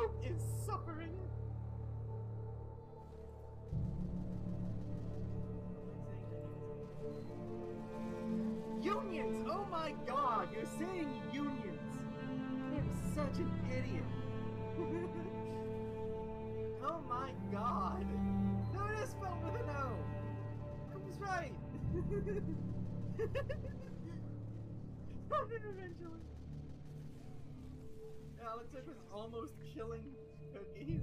boat is suffering. Unions! Oh my god, you're saying unions! I'm such an idiot. Oh my god. No, it is spelled with an O. I was right. Found it eventually. Yeah, looks like it's almost killing cookies.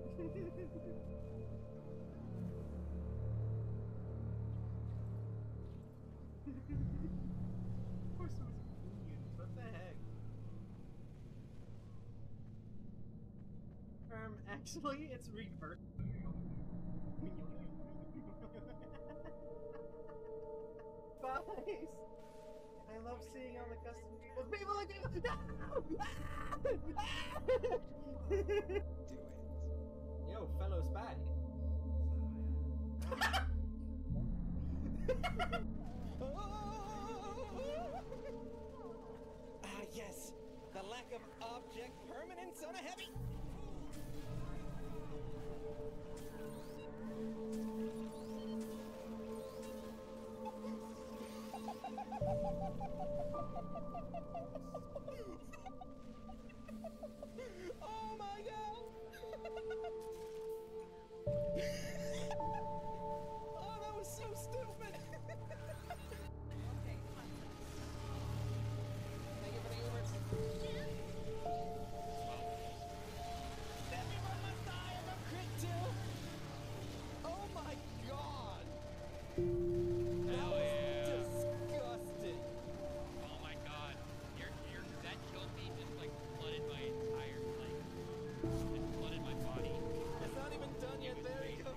Of course it was unions. What the heck? Actually, it's reversed. Spies! I love seeing all the custom people like you. Do it. Yo, fellow spy. Ah, yes. The lack of object permanence on a heavy. Oh my god! Oh, that was so stupid! Okay, come on. Thank you for the Ubers. Everyone must die of a crit too! Oh my god! Hell yeah! Disgusting! Oh my god. That kill feed just like flooded my entire, like, just flooded my body. It's not even done yet, there you go!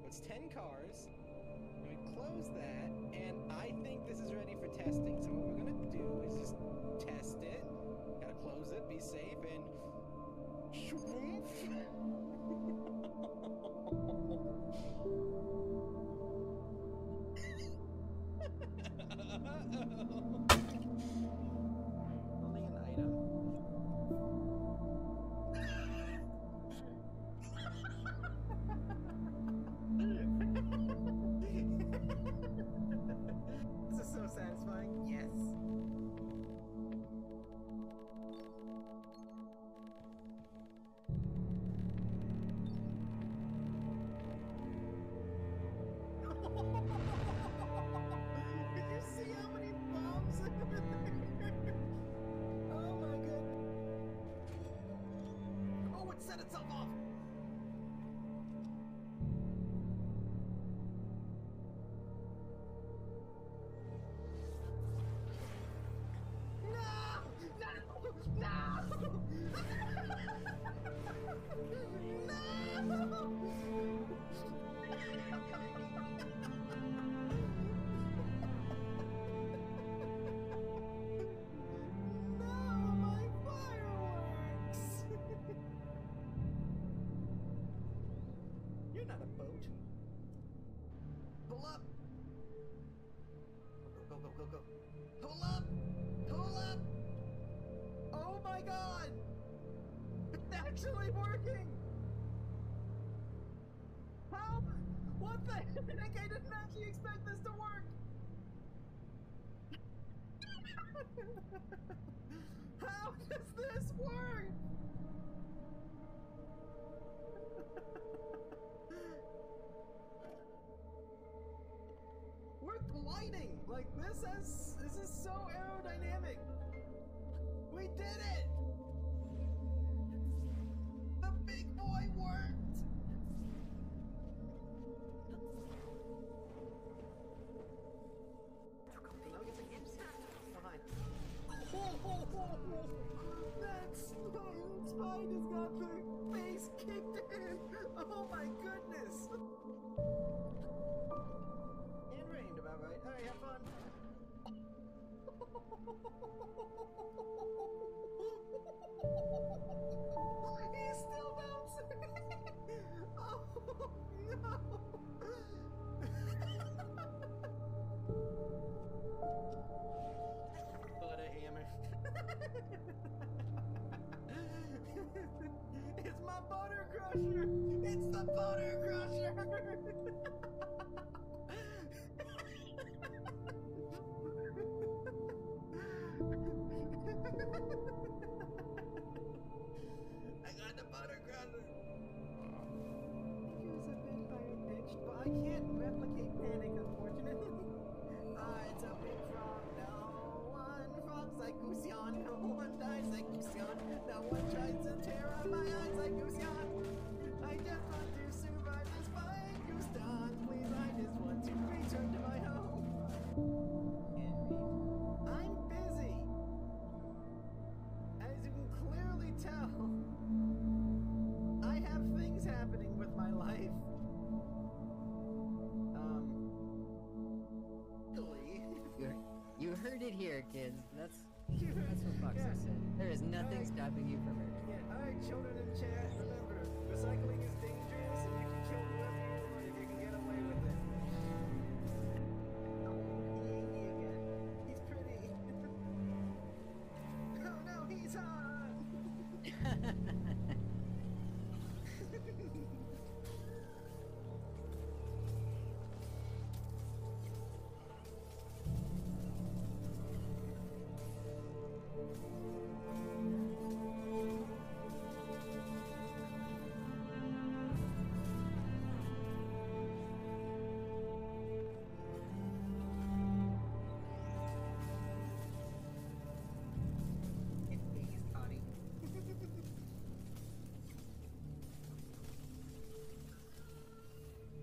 It's 10 cars. We close that, and I think this is ready for testing. So what we're gonna do is just test it. Gotta close it, be safe, and shwoof. Only an item. This is so satisfying. Yes. Did you see how many bombs are there? Oh my goodness. Oh, it set itself off. You're not a boat. Pull up. Go, go, go, go. Pull up! Pull up! Oh my god! It's actually working! How? What the heck? I didn't actually expect this to work! How does this work? We're gliding! Like this is so aerodynamic! We did it! The big boy worked! Now we get the games behind. Oh, that spine has got the face kicked in! Oh my goodness! And rained about right. Alright, have fun. He's still bouncing! Oh no! Butter hammer. butter crusher! It's the butter crusher! I got the butter crusher! He was a bit by a bitch, but I can't replicate panic, unfortunately. It's a big frog. No one frogs like Gusion. No one dies like Gusion. No one tries to tear out my eyes like Gusion. I just want to survive this fight, Gusion. Please, I just want to return to my home. I'm busy. As you can clearly tell, I have things happening with my life. You heard it here, kids. That's what Foxy said. There is nothing stopping you from murdering. Yeah, alright, children in chat, remember, recycling is dangerous and you can kill whoever you want if you can get away with it. Oh, he again. He's pretty. Oh no, he's hot!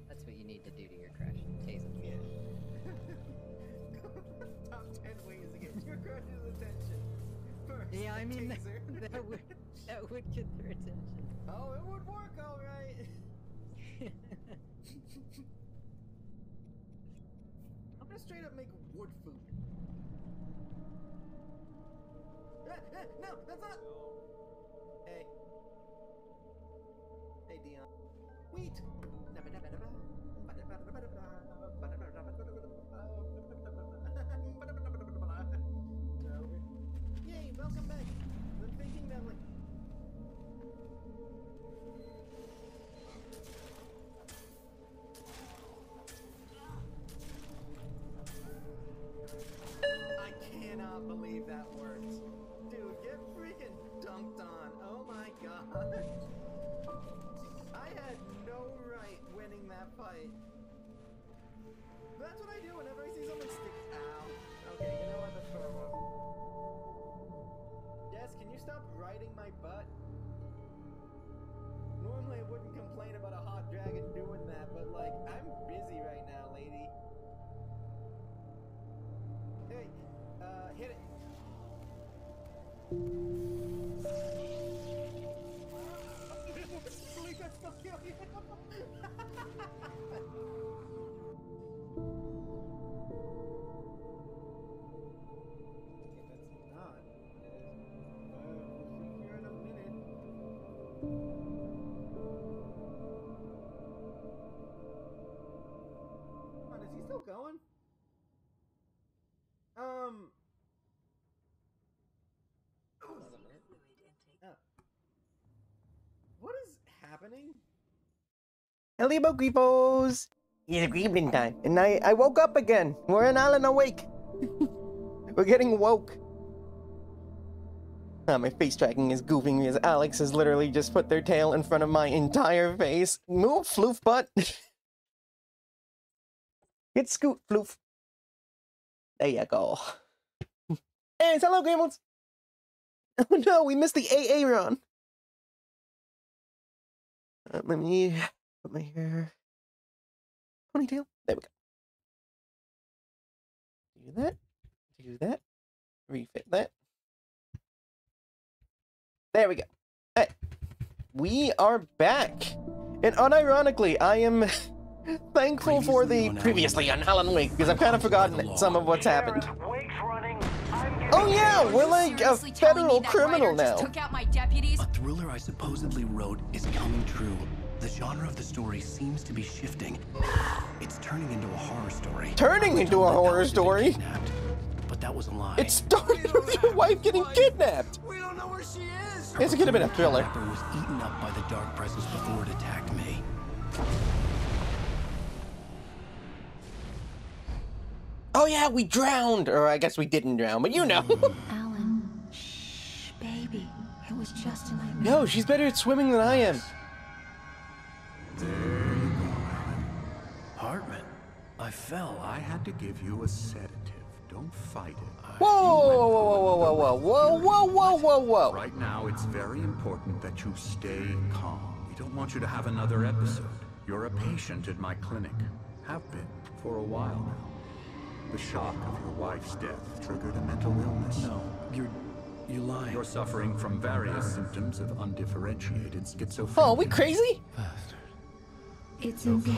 That's what you need to do to your crush. Tase him. Yeah. Top 10 ways to get your crush's attention. First, Yeah, I mean taser. that would get their attention. Oh, it would work, alright. I'm gonna straight up make wood food. No, that's not. Hey. Hey, Dion. Wheat. Yay, welcome back. I'm thinking that like. I cannot believe that works. Dude, get freaking dunked on. Oh my god. I had no right winning that fight. That's what I do whenever I see someone stick. Ow. Okay, you know what? That's horrible. Yes, can you stop riding my butt? Normally I wouldn't complain about a hot dragon doing that, but like, I'm busy right now, lady. Hey, hit it. Please, that's still killing you. Still going? Oh. What is happening? Hello, creepos! It's evening time, and I woke up again. We're an Alan awake. We're getting woke. My face tracking is goofing because Alex has literally just put their tail in front of my entire face. Move, floof butt. Get scoot, floof. There you go. Hey, hello, Gambles. Oh no, we missed the AA run. Let me put my hair ponytail. There we go. Do that. Do that. Refit that. There we go. Hey, we are back, and unironically, I am thankful for the previously on Alan Wake because I've kind of forgotten some of what's happened. Oh yeah, we're like a federal criminal now. Took out my deputies. A thriller I supposedly wrote is coming true. The genre of the story seems to be shifting. It's turning into a horror story. Turning into a horror story? but that was a lie. It started with your wife getting kidnapped. We don't know where she is. This could have been a thriller. Rapper was eaten up by the dark presence before it attacked me. Oh yeah, we drowned, or I guess we didn't drown, but you know. Alan, shh, baby. It was just a nightmare. No, she's better at swimming than I am. Hartman, I fell. I had to give you a sedative. Don't fight it. Whoa, whoa, whoa, whoa, whoa, whoa, whoa, whoa, whoa, whoa. Right now, it's very important that you stay calm. We don't want you to have another episode. You're a patient at my clinic. Have been for a while now. The shock of your wife's death triggered a mental illness. No, you lied. You're suffering from various symptoms of undifferentiated schizophrenia. Oh, are we crazy? It's okay,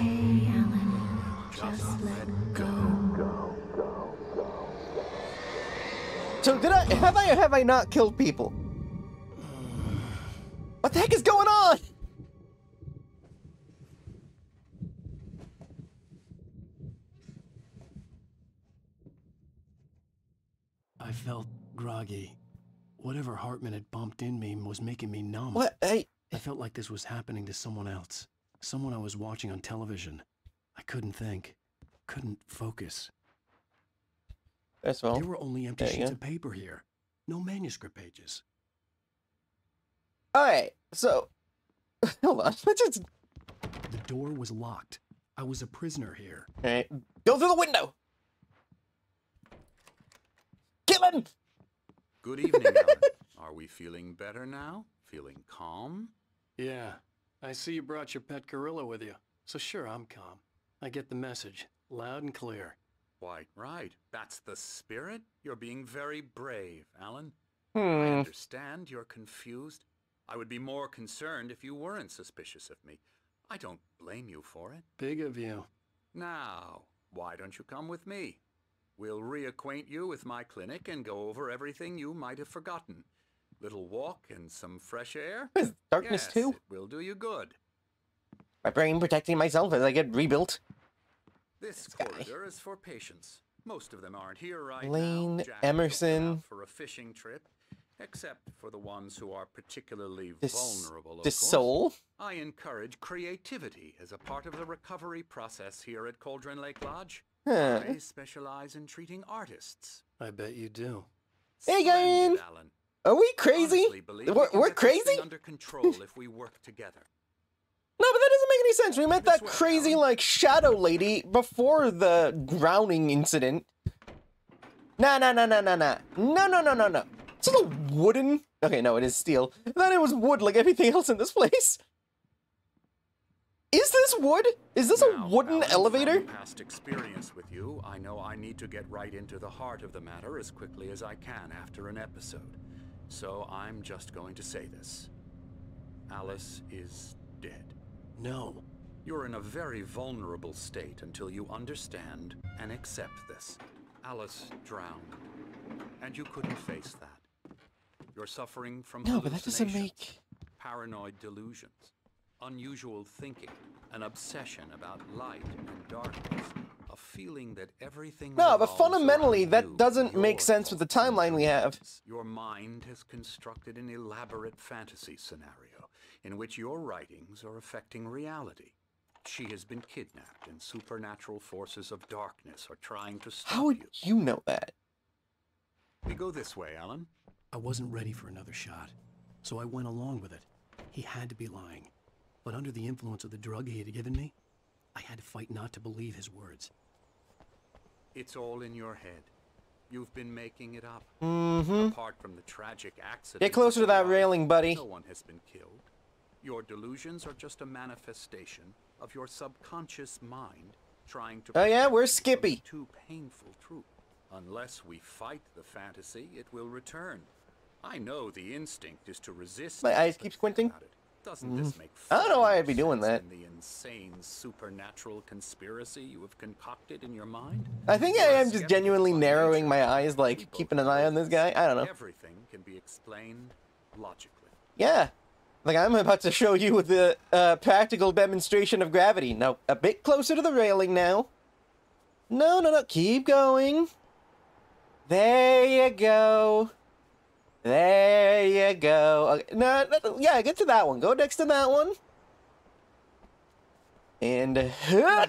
Alan. Just let go. So have I not killed people? What the heck is going on? I felt groggy. Whatever Hartman had bumped in me was making me numb. What? I felt like this was happening to someone else. Someone I was watching on television. I couldn't think. Couldn't focus. First of all, There were only empty there you sheets go. of paper here. No manuscript pages. Alright, so hold on. Let's just The door was locked. I was a prisoner here. alright. Go through the window! Kill him! Good evening, Alan. Are we feeling better now? Feeling calm? Yeah. I see you brought your pet gorilla with you. So sure, I'm calm. I get the message. Loud and clear. Quite right. That's the spirit. You're being very brave, Alan. I Hmm. understand you're confused. I would be more concerned if you weren't suspicious of me. I don't blame you for it. Big of you. Now, why don't you come with me? We'll reacquaint you with my clinic and go over everything you might have forgotten. Little walk and some fresh air. What is darkness Yes, 2? it will do you good. My brain protecting myself as I get rebuilt. This guy. corridor is for patients. Most of them aren't here right Lane, now. Jack Emerson. took them out for a fishing trip, except for the ones who are particularly vulnerable. Of This course. soul? I encourage creativity as a part of the recovery process here at Cauldron Lake Lodge. Huh. I specialize in treating artists. I bet you do. Hey, Splendid, Garen. Alan. Are we crazy? Honestly believe we We're can get this crazy? thing under control if we work together. No, but that doesn't make any sense. We met that This way, crazy, Alan. like, shadow lady before the drowning incident. Nah. No. It's a wooden... Okay, no, it is steel. I thought it was wood like everything else in this place. Is this wood? Is this a Now, wooden Alan, elevator? From past experience with you, I know I need to get right into the heart of the matter as quickly as I can after an episode. So I'm just going to say this. Alice is dead. No. You're in a very vulnerable state until you understand and accept this. Alice drowned, and you couldn't face that. You're suffering from No, but that doesn't hallucinations, make... paranoid delusions, unusual thinking, an obsession about light and darkness, a feeling that everything No, but revolves fundamentally, around that you, doesn't your make sense with the thoughts and timeline we have. dreams. Your mind has constructed an elaborate fantasy scenario in which your writings are affecting reality. She has been kidnapped, and supernatural forces of darkness are trying to stop How would you. you know that? We go this way, Alan. I wasn't ready for another shot, so I went along with it. He had to be lying. But under the influence of the drug he had given me, I had to fight not to believe his words. It's all in your head. You've been making it up. Mm-hmm. Apart from the tragic accident. Get closer to that railing, buddy. No one has been killed. Your delusions are just a manifestation of your subconscious mind trying to... Oh yeah, protect where's you from Skippy? the too painful truth. Unless we fight the fantasy, it will return. I know the instinct is to resist. My it, eyes but keep think squinting. about it. Doesn't this make I don't know why far I'd be more doing sense that. than the insane supernatural conspiracy you have concocted in your mind? I think I You're a am just skeptic genuinely by narrowing nature. my eyes, We like, both keeping an eye know on this guy. I don't know. Everything can be explained logically. Yeah. Like, I'm about to show you the practical demonstration of gravity. Now, a bit closer to the railing now. No. Keep going. There you go. There you go. Okay. No, yeah, get to that one. Go next to that one. And I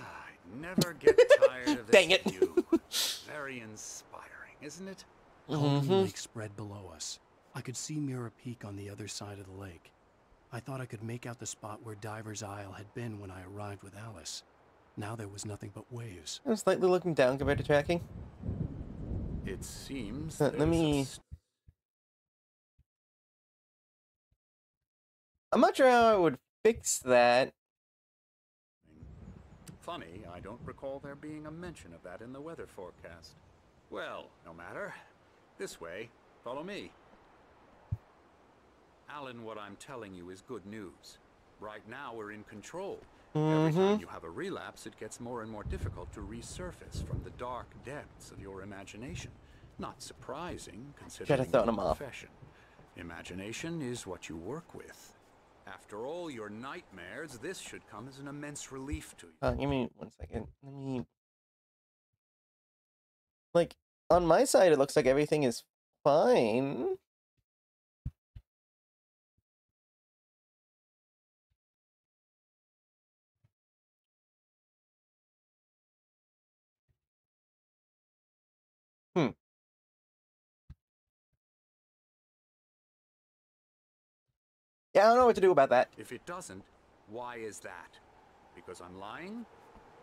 never get tired of this dang it. view. Very inspiring, isn't it? Golden Lake spread below us. I could see Mirror Peak on the other side of the lake. I thought I could make out the spot where Diver's Isle had been when I arrived with Alice. Now there was nothing but waves. I'm slightly looking down compared to tracking. It seems. Let me. I'm not sure how I would fix that. Funny, I don't recall there being a mention of that in the weather forecast. Well, no matter. This way. Follow me. Alan, what I'm telling you is good news. Right now, we're in control. Every time you have a relapse, it gets more and more difficult to resurface from the dark depths of your imagination. Not surprising, considering your profession. Imagination is what you work with. After all your nightmares, this should come as an immense relief to you. Give me 1 second. Let me... Like, on my side, it looks like everything is fine. Yeah, I don't know what to do about that. If it doesn't, why is that? Because I'm lying?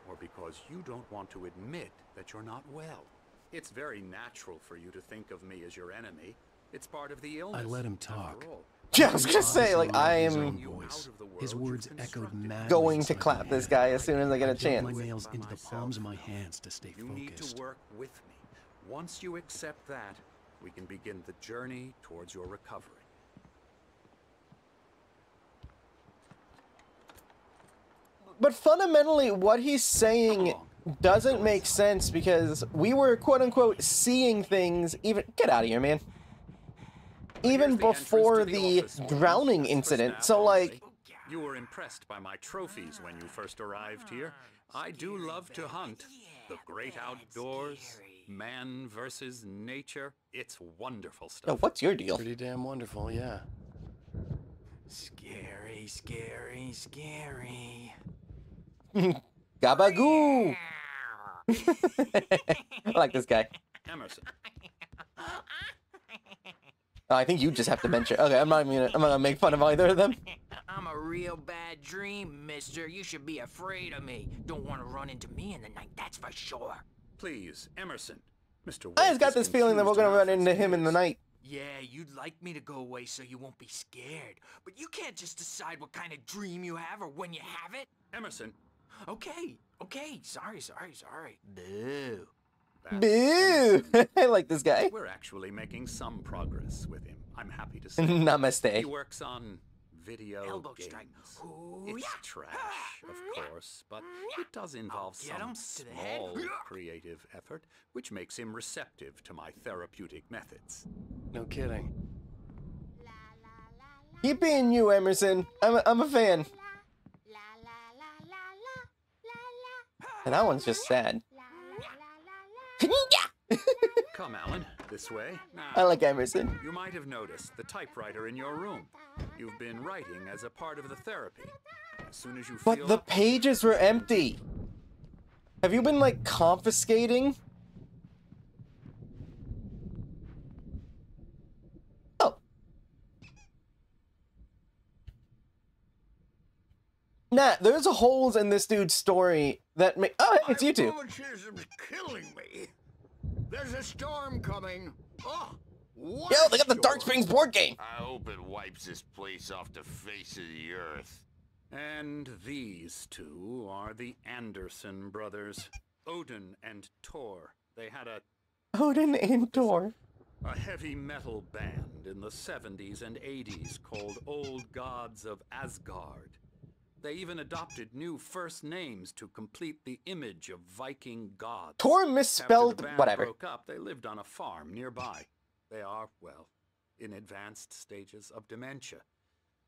Or because you don't want to admit that you're not well? It's very natural for you to think of me as your enemy. It's part of the illness. I let him talk. Yeah, I was gonna say, like, I am His words echoed madly going to clap this guy as soon as I get a chance. My nails into the palms of my hands to stay focused. You need to work with me. Once you accept that, we can begin the journey towards your recovery. But fundamentally, what he's saying doesn't make sense because we were quote-unquote seeing things even... Get out of here, man. Even before the drowning incident, so like... You were impressed by my trophies when you first arrived here. I do love to hunt. The great outdoors, man versus nature. It's wonderful stuff. Yo, what's your deal? Pretty damn wonderful, yeah. Scary, scary, scary. Gabagoo! I like this guy. Emerson. Oh, I think you just have to mention. Okay, I'm not gonna make fun of either of them. I'm a real bad dream, mister. You should be afraid of me. Don't want to run into me in the night, that's for sure. Please, Emerson. Mr. I just got this feeling that we're gonna run into him in the night. Yeah, you'd like me to go away so you won't be scared. But you can't just decide what kind of dream you have or when you have it. Emerson. Okay. Sorry. Boo. Boo! I like this guy. We're actually making some progress with him. I'm happy to say. Namaste. He works on video Elbow games. strike. It's trash, of course, but it does involve some small creative effort, which makes him receptive to my therapeutic methods. No kidding. Keep being you, Emerson. I'm a fan. And that one's just sad. Come, Alan, this way. Now, I like Emerson. you might have noticed the typewriter in your room. You've been writing as a part of the therapy. As soon as you feel But the pages were empty. Have you been, like, confiscating? Oh. Nah, there's holes in this dude's story that make... Oh, hey, it's you two. Rheumatism's killing me. There's a storm coming. Oh, what Yo, they got the Dark Springs board game. I hope it wipes this place off the face of the earth. And these two are the Anderson brothers, Odin and Tor. They had Odin and Tor. a heavy metal band in the 70s and 80s called Old Gods of Asgard. They even adopted new first names to complete the image of Viking gods. Tor misspelled After the band whatever. broke up, they lived on a farm nearby. They are, well, in advanced stages of dementia.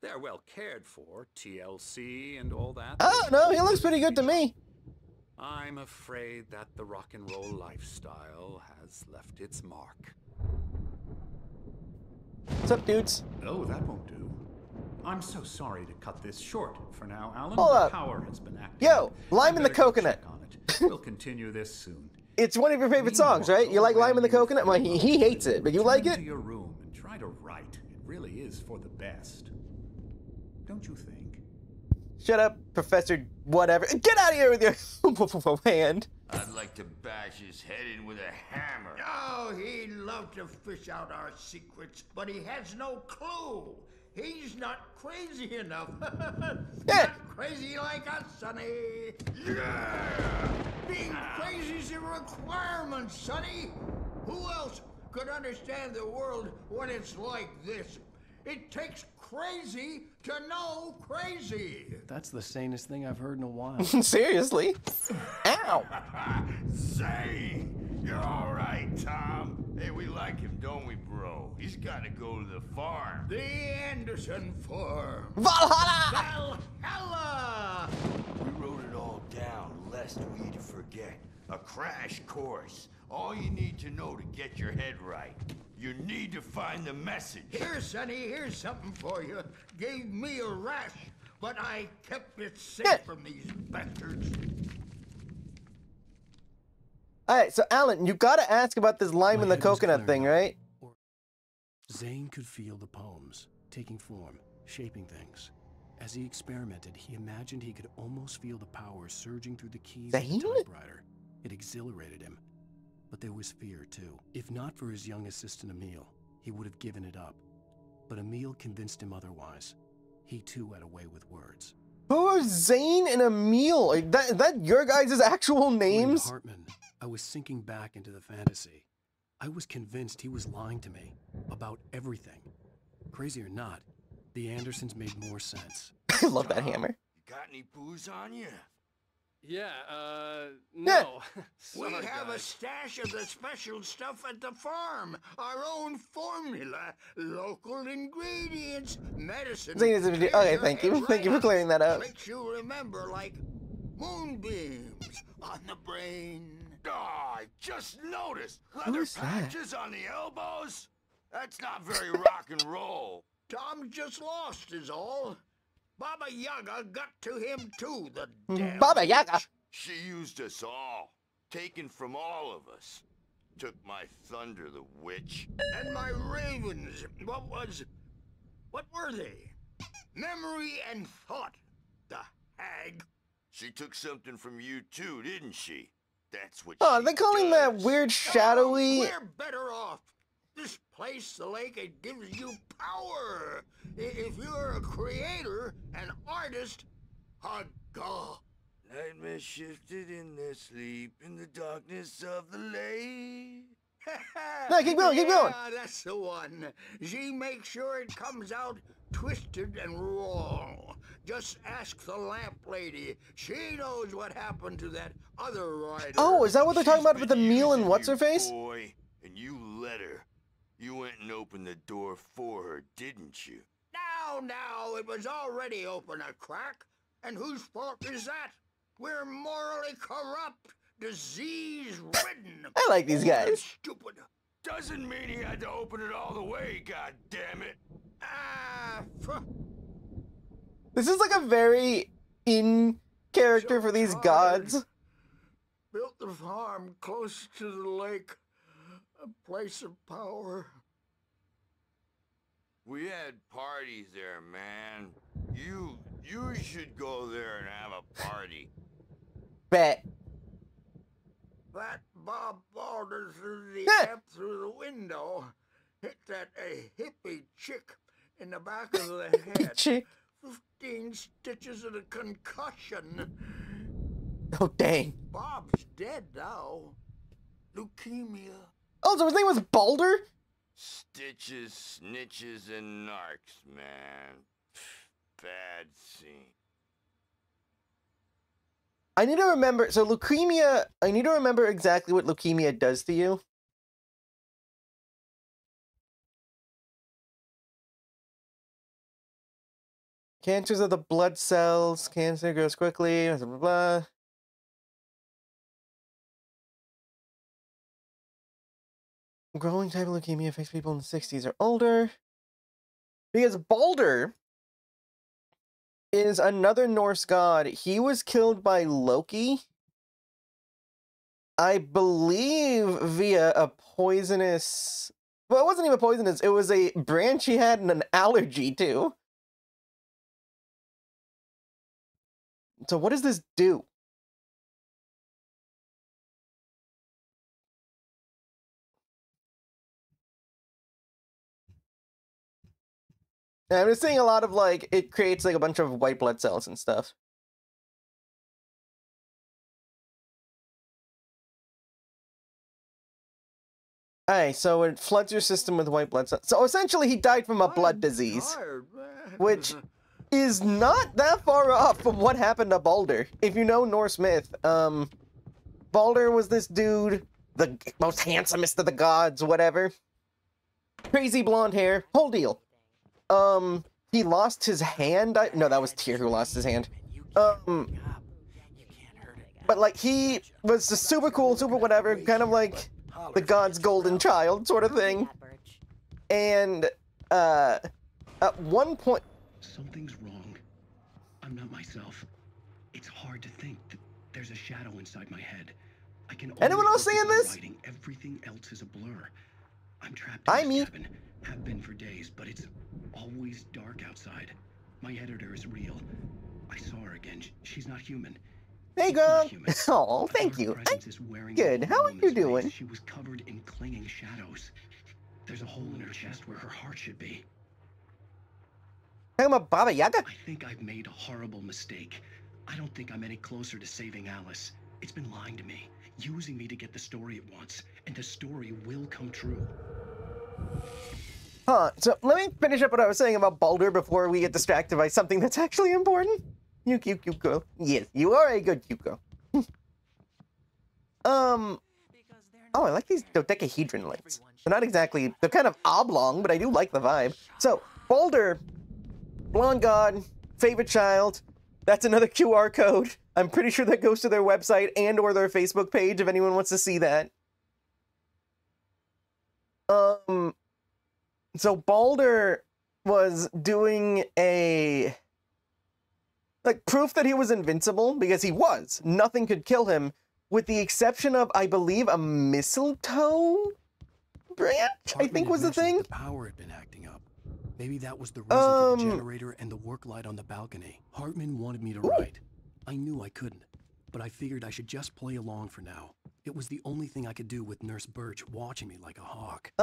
They're well cared for, TLC and all that. Oh, no, he looks pretty good to me. I'm afraid that the rock and roll lifestyle has left its mark. What's up, dudes? Oh, that won't do. I'm so sorry to cut this short for now, Alan. Hold the up. power has been activated. Yo, Lime I in the better go Coconut. check on it. We'll continue this soon. It's one of your favorite songs, right? You like Lime in the Coconut? Well, he hates it, but you like Return it? to your room and try to write. It really is for the best. Don't you think? Shut up, Professor whatever. Get out of here with your hand. I'd like to bash his head in with a hammer. Oh, he'd love to fish out our secrets, but he has no clue. He's not crazy enough. Not crazy like us, Sonny. Yeah! Being crazy's a requirement, Sonny. Who else could understand the world when it's like this? It takes crazy to know crazy. That's the sanest thing I've heard in a while. Seriously? Ow! Say, you're all right, Tom. Hey, we like him, don't we, bro? He's got to go to the farm. The Anderson farm. Valhalla! Valhalla! We wrote it all down, lest we forget. A crash course. All you need to know to get your head right. You need to find the message. Here, Sonny, here's something for you. Gave me a rash, but I kept it safe from these bastards. Alright, so Alan, you gotta ask about this lime in the coconut thing, right? Zane could feel the poems, taking form, shaping things. As he experimented, he imagined he could almost feel the power surging through the keys of the typewriter. It exhilarated him. But there was fear, too. If not for his young assistant Emil, he would have given it up. But Emil convinced him otherwise. He, too, had a way with words. Who are Zane and Emil? Is that your guys' actual names? Hartman, I was sinking back into the fantasy. I was convinced he was lying to me about everything. Crazy or not, the Andersons made more sense. I love that hammer. You got any booze on you? Yeah, no. We have a stash of the special stuff at the farm. Our own formula, local ingredients, medicine. Okay, thank you. Thank you for clearing that up. Makes you remember like moonbeams on the brain. Oh, I just noticed. Leather patches on the elbows? That's not very rock and roll. Tom just lost is all. Baba Yaga got to him too, the damn Baba Yaga. She used us all, taken from all of us. Took my thunder, the witch. And my ravens. What were they? Memory and thought, the hag. She took something from you too, didn't she? That's what Oh, they're calling that weird shadowy... We're better off. This place, the lake, it gives you power. If you're a creator, an artist, a god. Nightmare shifted in their sleep in the darkness of the lake. No, keep going, keep going. Yeah, that's the one. She makes sure it comes out twisted and wrong. Just ask the lamp lady. She knows what happened to that other rider. Oh, is that what they're talking about with the meal and what's-her-face? Boy, and you let her. You went and opened the door for her, didn't you? Now, it was already open a crack. And whose fault is that? We're morally corrupt, disease-ridden. I like these guys. Stupid. Doesn't mean he had to open it all the way, goddammit. This is like a very in character for these gods. Built the farm close to the lake. A place of power. We had parties there, man. You should go there and have a party. Bet. That Bob Balders through the app through the window hit that hippie chick in the back of the head. Chick. 15 stitches and a concussion. Oh, dang. Bob's dead now. Leukemia. Oh, so his name was Balder? Stitches, snitches, and narcs, man. Bad scene. I need to remember, so leukemia, I need to remember exactly what leukemia does to you. Cancers of the blood cells, cancer grows quickly, blah, blah, blah. Growing type of leukemia affects people in the 60s or older. Because Balder is another Norse god. He was killed by Loki, I believe, via a poisonous... Well, it wasn't even poisonous. It was a branch he had and an allergy to. So what does this do? I'm just seeing a lot of, like, it creates, like, a bunch of white blood cells and stuff. Alright, so it floods your system with white blood cells. So essentially he died from a blood disease. Which is not that far off from what happened to Balder. If you know Norse myth, Balder was this dude, the most handsomest of the gods, whatever. Crazy blonde hair, whole deal. He lost his hand. No, that was Tyr who lost his hand. But like he was just super cool, super whatever, kind of like the god's golden child sort of thing. And at one point, something's wrong. I'm not myself. It's hard to think that there's a shadow inside my head. I can. Anyone else seeing this? Writing. Everything else is a blur. I'm trapped in this cabin. Have been for days, but it's always dark outside. My editor is real. I saw her again. She's not human. Hey, girl. Oh, thank you. Good. How are you doing? She was covered in clinging shadows. There's a hole in her chest where her heart should be. Talking about Baba Yaga? I think I've made a horrible mistake. I don't think I'm any closer to saving Alice. It's been lying to me, using me to get the story it wants, and the story will come true. Huh, so let me finish up what I was saying about Balder before we get distracted by something that's actually important. You cute girl. Yes, you are a good cute girl. Oh, I like these dodecahedron lights. They're not exactly, they're kind of oblong, but I do like the vibe. So, Balder, blonde god, favorite child. That's another QR code. I'm pretty sure that goes to their website and or their Facebook page if anyone wants to see that. So Balder was doing a... like, proof that he was invincible, because he was. Nothing could kill him, with the exception of, I believe, a mistletoe branch, I think was the thing. The power had been acting up. Maybe that was the reason for the generator and the work light on the balcony. Hartman wanted me to write. I knew I couldn't, but I figured I should just play along for now. It was the only thing I could do with Nurse Birch watching me like a hawk.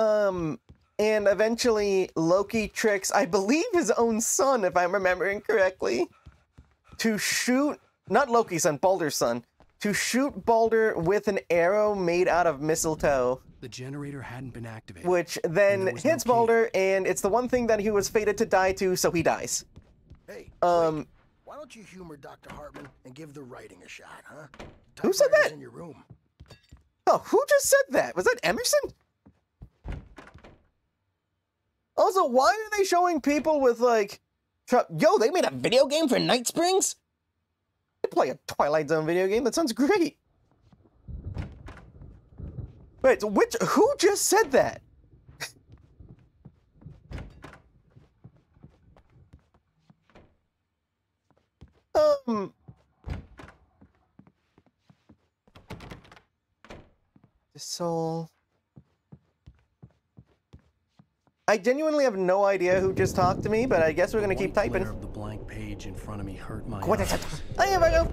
And eventually Loki tricks, I believe, his own son, if I'm remembering correctly, to shoot, not Loki's son, Balder's son, to shoot Balder with an arrow made out of mistletoe. The generator hadn't been activated. Which then hits Balder, and it's the one thing that he was fated to die to, so he dies. Hey, why don't you humor Dr. Hartman and give the writing a shot, huh? Who said that? In your room. Oh, who just said that? Was that Emerson? Also, why are they showing people with, like... Yo, they made a video game for Night Springs? They play a Twilight Zone video game? That sounds great. Wait, who just said that? The soul... I genuinely have no idea who just talked to me, but I guess we're gonna keep typing. The blank page in front of me hurt my What is it? Here we go.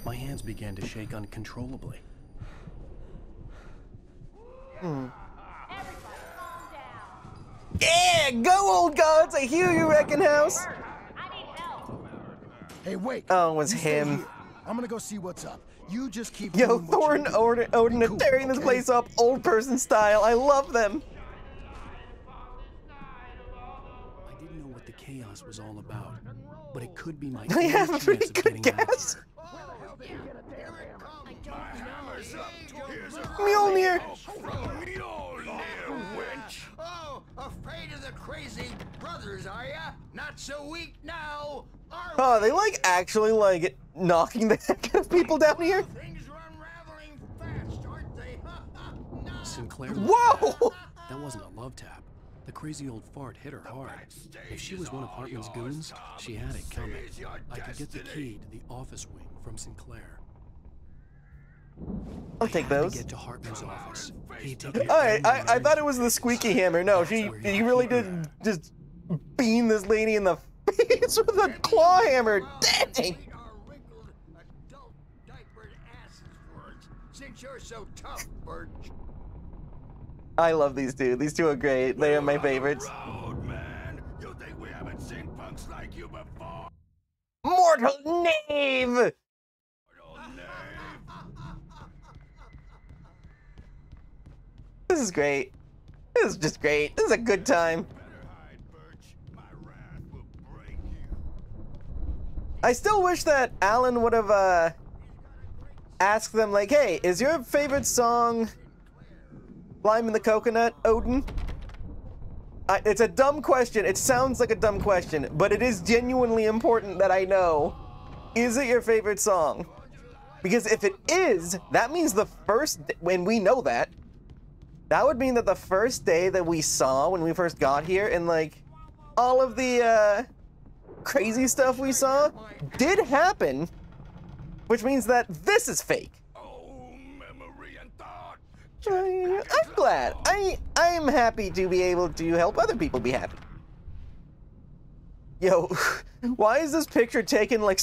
My hands began to shake uncontrollably. Yeah, go old gods! I hear you, Wrecking House. Hey, wait. Oh, it was him. I'm gonna go see what's up. You just keep. Yo, Thor and Odin are tearing this place up, old person style. I love them. I didn't know what the chaos was all about, but it could be my. I have a pretty good guess. Mjolnir. Oh, afraid of the crazy brothers, are ya? Not so weak now. Oh, they like actually like knocking the heck out of people down here. Things are unraveling fast, aren't they? Sinclair. Whoa! That wasn't a love tap. The crazy old fart hit her hard. If she was one of Hartman's goons, she had it coming. I could get the key to the office wing from Sinclair. I'll take those. Get to Hartman's office. I thought it was the squeaky hammer. No, he really did just bean this lady in the face with a claw hammer. Dang! Since you're so tough, Birch. I love these two. These two are great. They are my favorites. Road, man. You think we haven't seen punks like you before? Mortal Knave! This is great. This is just great. This is a good time. I still wish that Alan would have asked them, like, hey, is your favorite song Lime in the Coconut, Odin? It's a dumb question. It sounds like a dumb question, but it is genuinely important that I know. Is it your favorite song? Because if it is, that means the first, when we know that, that would mean that the first day that we saw when we first got here and like all of the crazy stuff we saw did happen, which means that this is fake. I'm glad. I'm happy to be able to help other people be happy. Yo, why is this picture taken like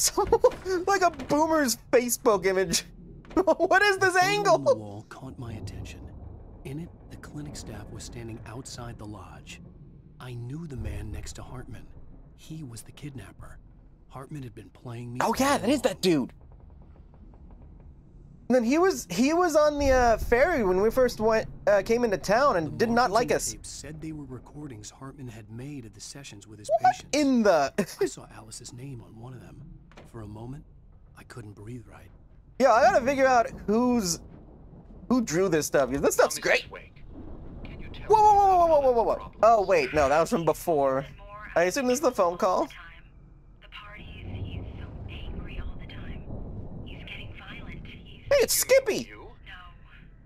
like a boomer's Facebook image? What is this angle? The wall caught my attention. In it, the clinic staff was standing outside the lodge. I knew the man next to Hartman. He was the kidnapper. Hartman had been playing me. Oh yeah, that is that dude. And then he was on the ferry when we first came into town and did not like us. Said they were recordings Hartman had made of the sessions with his what patients. In the? I saw Alice's name on one of them. For a moment, I couldn't breathe right. Yeah, I gotta figure out who drew this stuff. Because this stuff's great. Whoa. Oh wait, no, that was from before. I assume this is the phone call. Hey, it's Skippy! No,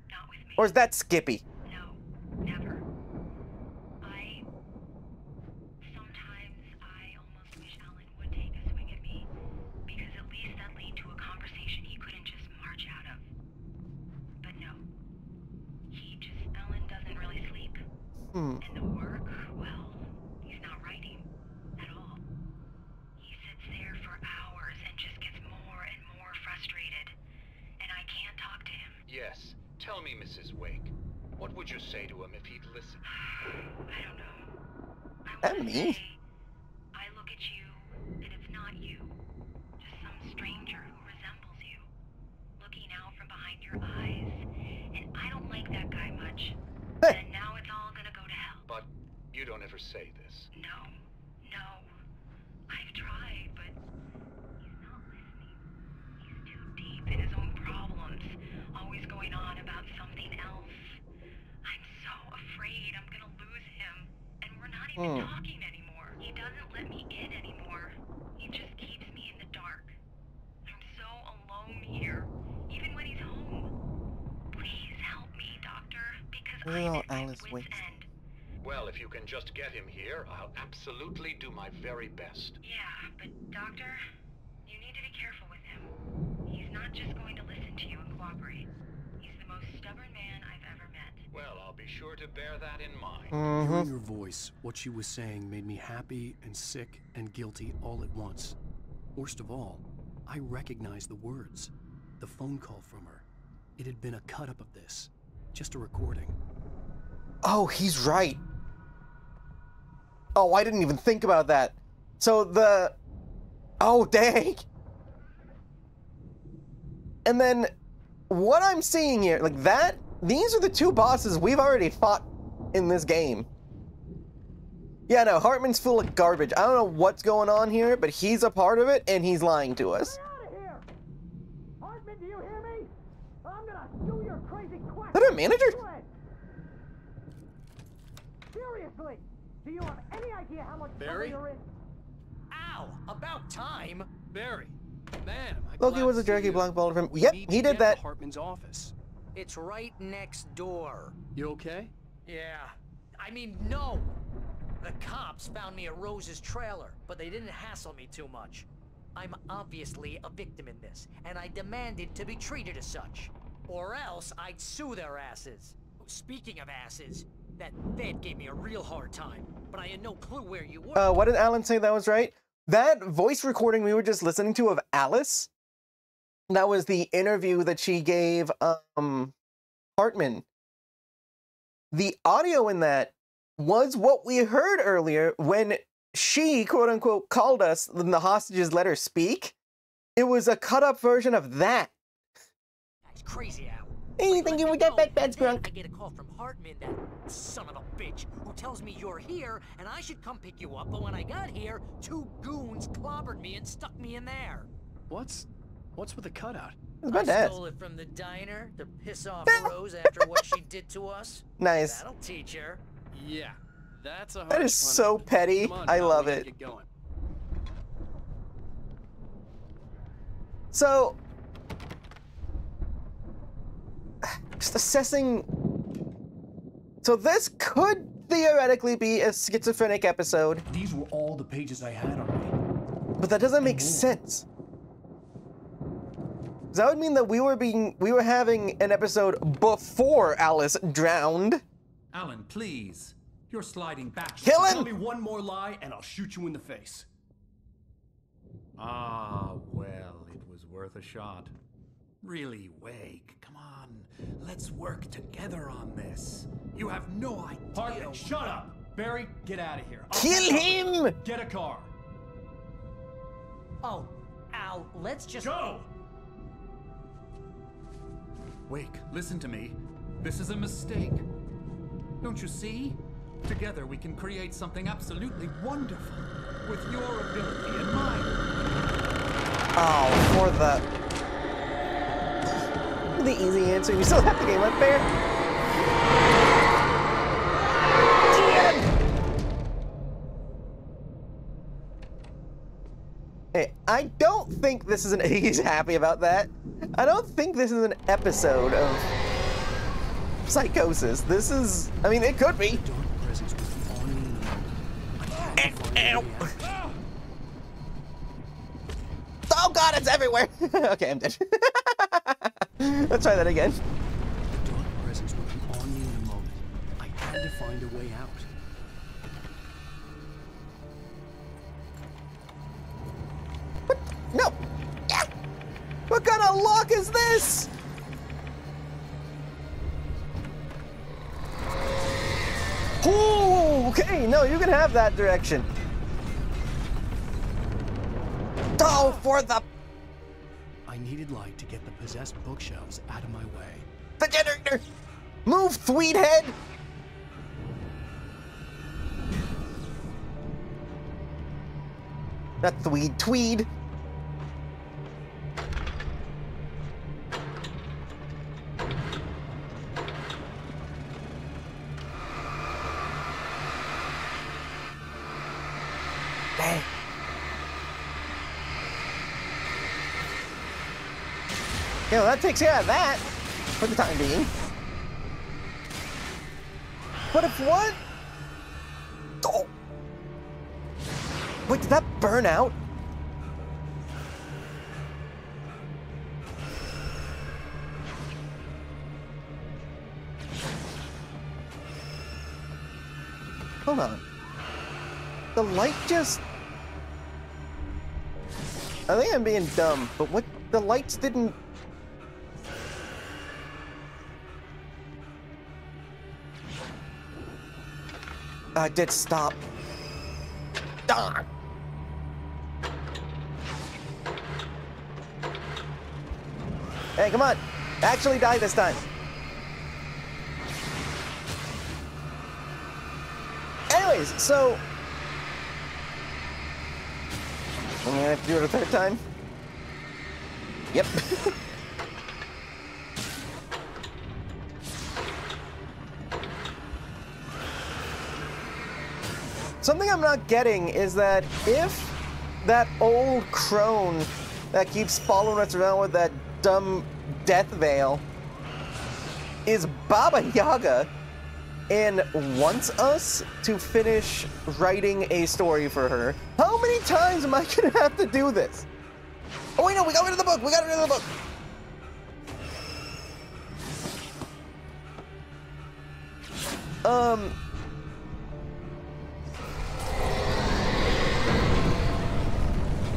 not with me. Or is that Skippy? No, never. Sometimes I almost wish Alan would take a swing at me, because at least that lead to a conversation he couldn't just march out of. But no. Alan doesn't really sleep. And the work, well, he's not writing at all. He sits there for hours and just gets more and more frustrated. I can't talk to him. Yes. Tell me, Mrs. Wake. What would you say to him if he'd listen? I don't know. That me? I look at you, and it's not you. Just some stranger who resembles you. Looking out from behind your eyes. And I don't like that guy much. And now it's all gonna go to hell. But you don't ever say this. No. I've tried, but he's not listening. He's too deep in his own problems, always going on about something else. I'm so afraid I'm gonna lose him, and we're not even talking anymore. He doesn't let me in anymore. He just keeps me in the dark. I'm so alone here, even when he's home. Please help me, Doctor, because I'm at my wit's end. Well, if you can just get him here, I'll absolutely do my very best. Yeah, but Doctor, you need to be careful with him. He's not just going to listen to you and cooperate. He's the most stubborn man I've ever met. Well, I'll be sure to bear that in mind. Hearing her voice, what she was saying made me happy and sick and guilty all at once. Worst of all, I recognized the words. The phone call from her. It had been a cut-up of this. Just a recording. Oh, he's right. Oh, I didn't even think about that. So the... Oh, dang. And then what I'm seeing here, like that, these are the two bosses we've already fought in this game. Yeah, no, Hartman's full of garbage. I don't know what's going on here, but he's a part of it, and he's lying to us. Get out of here! Hartman, do you hear me? I'm gonna sue your crazy quack. Is that a manager? Seriously, do you have any idea how much Barry? trouble you're in? Ow! About time! Barry, man, am I Loki glad was a to see jerky you. black ball from. We Yep, need he to did get that. to Hartman's office. It's right next door. You okay? Yeah. I mean, no! The cops found me at Rose's trailer, but they didn't hassle me too much. I'm obviously a victim in this, and I demanded to be treated as such. Or else I'd sue their asses. Speaking of asses, that vet gave me a real hard time, but I had no clue where you were. What did Alan say that was right? That voice recording we were just listening to of Alice, that was the interview that she gave Hartman. The audio in that was what we heard earlier when she, quote unquote, called us and the hostages let her speak. It was a cut up version of that. That's crazy, Al. Anything you would get back bad drunk. I get a call from Hartman, that son of a bitch, who tells me you're here and I should come pick you up, but when I got here, 2 goons clobbered me and stuck me in there. What's with the cutout? I stole it from the diner to piss off Rose after what she did to us. Nice. That'll teach her. Yeah, that's a That harsh is so punishment. petty. Come on, I pal, love we gotta it. Get going. So, just assessing. So this could theoretically be a schizophrenic episode. These were all the pages I had on me. But that doesn't make sense. That would mean that we were having an episode before Alice drowned. Alan, please. You're sliding back. Kill him! Tell me one more lie and I'll shoot you in the face. Ah, well, it was worth a shot. Really, Wake, come on. Let's work together on this. You have no idea. Hartman, shut up! Barry, get out of here. Kill him! Get a car. Oh, Al, let's just go! Wake, listen to me. This is a mistake. Don't you see? Together we can create something absolutely wonderful. With your ability and mine. Oh, for the easy answer. You still have the game up there. Hey, I don't think this is he's happy about that. I don't think this is an episode of Psychosis. This is, I mean, it could be. Ow. Oh god, it's everywhere! Okay, I'm dead. Let's try that again. The dark presence would be on me in a moment. I had to find a way out. What? No! Yeah. What kind of lock is this? Oh, okay, no, you can have that direction. Oh, for the... I needed light to get the possessed bookshelves out of my way. The generator! Move, Tweedhead! Not Tweed. Dang. Yeah, well, that takes care of that for the time being. But if what? Oh. Wait, did that burn out? Hold on. The light just... I think I'm being dumb, but what? The lights didn't... I did stop. Darn. Hey, come on. Actually die this time. Anyways, so... I'm gonna have to do it a third time. Yep. Something I'm not getting is that if that old crone that keeps following us around with that dumb death veil, is Baba Yaga and wants us to finish writing a story for her. How many times am I gonna have to do this? Oh wait, no, we got rid of the book. We got rid of the book.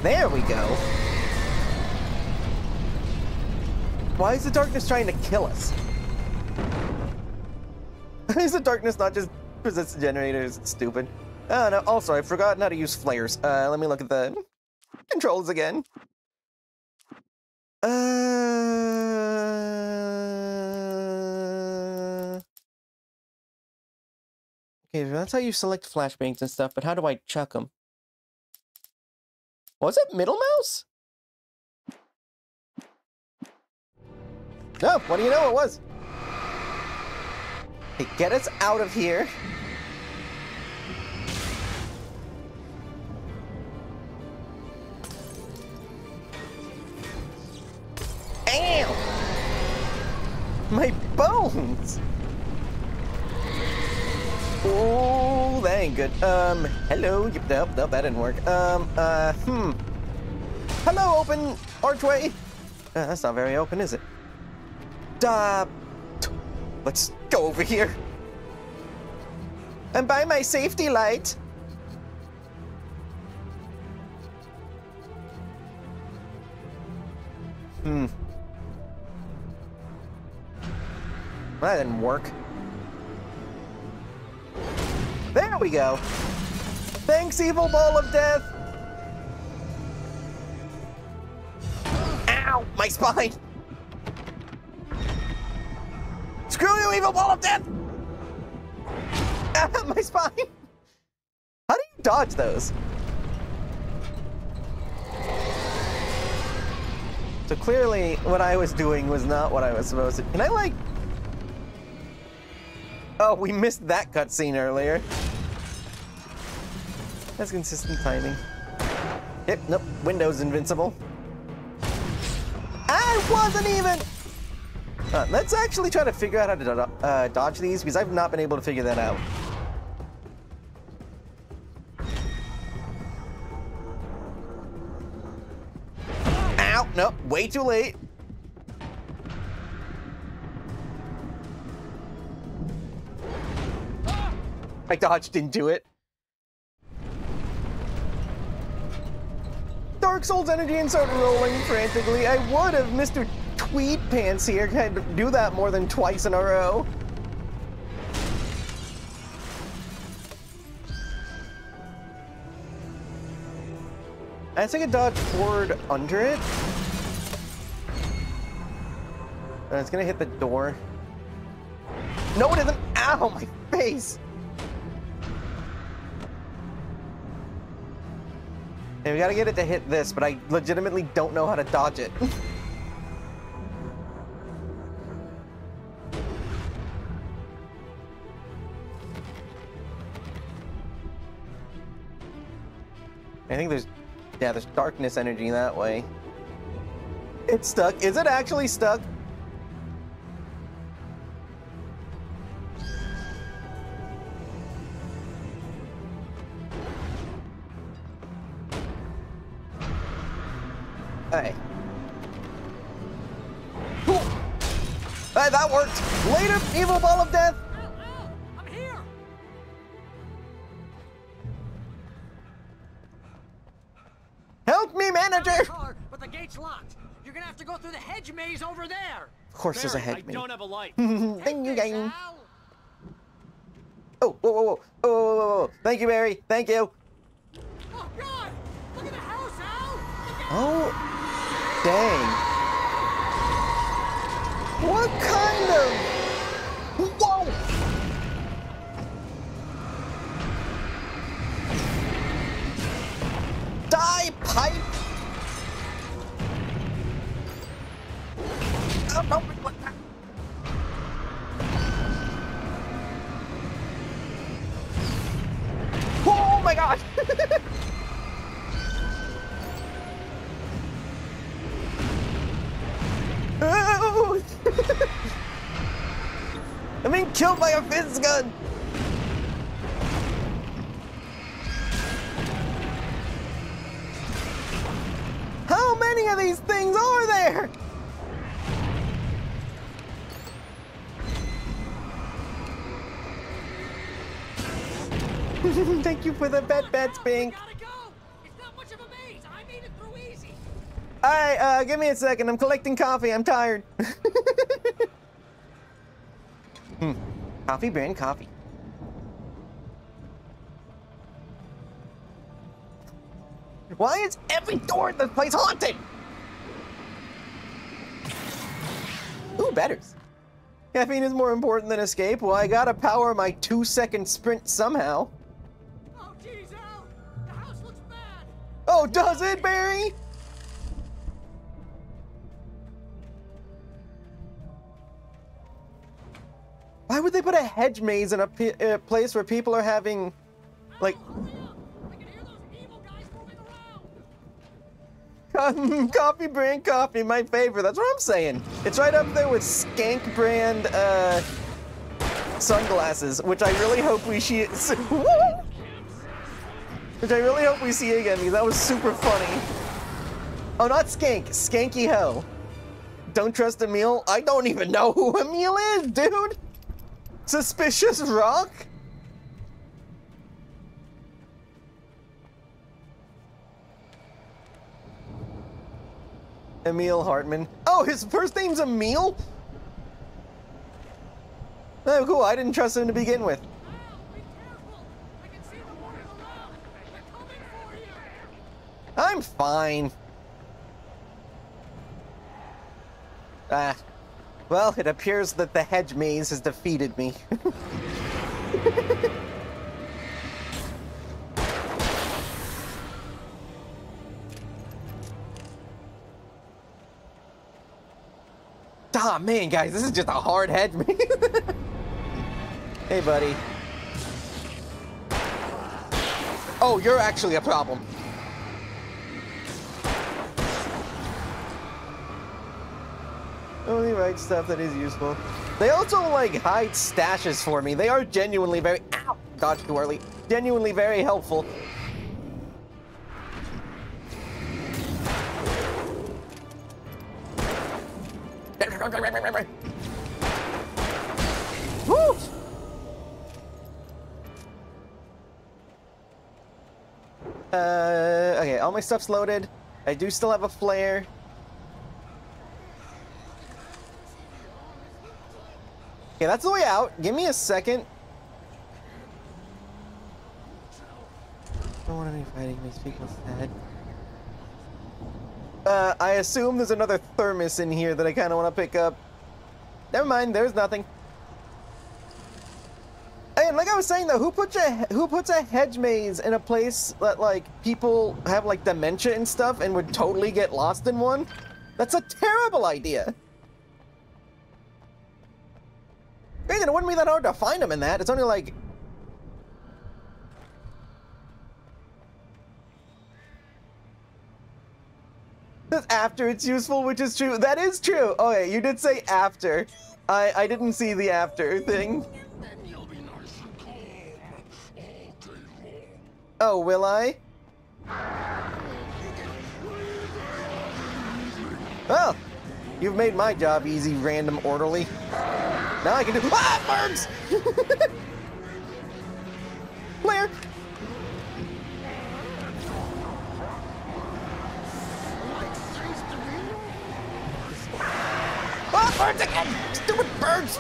There we go. Why is the darkness trying to kill us? Is the darkness not just resist generators? It's stupid. Oh no, also I've forgotten how to use flares. Let me look at the controls again. Okay, that's how you select flashbangs and stuff, but how do I chuck them? Was it middle mouse? No, what do you know it was? Hey, get us out of here. Ow! My bones! Oh, that ain't good. Hello? Nope, that didn't work. Hello, open archway! That's not very open, is it? Let's go over here. And buy my safety light. That didn't work. There we go. Thanks, evil ball of death. Ow, my spine. Screw you, evil ball of death! Ah, my spine! How do you dodge those? So clearly, what I was doing was not what I was supposed to. Can I, like... Oh, we missed that cutscene earlier. That's consistent timing. Yep, nope, Window's invincible. I wasn't even... let's actually try to figure out how to dodge these, because I've not been able to figure that out. Ow! Nope, way too late. I dodged into it. Dark Souls energy and started rolling frantically. I would have Mr. Tweed Pants here kind of do that more than twice in a row. I think I dodge forward under it. And it's gonna hit the door. No, it isn't. Ow, my face. And we gotta get it to hit this, but I legitimately don't know how to dodge it. I think there's darkness energy that way. It's stuck. Is it actually stuck? Hey. Hey, that worked! Later, evil ball of death! I'm here! Help me, manager! Car, but the gate's locked. You're gonna have to go through the hedge maze over there. Of course there's a hedge maze. I don't have a light. Thank you, gang. Oh, whoa, whoa, whoa. Oh, thank you, Barry. Thank you. Oh, God! Look at the house, Al! Oh, dang. What kind of... Whoa! Die, pipe! Oh, no, what? Oh my god! Oh. killed by a fizz gun! How many of these things are there? Thank you for the bet, Spink. Alright, give me a second. I'm collecting coffee. I'm tired. Coffee brand coffee. Why is every door in this place haunted? Ooh, betters. Caffeine is more important than escape. Well, I gotta power my 2-second sprint somehow. Oh, geez, Al! The house looks bad! Oh, does it, Barry? Why would they put a hedge maze in a place where people are having, like... Coffee brand coffee, my favorite. That's what I'm saying. It's right up there with Skank brand sunglasses, which I really hope we see. Which I really hope we see again, because that was super funny. Oh, not Skank. Skanky Ho. Don't trust Emil? I don't even know who Emil is, dude. Suspicious Rock? Emil Hartman. Oh, his first name's Emil? Oh, cool. I didn't trust him to begin with. I'm fine. Well, it appears that the hedge maze has defeated me. Ah, man, guys, this is just a hard hedge maze. Hey, buddy. Oh, you're actually a problem. Only right stuff that is useful. They also, like, hide stashes for me. They are genuinely very... Ow! Dodged too early. Genuinely very helpful. Woo! Okay, all my stuff's loaded. I do still have a flare. Okay, that's the way out. Give me a second. I don't want any fighting, makes people sad. I assume there's another thermos in here that I kind of want to pick up. Never mind, there's nothing. And like I was saying though, who puts a hedge maze in a place that like people have like dementia and stuff and would totally get lost in one? That's a terrible idea. Granted, it wouldn't be that hard to find them in that. It's only like... After it's useful, which is true. That is true. Okay, you did say after. I didn't see the after thing. Oh, will I? Well, you've made my job easy, random orderly. Now I can do... Ah, birds! Flare! Ah, birds again! Stupid birds!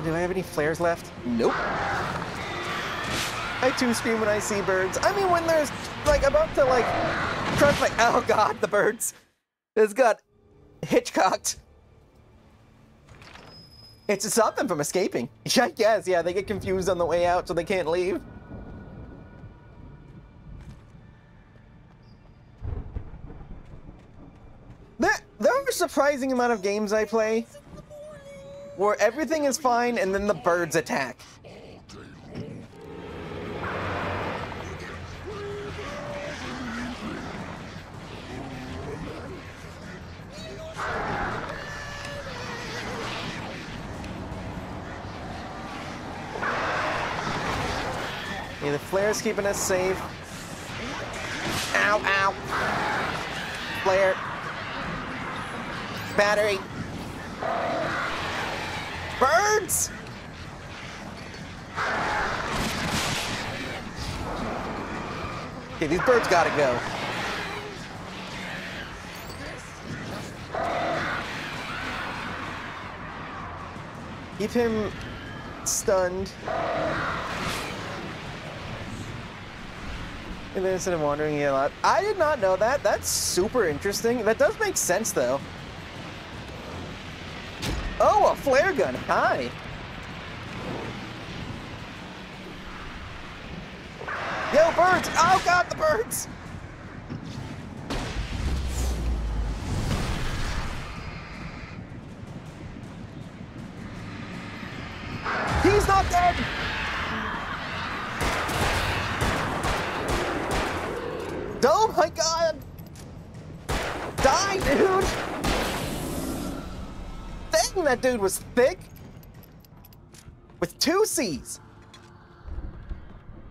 Do I have any flares left? Nope. I too scream when I see birds. I mean, when there's, like, about to, like, crush my... Oh, God, the birds. It's got Hitchcocked. It's to stop them from escaping. I guess, yeah, they get confused on the way out, so they can't leave. There are a surprising amount of games I play where everything is fine and then the birds attack. Yeah, the flare's keeping us safe. Ow, ow. Flare. Battery. Birds! Okay, these birds gotta go. Keep him stunned. And then instead of wandering a lot. I did not know that. That's super interesting. That does make sense, though. Oh, a flare gun. Hi. Yo, birds. Oh, God, the birds. He's not dead. Oh my God! Die, dude! Dang, that dude was thick! With 2 C's!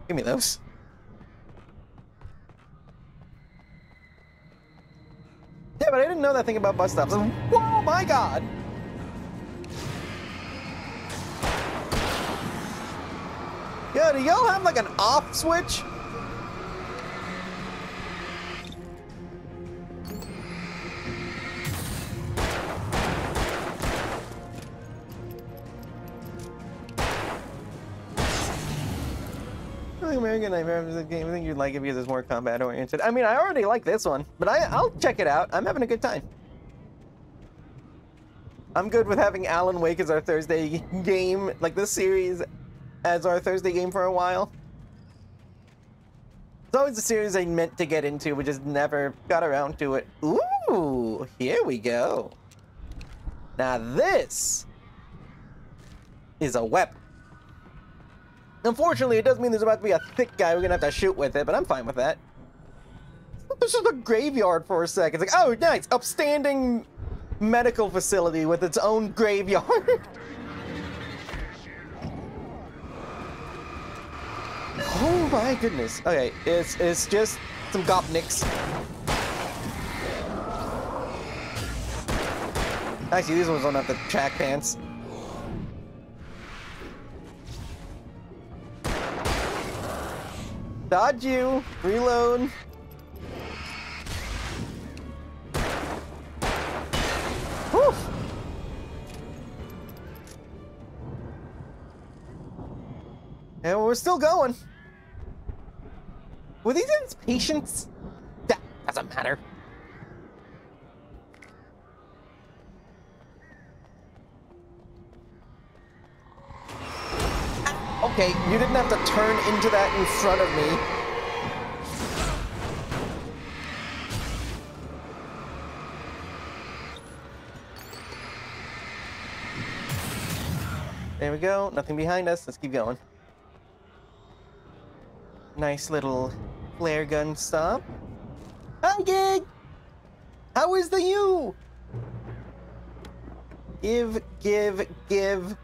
Give me those. Yeah, but I didn't know that thing about bus stops. Whoa, my God! Yo, do y'all have like an off switch? American Nightmare is a game I think you'd like it because it's more combat oriented. I mean, I already like this one, but I'll check it out. I'm having a good time. I'm good with having Alan Wake as our Thursday game, like this series as our Thursday game for a while. It's always a series I meant to get into, but just never got around to it. Ooh, here we go. Now this is a weapon. Unfortunately, it does mean there's about to be a thick guy we're gonna have to shoot with it, but I'm fine with that. This is a graveyard for a second. It's like, oh, nice, upstanding medical facility with its own graveyard. Oh my goodness. Okay, it's just some gopniks. Actually, these ones don't have the track pants. Dodge you. Reload. Whew. And we're still going. Were these guys patients? That doesn't matter. Okay, you didn't have to turn into that in front of me. There we go. Nothing behind us. Let's keep going. Nice little flare gun stop. Hi, Gig! How is the you? Give, give, give.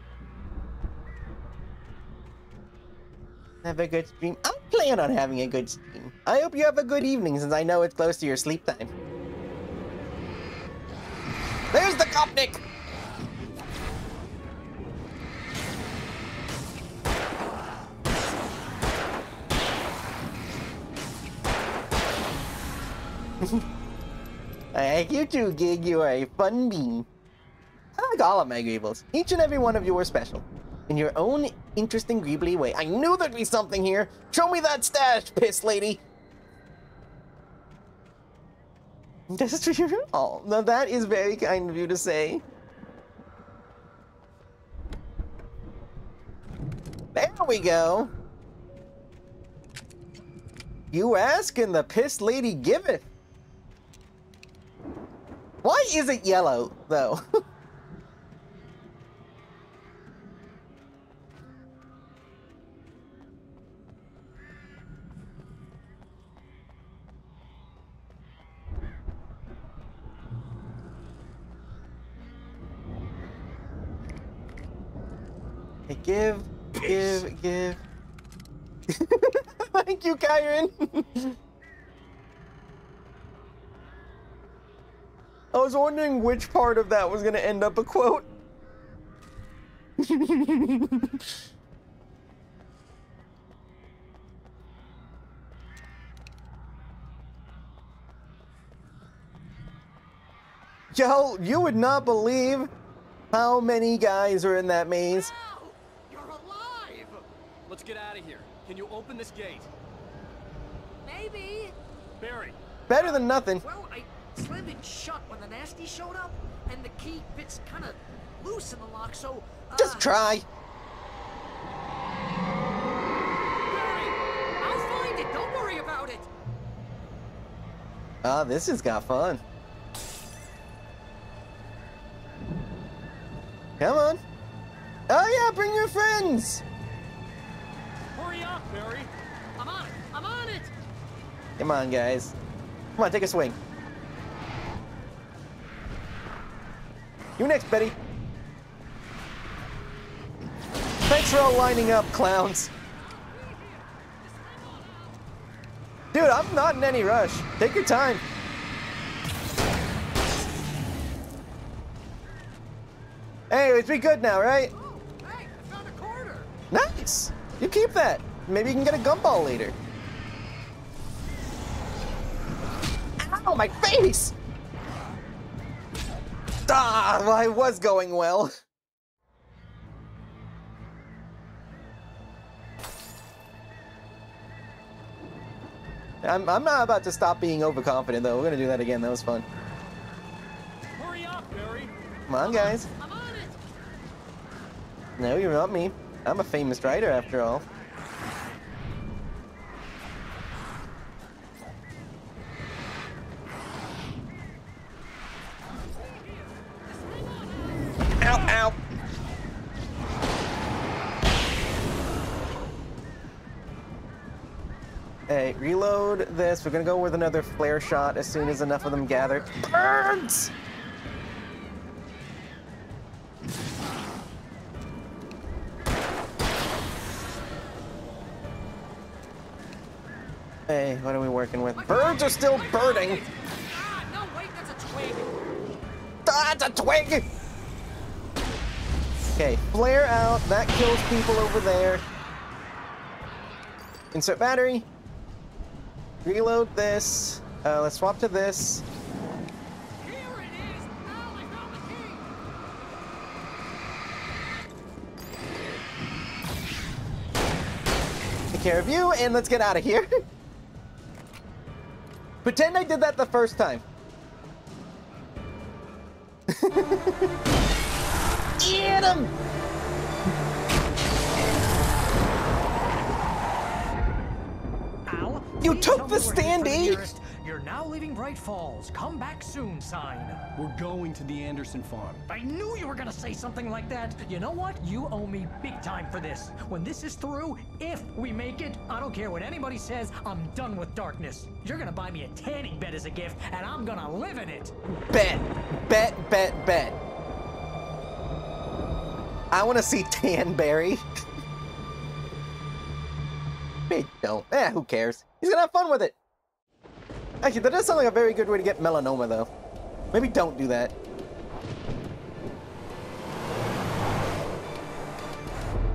Have a good stream. I'm planning on having a good stream. I hope you have a good evening since I know it's close to your sleep time. There's the Gopnik! I like you too, Gig. You are a fun bean. I like all of my Greebles. Each and every one of you are special. In your own interesting greebly way. I knew there'd be something here. Show me that stash, piss lady. That's true. Oh, now that is very kind of you to say. There we go. You ask and the piss lady giveth. Why is it yellow, though? give. Thank you, Kyron. I was wondering which part of that was gonna end up a quote. Yo, you would not believe how many guys are in that maze. You're alive! Let's get out of here. Can you open this gate? Maybe. Barry. Better than nothing. Well, I slammed it shut when the nasty showed up, and the key fits kind of loose in the lock, so... Just try. Barry, I'll find it. Don't worry about it. Ah, this has got fun. Come on. Oh yeah, bring your friends. Hurry up, Barry. I'm on it. I'm on it. Come on, guys. Come on, take a swing. You next, Betty. Thanks for all lining up, clowns. Dude, I'm not in any rush. Take your time. Anyways, we good now, right? Oh, hey, I found a quarter. Nice. You keep that. Maybe you can get a gumball later. Ow, my face! Ah, well, I was going well. I'm not about to stop being overconfident, though. We're gonna do that again. That was fun. Hurry up, Barry. Come on, guys. I'm on it. No, you're not me. I'm a famous writer, after all. Ow, ow. Hey, reload this. We're gonna go with another flare shot as soon as enough of them gather. Birds! Hey, what are we working with? Birds are still birding! Ah, no, wait, that's a twig. That's a twig! Okay, flare out. That kills people over there. Insert battery. Reload this. Let's swap to this. Here it is. Now I found the key. Take care of you, and let's get out of here. Pretend I did that the first time. Get him! Al, You please took tell the me where to head for the standee? nearest "You're now leaving Bright Falls. Come back soon" sign. We're going to the Anderson farm. I knew you were gonna say something like that. You know what? You owe me big time for this. When this is through, if we make it, I don't care what anybody says, I'm done with darkness. You're gonna buy me a tanning bed as a gift, and I'm gonna live in it. Bet. I want to see Tanberry. Maybe don't. Who cares? He's gonna have fun with it. Actually, that does sound like a very good way to get melanoma, though. Maybe don't do that.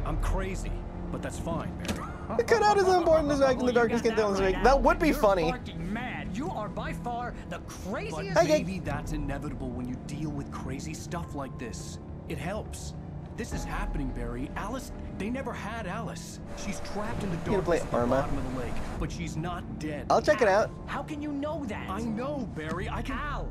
I'm crazy, but that's fine, Barry. The cutout is important as acting in the darkness can tell us right. That would be You're funny. barking mad. You are by far the craziest. But maybe that's inevitable when you deal with crazy stuff like this. It helps. This is happening, Barry. Alice, they never had Alice. She's trapped in the You gonna play darkness at the Arma? bottom of the lake, but she's not dead. I'll check it out. How can you know that? I know, Barry. I can... Al,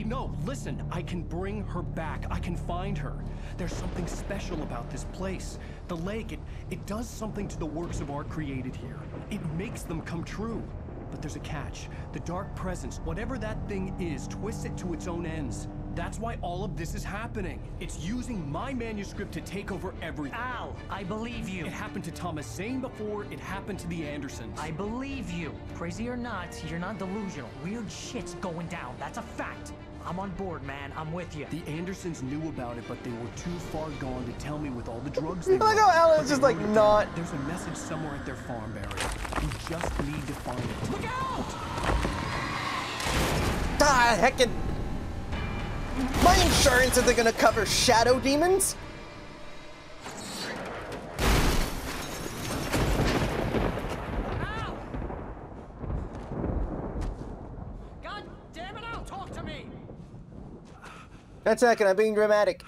No, listen. I can bring her back. I can find her. There's something special about this place. The lake, it does something to the works of art created here. It makes them come true. But there's a catch. The dark presence, whatever that thing is, twists it to its own ends. That's why all of this is happening. It's using my manuscript to take over everything. Al, I believe you. It happened to Thomas Zane before it happened to the Andersons. I believe you. Crazy or not, you're not delusional. Weird shit's going down. That's a fact. I'm on board, man. I'm with you. The Andersons knew about it, but they were too far gone to tell me with all the drugs they I like were. how Alan is But just they like wrote it not. down. There's a message somewhere at their farm, Barry. You just need to find it. Look out! Ah, heckin'. My insurance isn't gonna cover shadow demons. God damn it, Al, talk to me! One second, I'm being dramatic.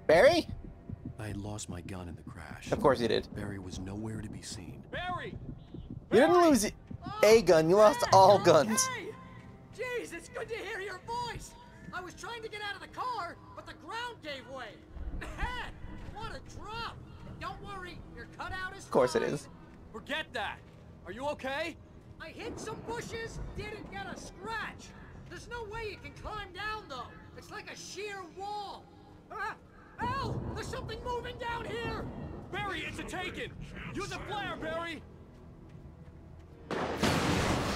Barry? I had lost my gun in the crash. Of course you did. Barry was nowhere to be seen. Barry! You didn't lose a gun, you lost all guns. Hey! Jeez, it's good to hear your voice! I was trying to get out of the car, but the ground gave way. Man, what a drop! Don't worry, your cutout is Of course it fine. is. Forget that. Are you okay? I hit some bushes, didn't get a scratch. There's no way you can climb down, though. It's like a sheer wall. Al, there's something moving down here! Barry, it's a taken! Use a flare, Barry!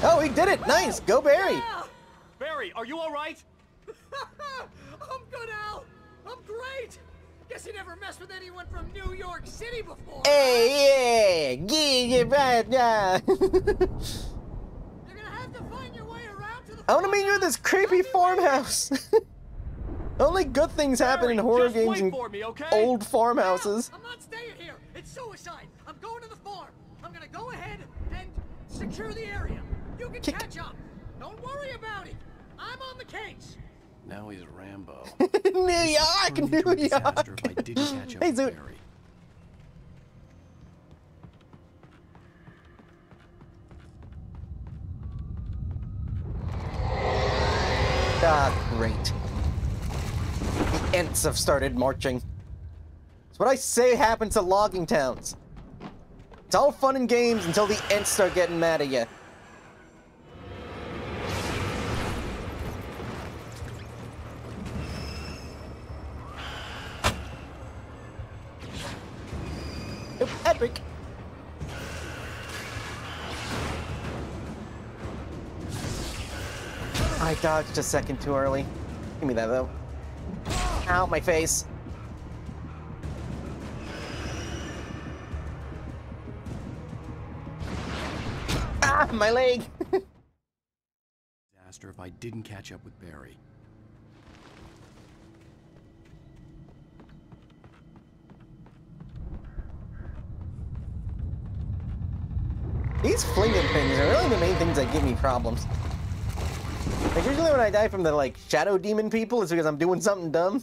Oh, he did it! Nice! Go Barry! Yeah. Barry, are you alright? I'm good, Al! I'm great! Guess you never messed with anyone from New York City before. Hey, yeah! Yeah, right now! You're gonna have to find your way around to the I want to meet you at this creepy farmhouse. Only good things happen in horror games and old farmhouses. I'm not staying here. It's suicide. I'm going to the farm. I'm gonna go ahead and secure the area. You can catch up. Don't worry about it. I'm on the case. Now he's Rambo. New York, New York. If I didn't catch up Hey, with Zoot. Barry. Ah, great. The Ents have started marching. It's what I say happens to logging towns. It's all fun and games until the Ents start getting mad at you. Nope, Edric. I dodged a second too early. Give me that though. Ow, my face. Ah, my leg. Disaster if I didn't catch up with Barry. These flinging things are really the main things that give me problems. Like, usually when I die from the, like, shadow demon people, it's because I'm doing something dumb.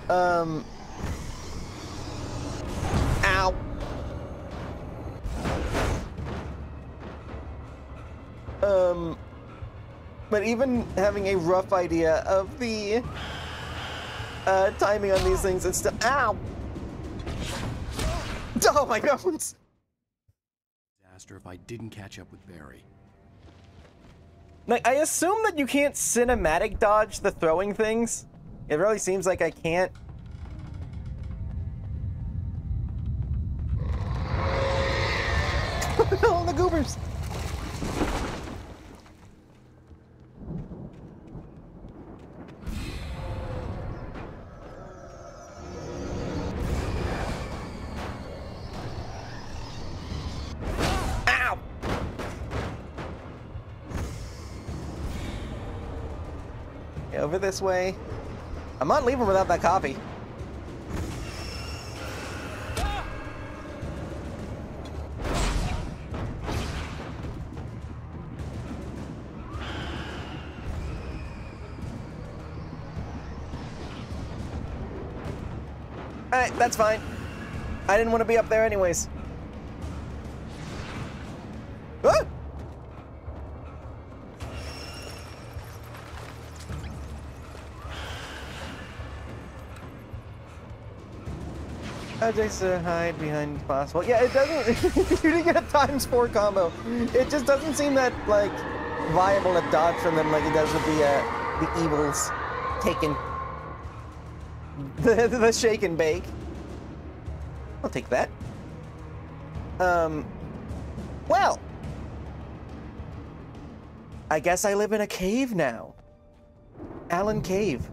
Ow. But even having a rough idea of the, timing on these things, it's still, ow! Oh, my bones! Disaster if I didn't catch up with Barry. Like, I assume that you can't cinematic dodge the throwing things. It really seems like I can't. All the goobers! Ow! Okay, over this way. I'm not leaving without that coffee. Alright, that's fine. I didn't want to be up there anyways. Ah! Just hide behind possible. Yeah, it doesn't. You didn't get a ×4 combo. It just doesn't seem that like viable to dodge from them like it does with the evils taken. The shake and bake. I'll take that. Well, I guess I live in a cave now. Allen Cave.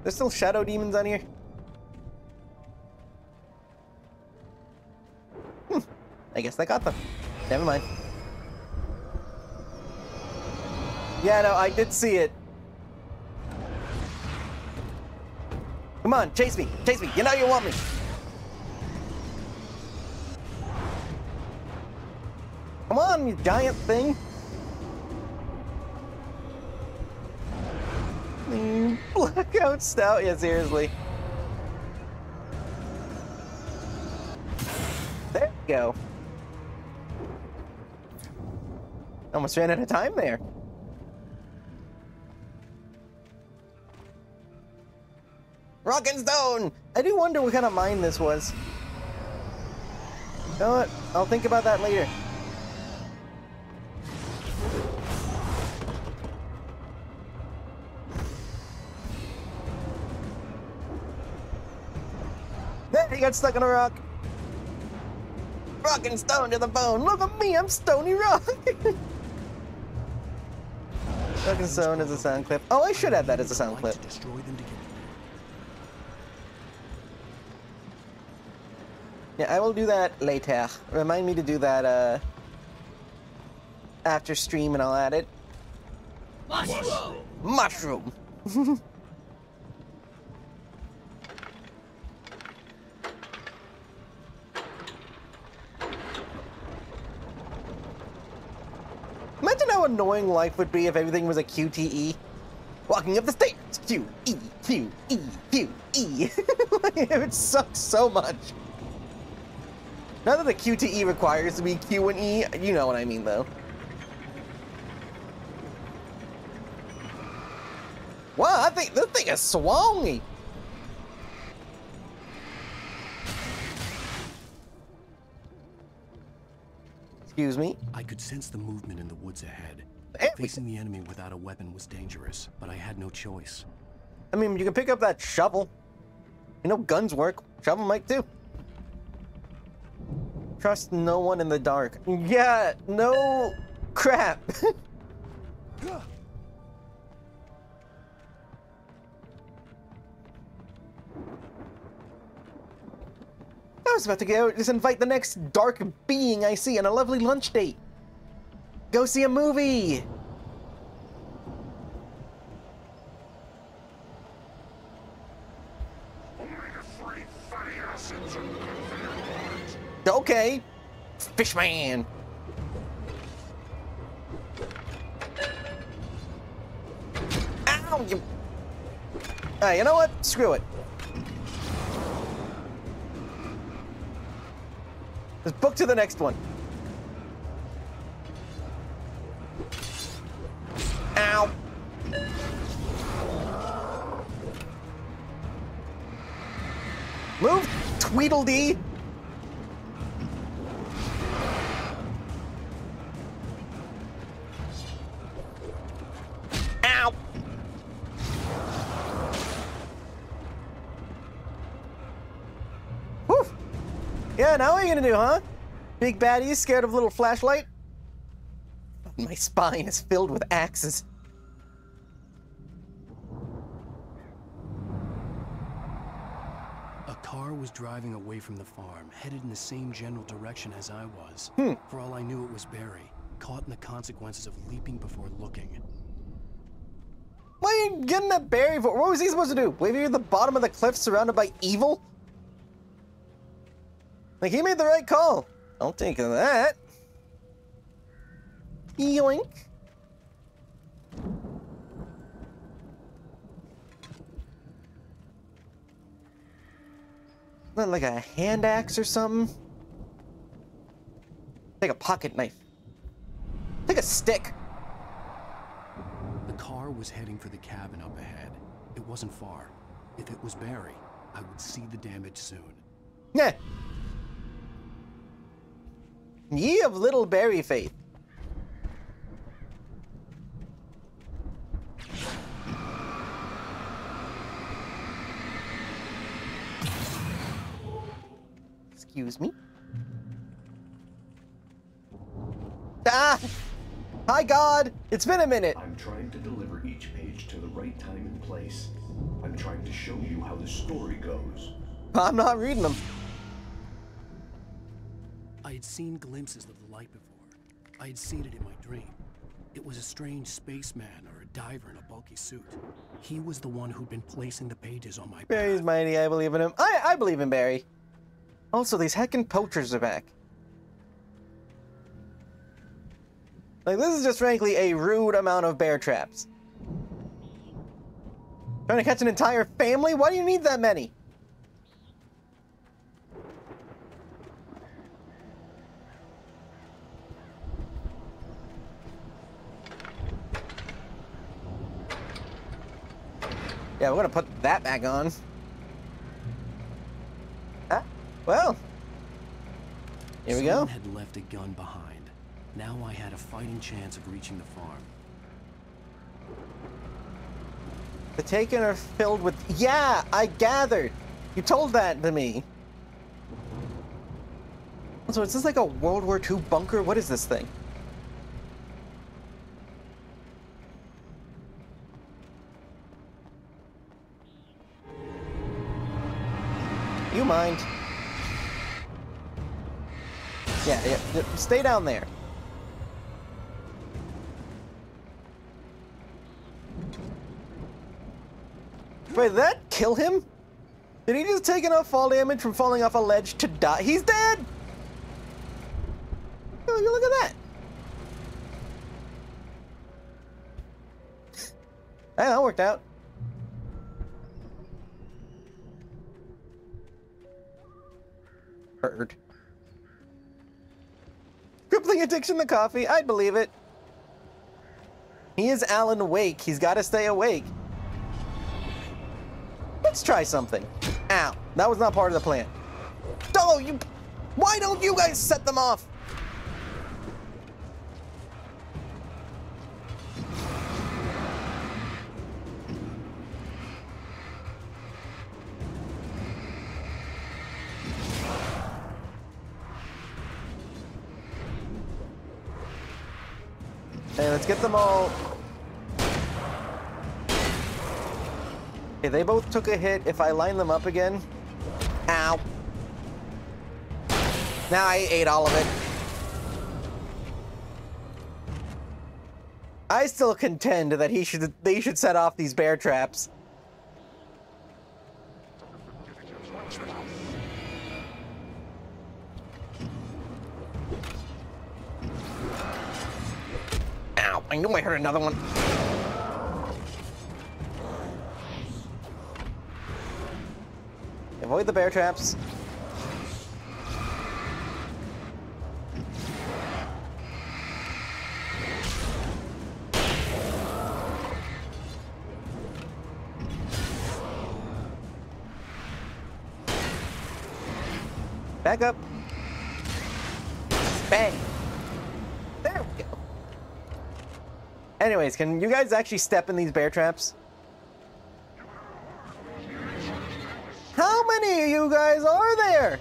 There's still shadow demons on here? I guess I got them. Never mind. Yeah, no, I did see it. Come on, chase me, chase me. You know you want me. Come on, you giant thing. Blackout stout. Yeah, seriously. There we go. Almost ran out of time there. Rock and stone! I do wonder what kind of mine this was. You know what? I'll think about that later. There, he got stuck on a rock. Rock and stone to the bone. Look at me, I'm Stony Rock. Rock and stone as a sound clip. Oh, I should add that as a sound clip. Yeah, I will do that later. Remind me to do that after stream and I'll add it. Mushroom! Mushroom! Imagine how annoying life would be if everything was a QTE. Walking up the stairs. Q, E, Q, E, Q, E. It would suck so much. Now that the QTE requires to be Q and E, you know what I mean, though. Wow, I think this thing is swongy. Excuse me? I could sense the movement in the woods ahead. Facing the enemy without a weapon was dangerous, but I had no choice. I mean, you can pick up that shovel. You know, guns work. Shovel might too. Trust no one in the dark. Yeah, no crap. I was about to go just invite the next dark being I see on a lovely lunch date. Go see a movie. Okay, Fishman. Ow! You. Alright, you know what? Screw it. Let's book to the next one. Ow! Move, Tweedledee! Ow! Whew! Yeah, now what are you gonna do, huh? Big baddie, scared of a little flashlight? My spine is filled with axes. A car was driving away from the farm, headed in the same general direction as I was. For all I knew, it was Barry, caught in the consequences of leaping before looking. What are you getting that Barry for? What was he supposed to do? Wave you at the bottom of the cliff surrounded by evil? Like, he made the right call. I'll take that. Yoink. Not like a hand axe or something? Take a pocket knife. Take a stick. The car was heading for the cabin up ahead. It wasn't far. If it was Barry, I would see the damage soon. Yeah. Ye of little Barry faith. Excuse me. Ah! Hi, God! It's been a minute! I'm trying to deliver each page to the right time and place. I'm trying to show you how the story goes. I'm not reading them. I had seen glimpses of the light before. I had seen it in my dream. It was a strange spaceman or a diver in a bulky suit. He was the one who'd been placing the pages on my path. Barry's mighty, I believe in him. I believe in Barry. Also, these heckin' poachers are back. Like, this is just frankly a rude amount of bear traps. Trying to catch an entire family? Why do you need that many? Yeah, we're gonna put that back on. Ah, well. Here we go. Someone had left a gun behind. Now I had a fighting chance of reaching the farm. The Taken are filled with... Yeah, I gathered. You told that to me. So is this like a World War II bunker? What is this thing? You mind? Yeah, stay down there. Wait, did that kill him? Did he just take enough fall damage from falling off a ledge to die? He's dead! Oh, look at that. Hey, that worked out. Bird. Crippling addiction to coffee. I'd believe it. He is Alan Wake. He's got to stay awake. Let's try something. Ow. That was not part of the plan. Oh, you... Why don't you guys set them off? Hey, let's get them all... Okay, they both took a hit. If I line them up again... Ow. Now I ate all of it. I still contend that they should set off these bear traps. Ow, I knew I heard another one. Avoid the bear traps. Back up. Bang. There we go. Anyways, can you guys actually step in these bear traps? How many of you guys are there?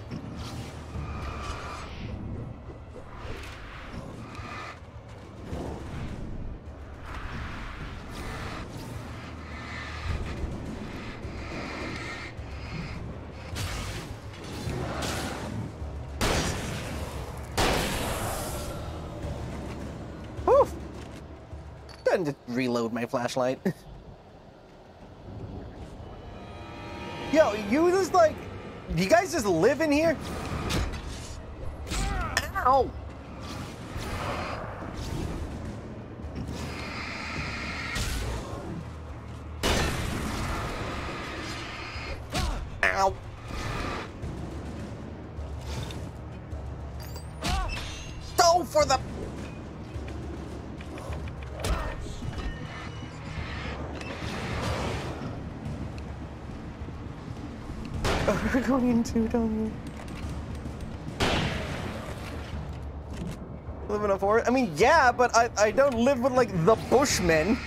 Whew. Gotta just reload my flashlight. Yo, you just like... You guys just live in here? Ow! Ow! Go for the... We're going into, don't you? Live in a forest? I mean, yeah, but I don't live with, like, the Bushmen.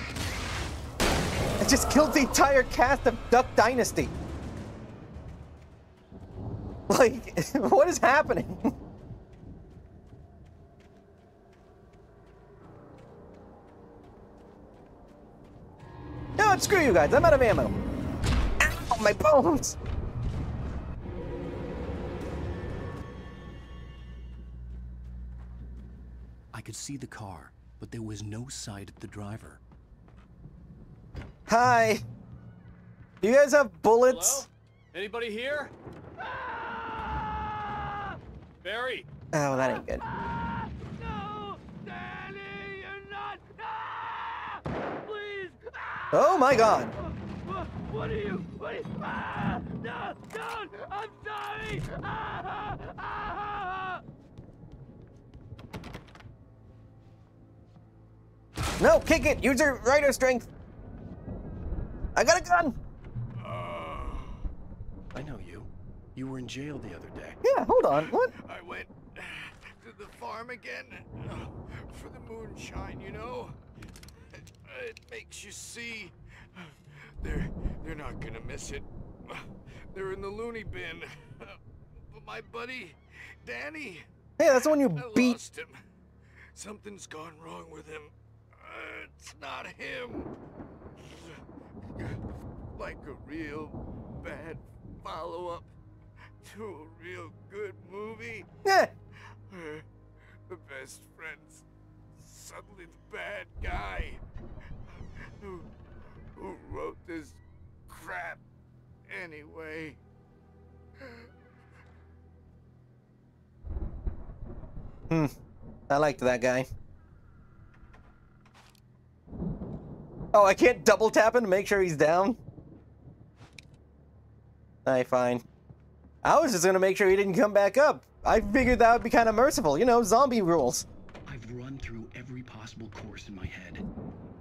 I just killed the entire cast of Duck Dynasty. Like, what is happening? No, screw you guys. I'm out of ammo. Ow, my bones! I could see the car, but there was no sight of the driver. Hi. Do you guys have bullets? Hello? Anybody here? Barry! Oh, that ain't good. No! Danny, you're not! Please! Oh my god. What are you? No! Don't! I'm sorry! No, kick it! Use your rider strength! I got a gun! I know you. You were in jail the other day. Yeah, hold on. What? I went to the farm again for the moonshine, you know? It makes you see. They're not gonna miss it. They're in the loony bin. But my buddy, Danny... Hey, that's the one you I beat. lost him. Something's gone wrong with him. It's not him. Like a real bad follow-up to a real good movie. Yeah. Where the best friend's suddenly the bad guy. Who wrote this crap anyway? I liked that guy. Oh, I can't double tap him to make sure he's down? Alright, fine. I was just gonna make sure he didn't come back up. I figured that would be kind of merciful. You know, zombie rules. I've run through every possible course in my head.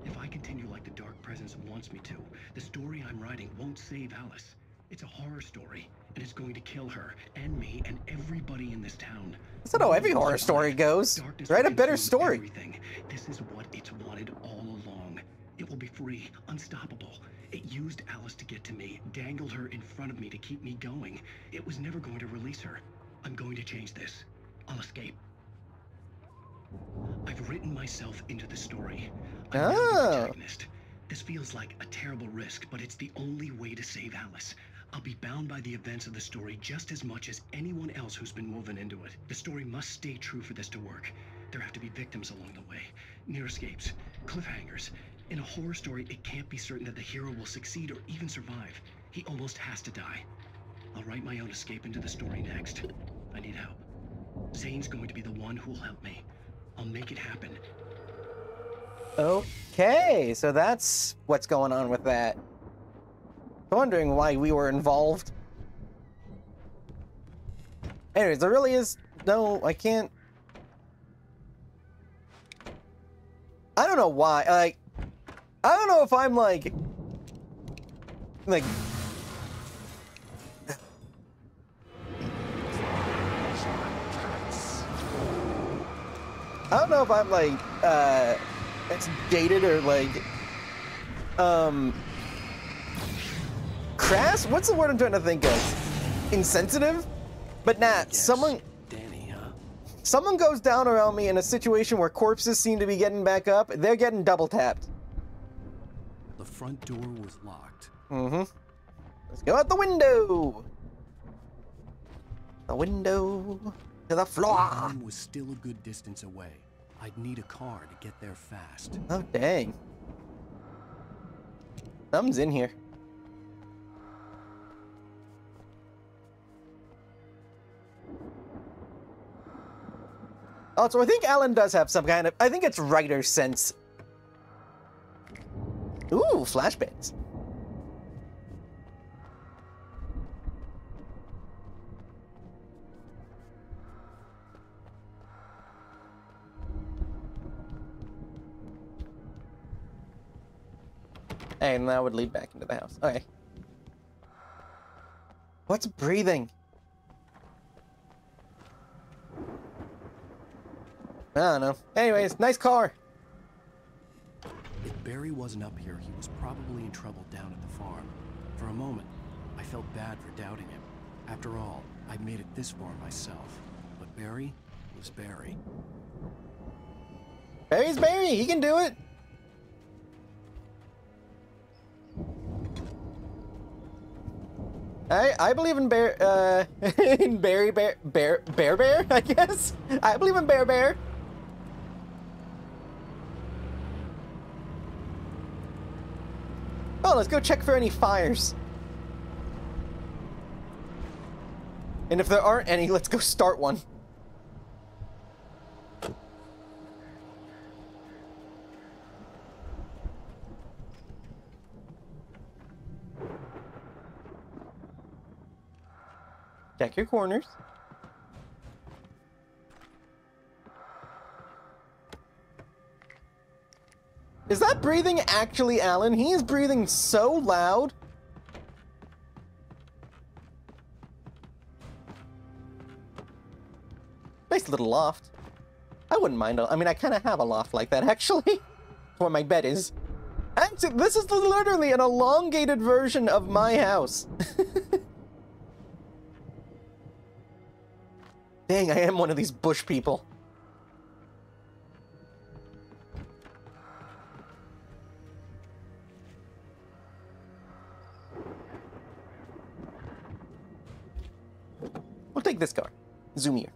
If I continue like the Dark Presence wants me to, the story I'm writing won't save Alice. It's a horror story, and it's going to kill her, and me, and everybody in this town. That's not how every horror story goes. Write a better story. Everything. This is what it's wanted all along. It will be free, unstoppable. It used Alice to get to me, dangled her in front of me to keep me going. It was never going to release her. I'm going to change this. I'll escape. I've written myself into the story. I'm now the protagonist. This feels like a terrible risk, but it's the only way to save Alice. I'll be bound by the events of the story just as much as anyone else who's been woven into it. The story must stay true for this to work. There have to be victims along the way, near escapes, cliffhangers. In a horror story, it can't be certain that the hero will succeed or even survive. He almost has to die. I'll write my own escape into the story next. I need help. Zane's going to be the one who'll help me. I'll make it happen. Okay, so that's what's going on with that. I'm wondering why we were involved. Anyways, there really is no, I can't. I don't know why, like, I don't know if I'm like I don't know if I'm like, it's dated or like, crass? What's the word I'm trying to think of? Insensitive? But nah, someone... Danny, huh? Someone goes down around me in a situation where corpses seem to be getting back up, they're getting double tapped. The front door was locked. Mm-hmm. Let's go out the window! The window to the floor! The home was still a good distance away. I'd need a car to get there fast. Oh, dang. Something's in here. Also, I think Alan does have some kind of... I think it's writer sense. Ooh, flashbangs. And that would lead back into the house. Okay. What's breathing? I don't know. Anyways, nice car. If Barry wasn't up here, he was probably in trouble down at the farm. For a moment, I felt bad for doubting him. After all, I'd made it this far myself, but Barry was Barry. Barry's Barry. He can do it. I believe in in Bear, I guess. I believe in Bear. Oh, let's go check for any fires. And if there aren't any, let's go start one. Check your corners. Is that breathing actually Alan? He is breathing so loud. Nice little loft. I wouldn't mind. I mean, I kind of have a loft like that, actually. Where my bed is. Actually, this is literally an elongated version of my house. Dang, I am one of these bush people. We'll take this car. Zoomier.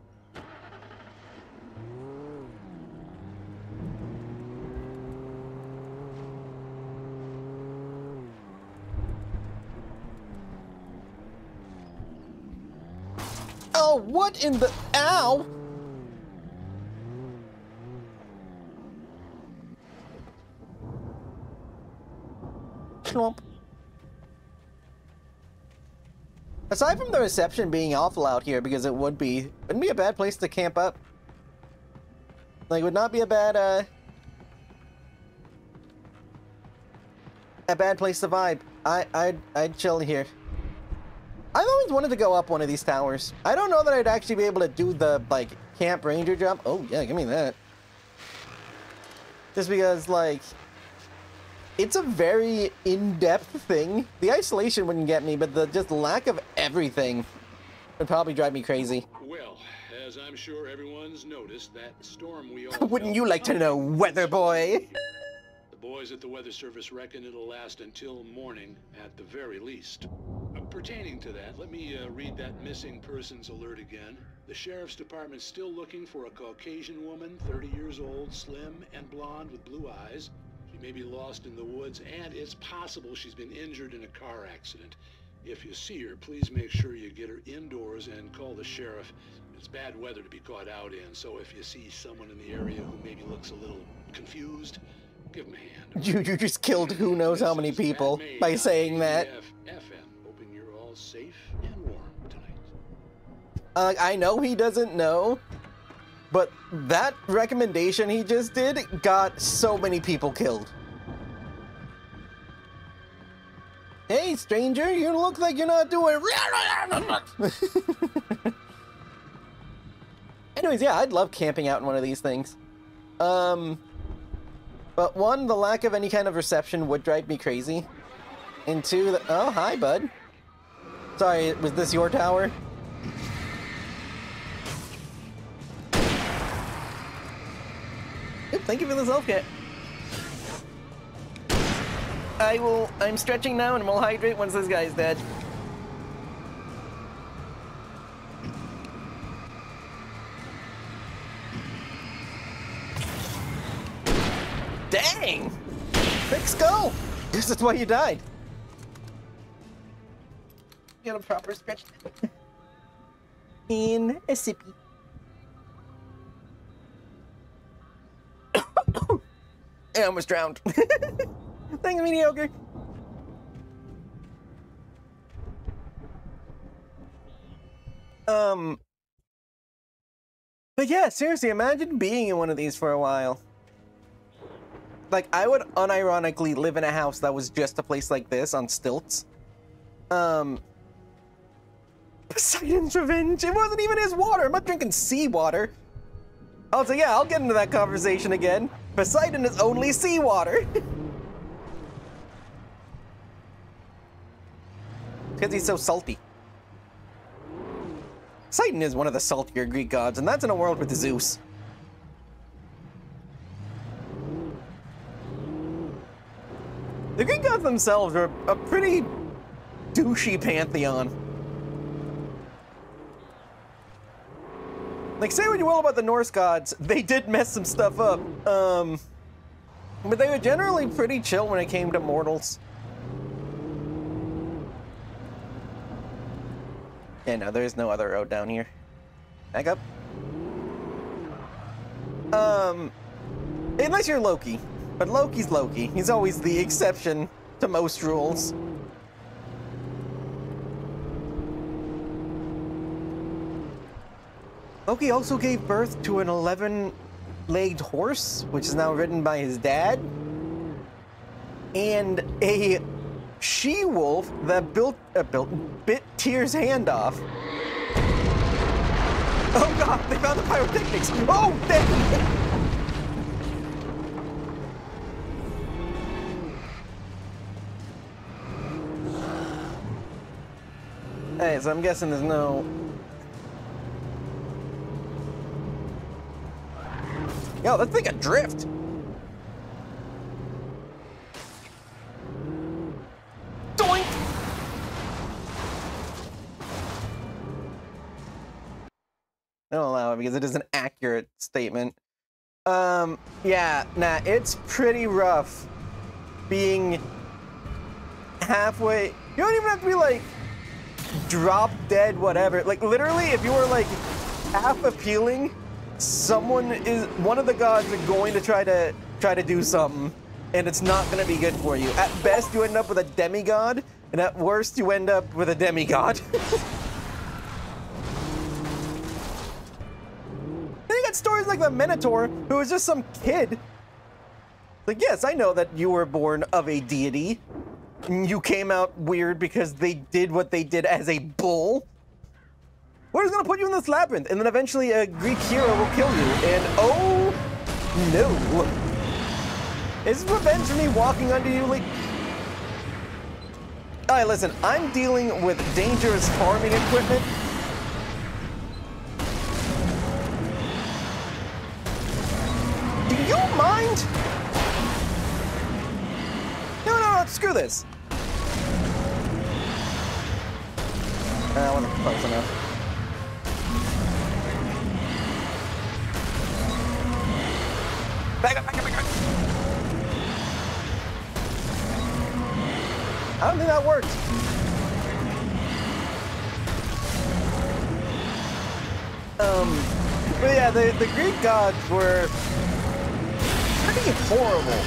Oh, what in the... Ow! Clomp. Aside from the reception being awful out here, because it wouldn't be a bad place to camp up. Like, would not be a bad place to vibe. I'd chill here. I've always wanted to go up one of these towers. I don't know that I'd actually be able to do the, like, camp ranger jump. Oh, yeah, give me that. Just because, like, it's a very in-depth thing. The isolation wouldn't get me, but the just lack of everything would probably drive me crazy. Well, as I'm sure everyone's noticed, that storm we all Wouldn't you like to know, weather boy? The boys at the Weather Service reckon it'll last until morning at the very least. Pertaining to that, let me read that missing persons alert again. The Sheriff's Department's still looking for a Caucasian woman, 30 years old, slim and blonde with blue eyes. She may be lost in the woods, and it's possible she's been injured in a car accident. If you see her, please make sure you get her indoors and call the sheriff. It's bad weather to be caught out in, so if you see someone in the area who maybe looks a little confused, give them a hand. You just killed who knows how many people by saying that. Hoping you're all safe and warm tonight. I know he doesn't know, but that recommendation he just did got so many people killed. Hey, stranger, you look like you're not doing... Anyways, yeah, I'd love camping out in one of these things. But one, the lack of any kind of reception would drive me crazy. And two, oh, hi, bud. Sorry, was this your tower? Oop, thank you for the self kit. I'm stretching now and we'll hydrate once this guy's dead. Dang! Quick skull! This is why you died. Get a proper stretch. In a sippy. I almost drowned. Thanks, mediocre. But yeah, seriously, imagine being in one of these for a while. Like, I would unironically live in a house that was just a place like this on stilts. Poseidon's Revenge. It wasn't even his water. I'm not drinking seawater. Oh, so yeah, I'll get into that conversation again. Poseidon is only seawater. Because he's so salty. Poseidon is one of the saltier Greek gods, and that's in a world with Zeus. The Greek gods themselves are a pretty douchey pantheon. Like, say what you will about the Norse gods, they did mess some stuff up. But they were generally pretty chill when it came to mortals. Yeah, no, there's no other road down here. Back up. Unless you're Loki. But Loki's Loki. He's always the exception to most rules. Loki also gave birth to an 11-legged horse, which is now ridden by his dad, and a she-wolf that bit Tyr's hand off. Oh god, they found the pyrotechnics! Oh, dang! Hey, so I'm guessing there's no... Yo, that thing adrift! Doink! I don't allow it because it is an accurate statement. Yeah, nah, it's pretty rough being halfway... You don't even have to be like drop dead, whatever. Like, literally, if you were like half appealing, one of the gods are going to try to do something, and it's not going to be good for you. At best, you end up with a demigod, and at worst, you end up with a demigod. Then you got stories like the Minotaur, who was just some kid. Like, yes, I know that you were born of a deity. You came out weird because they did what they did as a bull. We're just gonna put you in this labyrinth, and then eventually a Greek hero will kill you. And oh no! Is this revenge for me walking under you like... Alright, listen, I'm dealing with dangerous farming equipment. Do you mind? No, screw this. I wasn't close enough. Back up, back up, back up. I don't think that worked. But yeah, the Greek gods were pretty horrible.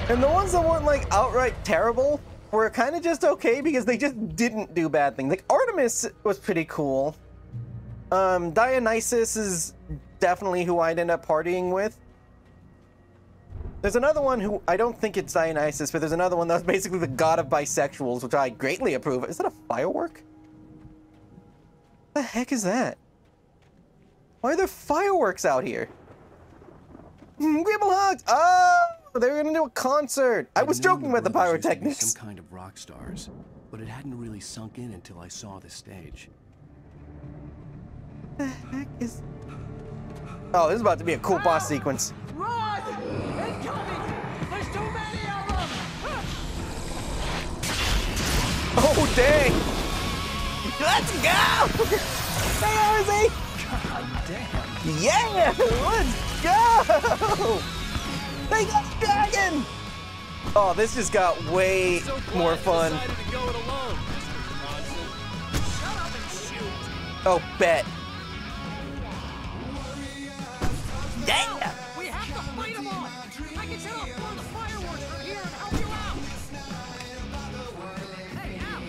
And the ones that weren't like outright terrible were kind of just okay because they just didn't do bad things. Like Artemis was pretty cool. Dionysus is definitely who I'd end up partying with. There's another one who, I don't think it's Dionysus, but there's another one that's basically the god of bisexuals, which I greatly approve of. Is that a firework? What the heck is that? Why are there fireworks out here? Gribble hugs! Oh! They were gonna do a concert! I was joking about the pyrotechnics. Some kind of rock stars, but it hadn't really sunk in until I saw the stage. The heck is... Oh, this is about to be a cool boss sequence. Run! Incoming! There's too many of them! Oh, dang! Let's go! Hey, RZ! God damn! Yeah! Let's go! They got a dragon! Oh, this just got way more fun. Oh, bet. Yeah! We have to fight them all! I can set off one of the fireworks from here and help you out! Hey, Al!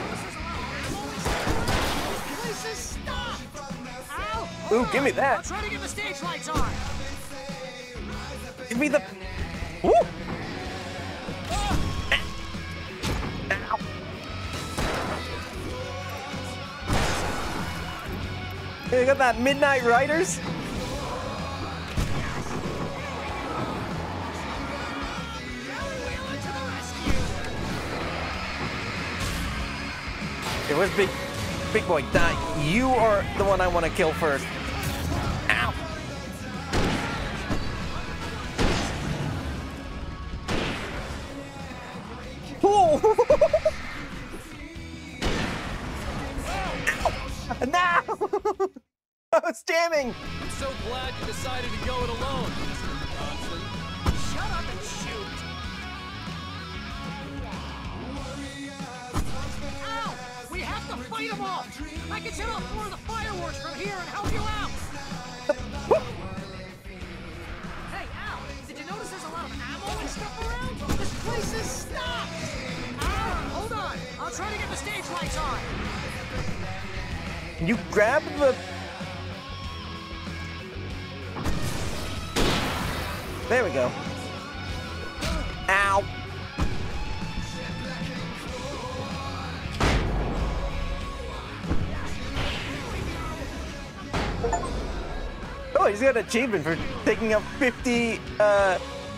This is allowed. This place is stopped! Al! Ooh, give me that! I'll try to get the stage lights on! Give me the... Woo! Ow. You got that Midnight Riders? It was big. big boy, die. You are the one I want to kill first. Ow. Whoa. No! I was jamming! I'm so glad you decided to go it alone, Mr. Johnson. Shut up and shoot! Ow! We have to fight them off! I can set off more of the fireworks from here and help you out! Hey, Al! Did you notice there's a lot of ammo and stuff around? This place is stopped! Al, hold on! I'll try to get the stage lights on! You grab the... There we go. Ow. Oh, he's got an achievement for taking out 50,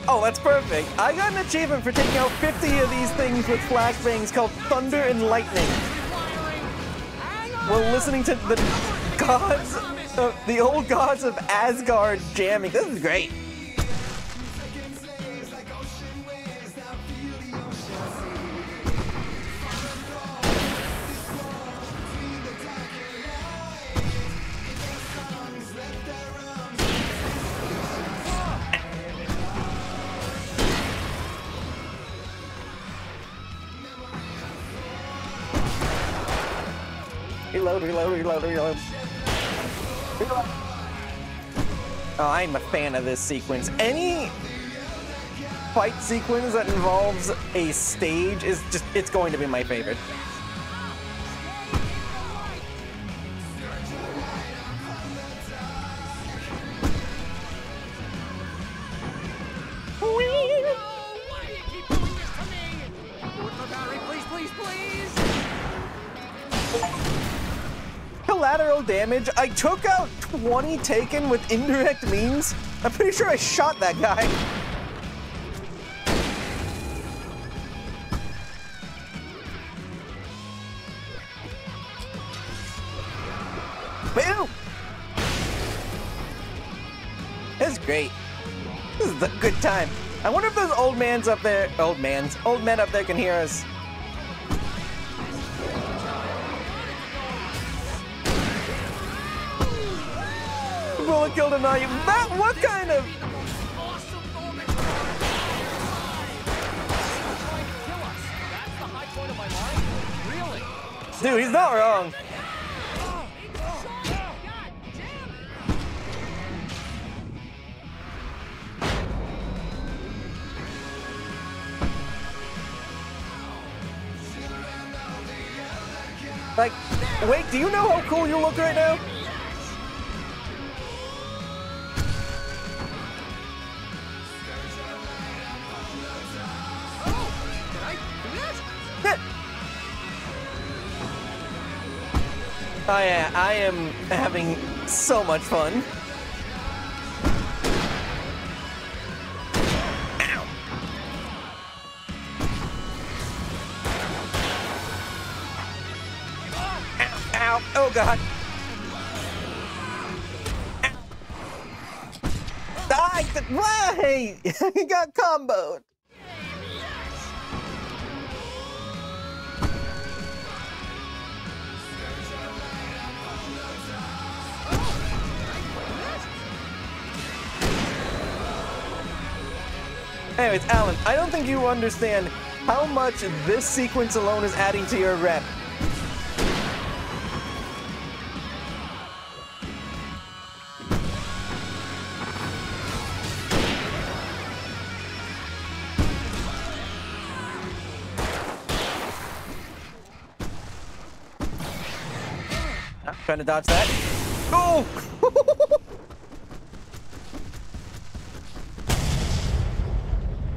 Oh, that's perfect. I got an achievement for taking out 50 of these things with flashbangs called Thunder and Lightning. While listening to the gods, the old gods of Asgard jamming. This is great. Reload, reload, reload, reload. Reload. Oh, I'm a fan of this sequence. Any fight sequence that involves a stage is just, it's going to be my favorite. Collateral damage. I took out 20 taken with indirect means. I'm pretty sure I shot that guy. Boom! This is great. This is a good time. I wonder if those old men up there can hear us. Bullet killed a knife. That what kind of? Dude, he's not wrong. Like, wait, do you know how cool you look right now? Oh yeah, I am having so much fun. Ow. Ow, ow, oh god. Die! Why? He got comboed. Anyways, Alan, I don't think you understand how much this sequence alone is adding to your rep. Trying to dodge that. Oh!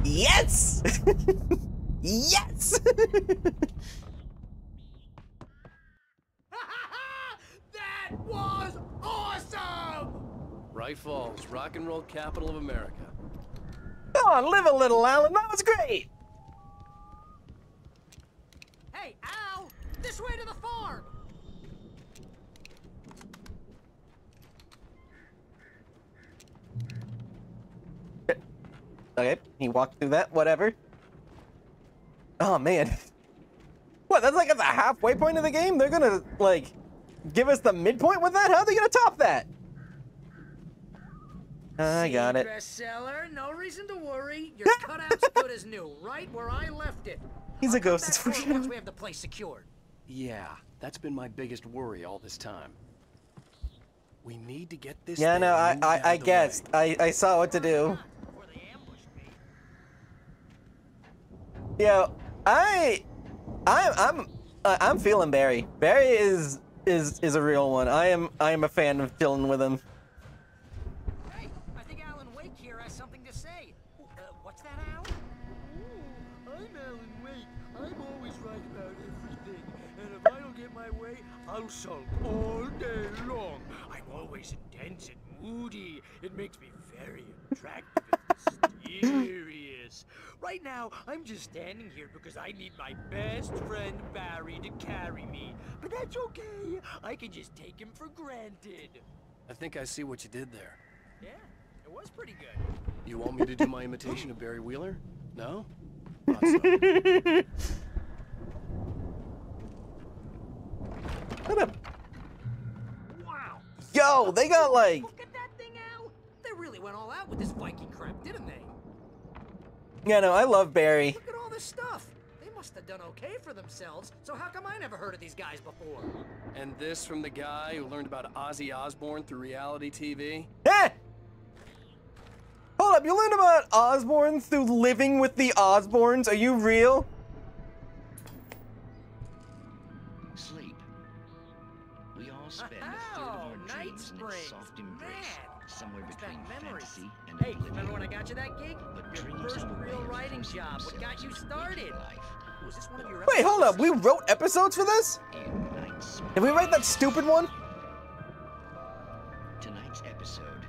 Yes! Yes! That was awesome! Bright Falls, rock and roll capital of America. Come on, live a little, Alan. That was great. Hey, Al! This way to the farm! Okay, he walked through that, whatever. Oh, man. What, that's like at the halfway point of the game? They're gonna, like, give us the midpoint with that? How are they gonna top that? I got it. Bestseller, no reason to worry. Your cutout's good as new, right where I left it. He's a ghost, it's for sure. Once we have the place secured. Yeah, that's been my biggest worry all this time. We need to get this. Yeah, no, thing moved out I of the guessed. way. I saw what to do. Yo, I'm feeling Barry. Barry is a real one. I am a fan of chilling with him. Hey, I think Alan Wake here has something to say. What's that, Al? Ooh, I'm Alan Wake. I'm always right about everything. And if I don't get my way, I'll sulk all day long. I'm always intense and moody. It makes me very attractive and mysterious. Right now, I'm just standing here because I need my best friend Barry to carry me. But that's okay. I can just take him for granted. I think I see what you did there. Yeah, it was pretty good. You want me to do my imitation of Barry Wheeler? No? Wow. Yo, they got like. Look at that thing, Al. They really went all out with this Viking crap, didn't they? Yeah, no, I love Barry. Look at all this stuff. They must have done okay for themselves, so how come I never heard of these guys before? And this from the guy who learned about Ozzy Osbourne through reality TV? Eh! Hold up, you learned about Osbourne through living with the Osbournes? Are you real? Sleep. We all spend a third of our dreams in its soft embrace, somewhere between fantasy and Hey, oblivion. remember when I got you that gig? Your first real writing job. What got you started? Was this one of your Wait, hold up, we wrote episodes for this? Did we write that stupid one? Tonight's episode,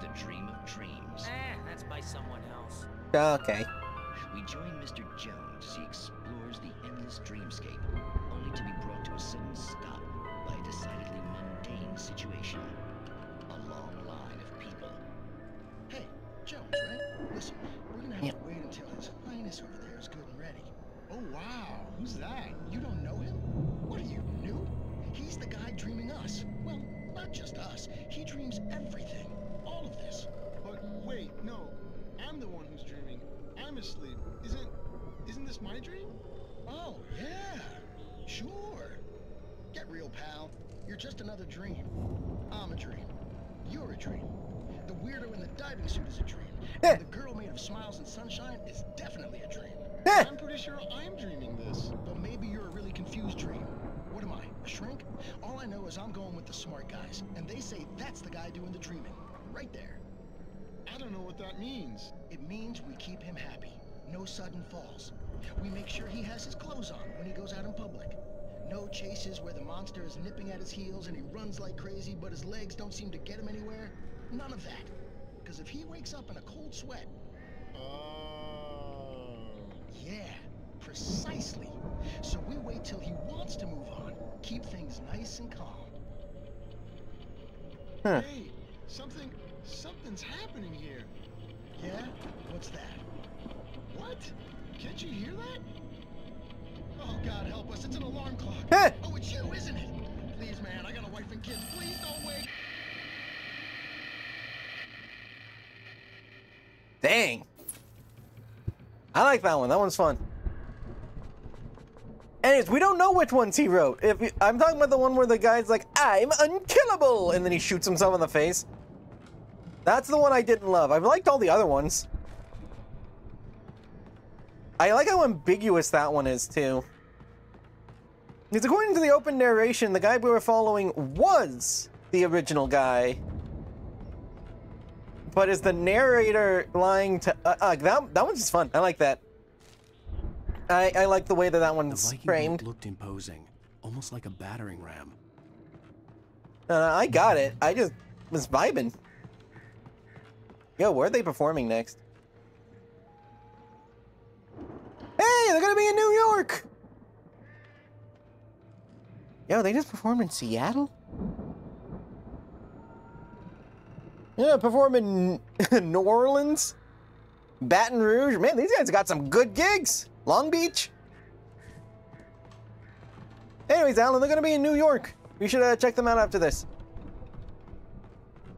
The Dream of Dreams. That's by someone else. Okay. We join Mr. Jones as he explores the endless dreamscape, only to be brought to a sudden stop by a decidedly mundane situation. A long line of people. Hey, Jones, right? Listen, we're gonna have to wait until His Highness over there is good and ready. Oh, wow. Who's that? You don't know him? What are you, new? He's the guy dreaming us. Well, not just us. He dreams everything. All of this. But wait, no. I'm the one who's dreaming. I'm asleep. Isn't this my dream? Oh, yeah. Sure. Get real, pal. You're just another dream. I'm a dream. You're a dream. The weirdo in the diving suit is a dream. And the girl made of smiles and sunshine is definitely a dream. I'm pretty sure I'm dreaming this. But maybe you're a really confused dream. What am I, a shrink? All I know is I'm going with the smart guys, and they say that's the guy doing the dreaming. Right there. I don't know what that means. It means we keep him happy. No sudden falls. We make sure he has his clothes on when he goes out in public. No chases where the monster is nipping at his heels and he runs like crazy, but his legs don't seem to get him anywhere. None of that. Because if he wakes up in a cold sweat... Yeah, precisely. So we wait till he wants to move on. Keep things nice and calm. Hey, something's happening here. Yeah? What's that? What? Can't you hear that? Oh, God help us. It's an alarm clock. Oh, it's you, isn't it? Please, man, I got a wife and kids. Please don't wake. Dang. I like that one. That one's fun. Anyways, we don't know which ones he wrote. I'm talking about the one where the guy's like, I'm unkillable, and then he shoots himself in the face. That's the one I didn't love. I've liked all the other ones. I like how ambiguous that one is, too. Because according to the open narration, the guy we were following was the original guy. But is the narrator lying to... that one's just fun. I like that. I like the way that one's framed. Looked imposing, almost like a battering ram. I got it. I just was vibing. Yo, where are they performing next? Hey, they're gonna be in New York! Yo, they just performed in Seattle? Yeah, perform in New Orleans? Baton Rouge. Man, these guys got some good gigs. Long Beach. Anyways, Alan, they're gonna be in New York. We should check them out after this.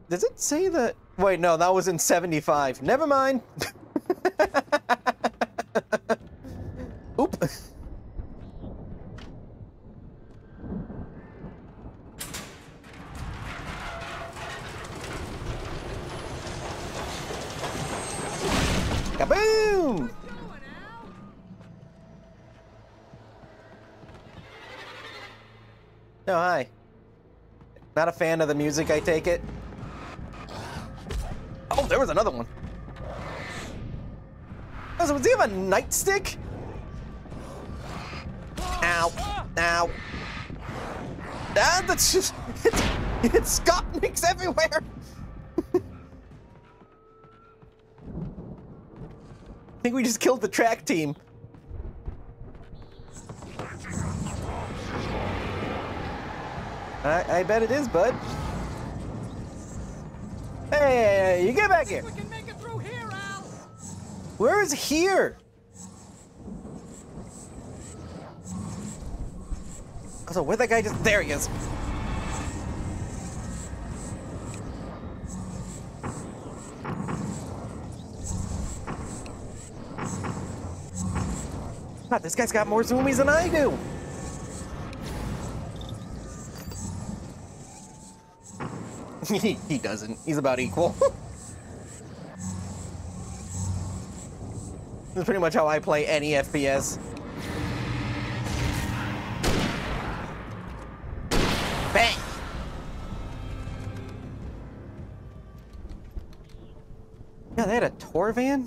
Does it say that? Wait, no, that was in 75. Never mind. Oop. Kaboom! Oh, hi. Not a fan of the music, I take it. Oh, there was another one. Oh, so does he have a nightstick? Ow. Ow. Ah, that's just... It's Scott Nicks everywhere! I think we just killed the track team. I bet it is, bud. Hey, you get back here. We can make it through here, Al. Where is here? Also, where'd that guy just... There he is. God, this guy's got more zoomies than I do. He doesn't. He's about equal. That's pretty much how I play any FPS. Bang! Yeah, they had a tour van?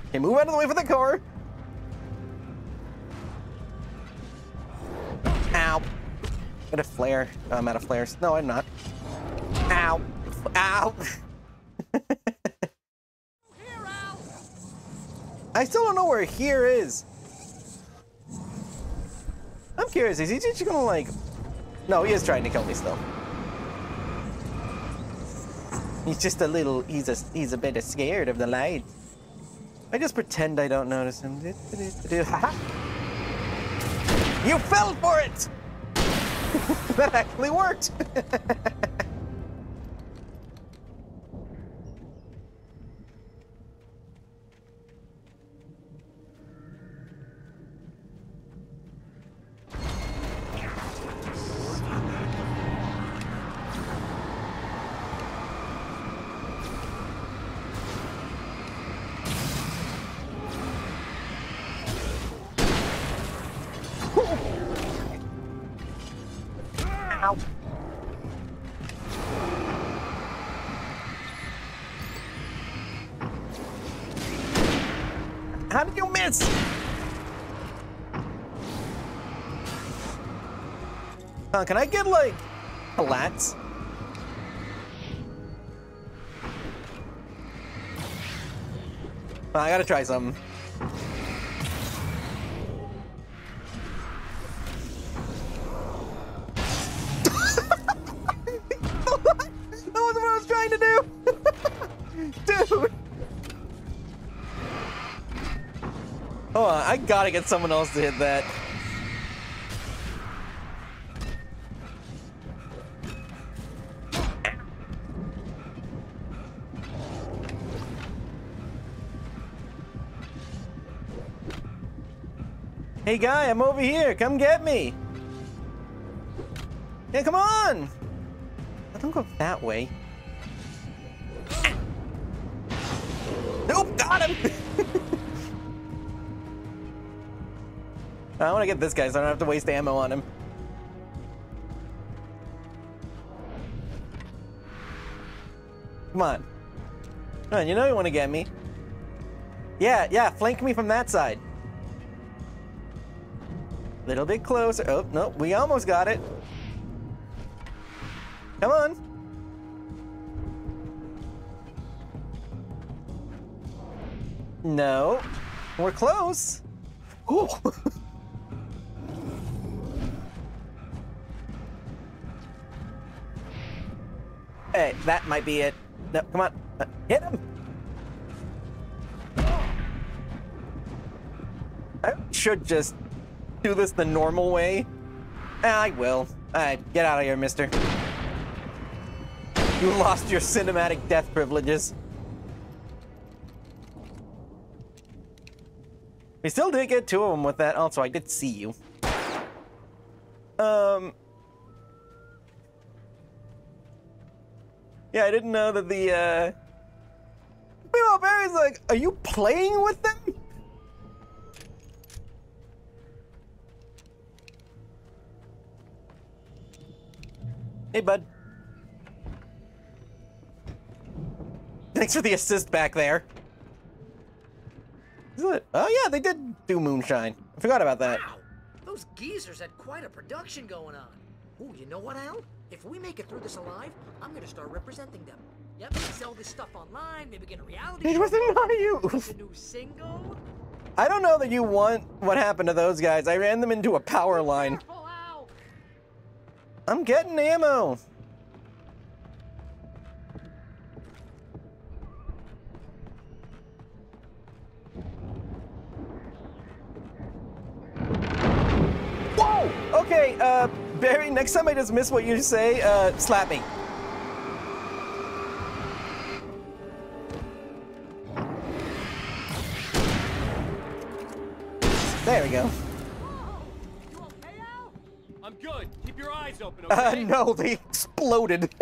Okay, move out of the way for the car. Ow. Got a flare. Oh, I'm out of flares. No, I'm not. Ow. Ow. I still don't know where here is. I'm curious, is he just gonna like... No, he is trying to kill me still. He's just a little... He's a bit scared of the light. I just pretend I don't notice him. You fell for it! That actually worked! Ow. How did you miss? Can I get like lats? I gotta try something. Hold on, I gotta get someone else to hit that. Hey guy, I'm over here. Come get me. Yeah, come on. I don't go that way. Nope, got him. I want to get this guy so I don't have to waste ammo on him. Come on. Come on, you know you want to get me. Yeah, flank me from that side. Little bit closer. Oh, no, we almost got it. Come on. No. We're close. Ooh. Hey, that might be it. No, come on. Hit him! I should just do this the normal way. I will. Alright, get out of here, mister. You lost your cinematic death privileges. We still did get 2 of them with that. Also, I did see you. Yeah, I didn't know that the, Meanwhile, Barry's like, are you playing with them? Hey, bud. Thanks for the assist back there. Oh, yeah, they did do moonshine. I forgot about that. Wow, those geezers had quite a production going on. Ooh, you know what, Al? If we make it through this alive, I'm gonna start representing them. Yep, sell this stuff online, maybe get a reality show. It wasn't not you. A new single. I don't know that you want what happened to those guys. I ran them into a power line. Careful, Al. I'm getting ammo. Whoa! Okay, Barry, next time I just miss what you say, slap me. There we go. I'm good. Keep your eyes open, okay? No, they exploded.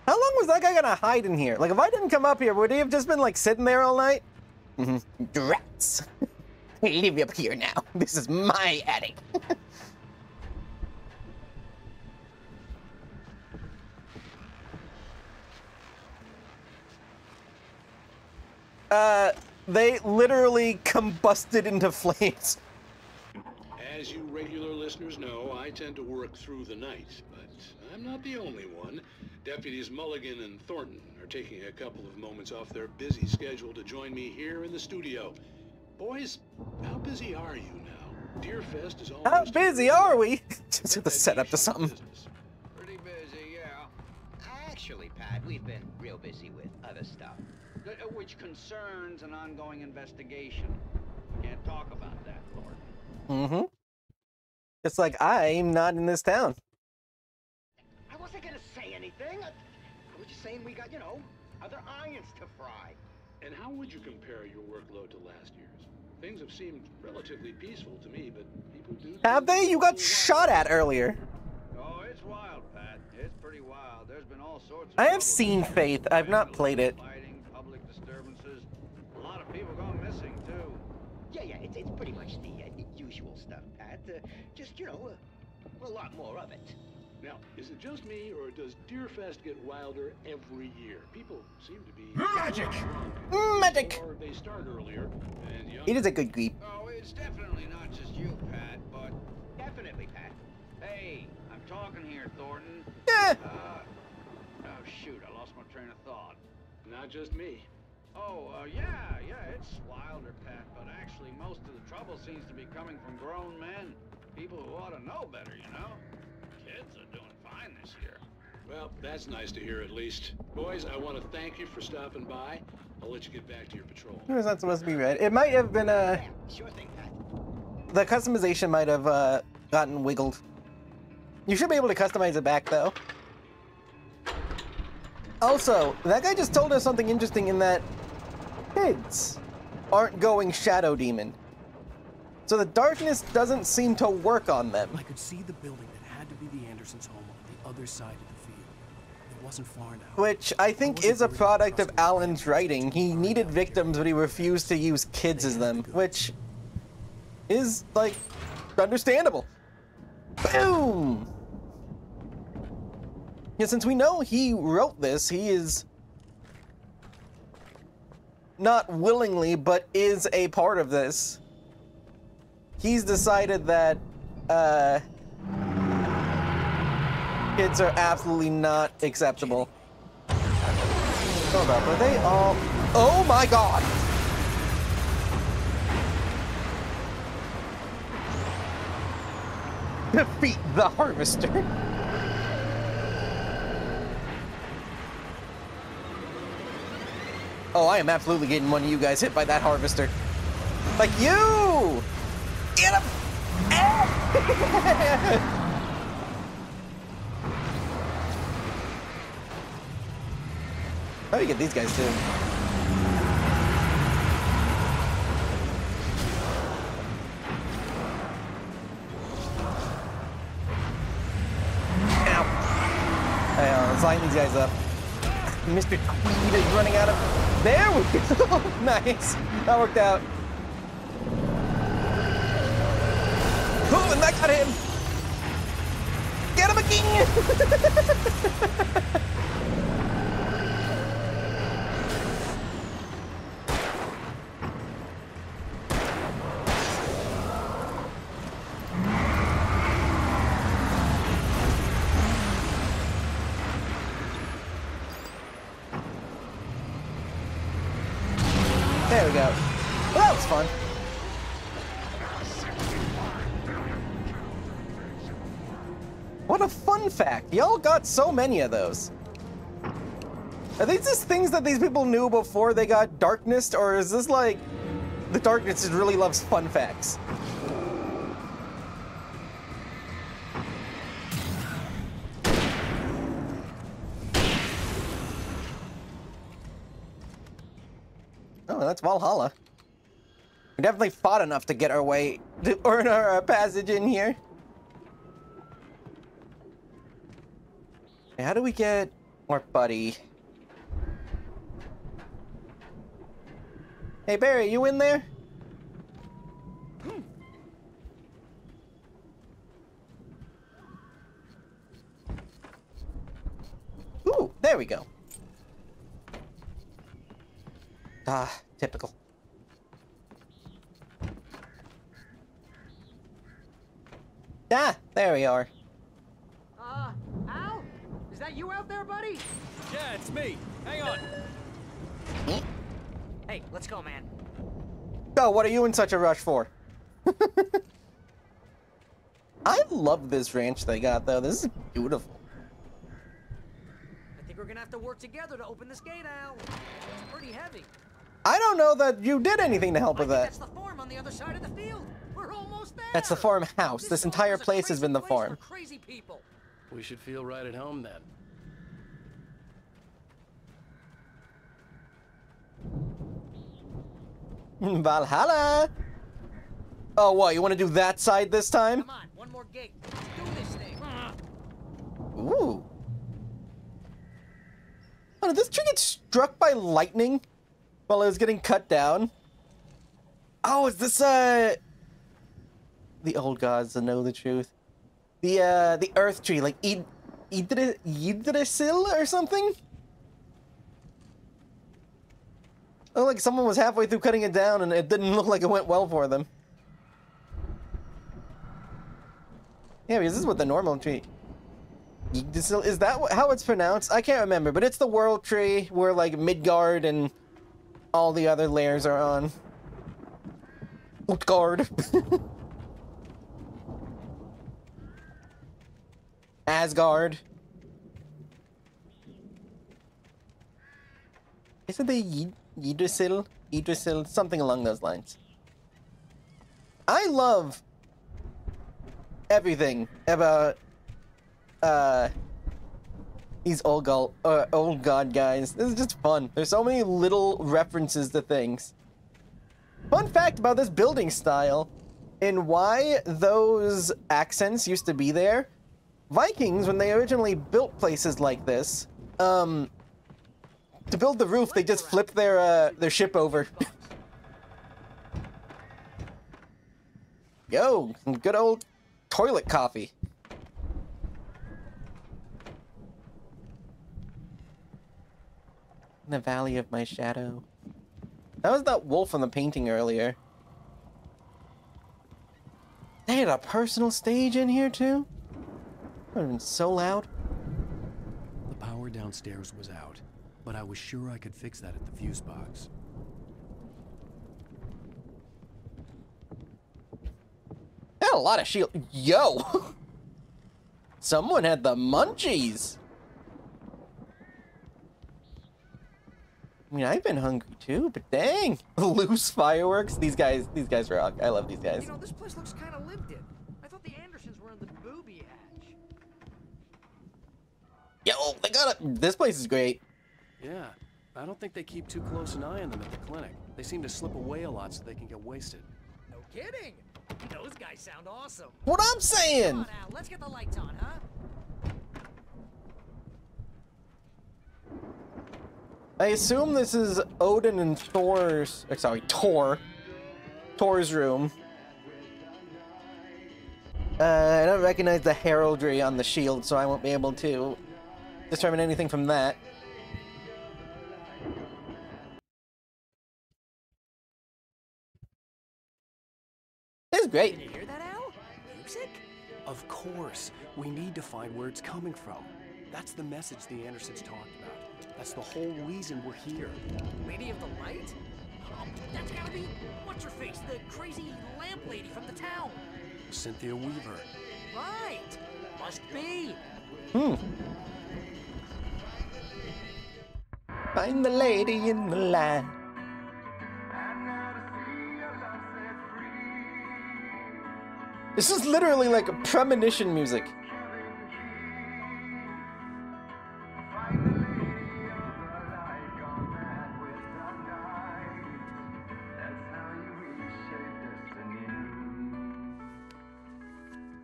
How long was that guy gonna hide in here? Like, if I didn't come up here, would he have just been, like, sitting there all night? Drats. Leave me up here now. This is my attic. They literally combusted into flames. As you regular listeners know, I tend to work through the night, but I'm not the only one. Deputies Mulligan and Thornton are taking a couple of moments off their busy schedule to join me here in the studio. Boys, how busy are you now? Deerfest is almost... How busy are we? Just the setup to something. Pretty busy, yeah. Actually, Pat, we've been real busy with other stuff, which concerns an ongoing investigation. We can't talk about that, Thornton. It's like, I'm not in this town. I wasn't gonna say anything. I was just saying we got, you know, other irons to fry. And how would you compare your workload to last year's? Things have seemed relatively peaceful to me, but people do... Have they? You got shot at earlier. Oh, it's wild, Pat. It's pretty wild. There's been all sorts of... I have seen Faith. I've not played it. Fighting, public disturbances. A lot of people gone missing, too. Yeah, it's pretty much the usual stuff, Pat. Just, you know, a lot more of it. Now, is it just me, or does Deerfest get wilder every year? People seem to be... Magic! Magic! Or they start earlier, and young... It is a good creep. Oh, it's definitely not just you, Pat, but... Definitely, Pat. Hey, I'm talking here, Thornton. Yeah. Oh, shoot, I lost my train of thought. Not just me. Oh, yeah, it's wilder, Pat, but actually most of the trouble seems to be coming from grown men. People who ought to know better, you know? Kids are doing fine this year. Well, that's nice to hear at least. Boys, I want to thank you for stopping by. I'll let you get back to your patrol. It was not supposed to be red. It might have been, Sure thing, Pat. the customization might have, gotten wiggled. You should be able to customize it back, though. Also, that guy just told us something interesting in that kids aren't going Shadow Demon. So the darkness doesn't seem to work on them. I could see the building that had to be the Andersons' home on the other side of the field. It wasn't far enough. Which I think is a product of Alan's writing. He needed victims, but he refused to use kids as them, which is, like, understandable. Boom! Yeah, since we know he wrote this, he is not willingly, but is a part of this. He's decided that, kids are absolutely not acceptable. Hold up, are they all... Oh my god! Defeat the harvester. Oh, I am absolutely getting one of you guys hit by that harvester. Like you! Get him! How do you get these guys too? Let's line these guys up. Mr. Tweed is running out of... There we go! Nice! That worked out. Oh, and that got him! Get him again! There we go. Well, that was fun. What a fun fact. Y'all got so many of those. Are these just things that these people knew before they got Darkness, or is this like the Darkness just really loves fun facts? Oh, that's Valhalla. We definitely fought enough to get our way, to earn our passage in here. Okay, how do we get our buddy? Hey Barry, you in there? Ooh, there we go. Ah, typical. Ah, there we are. Al? Is that you out there, buddy? Yeah, it's me. Hang on. Hey, let's go, man. Oh, what are you in such a rush for? I love this ranch they got, though. This is beautiful. I think we're gonna have to work together to open this gate, Al. It's pretty heavy. I don't know that you did anything to help with that. That's the farm on the other side of the field. We're almost there. That's the farmhouse. This entire place has been the farm. Crazy people. We should feel right at home then. Valhalla! Oh, what? You want to do that side this time? Come on, one more gate. Let's do this thing. Ooh. Oh, did this tree get struck by lightning while it was getting cut down? Oh, is this, the old gods that know the truth. The earth tree, like Yggdrasil or something? Oh, like someone was halfway through cutting it down and it didn't look like it went well for them. Yeah, because this is what the normal tree... Yggdrasil, is that how it's pronounced? I can't remember, but it's the world tree where like Midgard and all the other layers are on. Utgard. Asgard. Isn't it Yggdrasil? Yggdrasil, something along those lines. I love everything about these old god guys. This is just fun. There's so many little references to things. Fun fact about this building style and why those accents used to be there. Vikings, when they originally built places like this, to build the roof, they just flipped their ship over. Yo, some good old toilet coffee. In the valley of my shadow. That was that wolf on the painting earlier. They had a personal stage in here too? That would have been so loud. The power downstairs was out. but I was sure I could fix that at the fuse box. Had a lot of shield. Yo! Someone had the munchies! I mean, I've been hungry too, but dang! Loose fireworks? These guys rock. I love these guys. You know, this place looks kind of lived in. I thought the Andersons were in the booby hatch. Yo, they got it! This place is great. Yeah, I don't think they keep too close an eye on them at the clinic. They seem to slip away a lot so they can get wasted. No kidding! Those guys sound awesome. What I'm saying! Come on, Al, let's get the lights on, huh? I assume this is Odin and Thor's... sorry, Thor's room. I don't recognize the heraldry on the shield, so I won't be able to determine anything from that. It's great. Did you hear that, Al? Music? Of course. We need to find where it's coming from. That's the message the Andersons talked about. That's the whole reason we're here. Lady of the Light? Oh, that's gotta be... What's-her-face? The crazy lamp lady from the town. Cynthia Weaver. Right. Must be. Find the lady in the light. This is literally like a premonition music.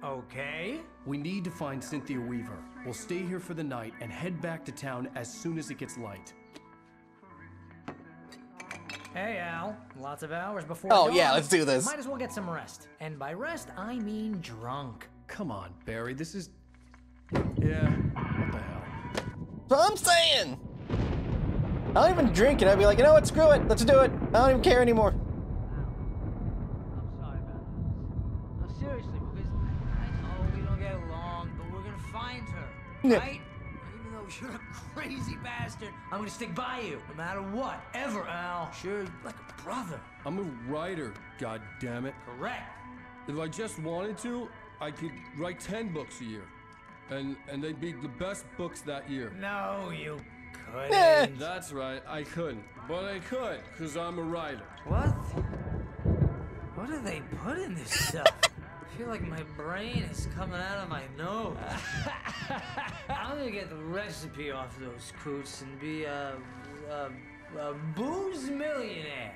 Okay. We need to find Cynthia Weaver. We'll stay here for the night and head back to town as soon as it gets light. Hey, Al. Lots of hours before Oh, dawn. yeah, let's do this. Might as well get some rest. And by rest, I mean drunk. Come on, Barry, this is... Yeah, what the hell? That's what I'm saying! I don't even drink and I'd be like, you know what, screw it, let's do it. I don't even care anymore. I'm sorry about this. No, seriously, because I know we don't get along, but we're gonna find her, Yeah. right? Even though you're a crazy bastard, I'm gonna stick by you, no matter what, ever, Al. Sure, like a brother. I'm a writer, goddammit. Correct. If I just wanted to, I could write 10 books a year. And they'd be the best books that year. No, you couldn't. That's right, I couldn't. But I could, because I'm a writer. What? What do they put in this stuff? I feel like my brain is coming out of my nose. I'm gonna get the recipe off those coots and be a booze millionaire.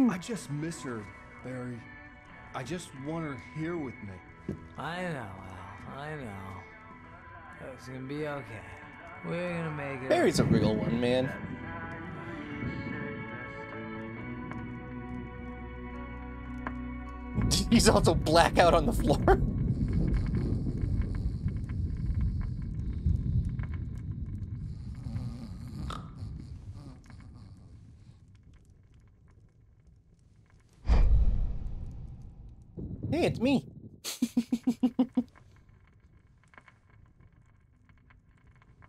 I just miss her, Barry. I just want her here with me. I know, Al. I know. It's gonna be okay. We're gonna make it. Barry's a real one, man. He's also blackout on the floor. Hey, it's me.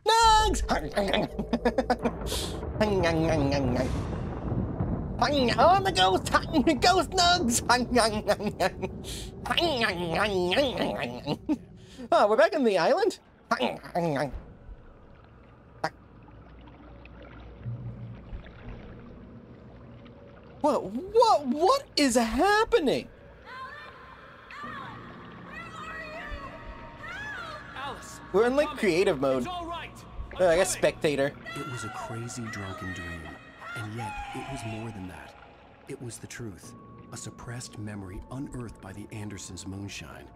Nugs! Oh, the ghost! Ghost nugs! Oh, we're back on the island? What is happening? Alice! We're in like creative mode. It's all right. I guess spectator. It was a crazy drunken dream, and yet it was more than that. It was the truth, a suppressed memory unearthed by the Andersons' moonshine.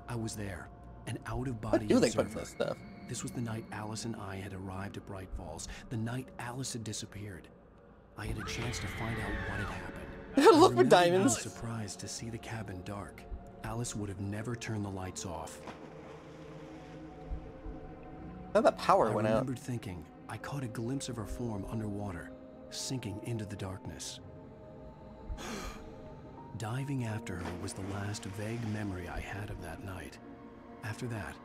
I was there, an out-of-body What do they observer. put in this stuff? This was the night Alice and I had arrived at Bright Falls, the night Alice had disappeared. I had a chance to find out what had happened. Look for I remember being diamonds. surprised to see the cabin dark. Alice would have never turned the lights off. Oh, the power went I out. remembered thinking, I caught a glimpse of her form underwater, sinking into the darkness. Diving after her was the last vague memory I had of that night. After that,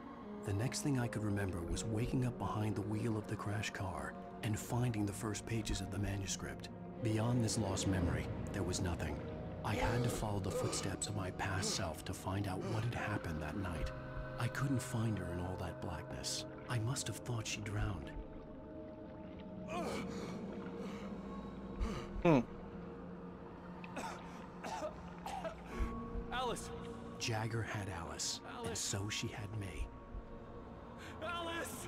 The next thing I could remember was waking up behind the wheel of the crashed car and finding the first pages of the manuscript. Beyond this lost memory, there was nothing. I had to follow the footsteps of my past self to find out what had happened that night. I couldn't find her in all that blackness. I must have thought she drowned. Alice! Jagger had Alice, and so she had me. Alice!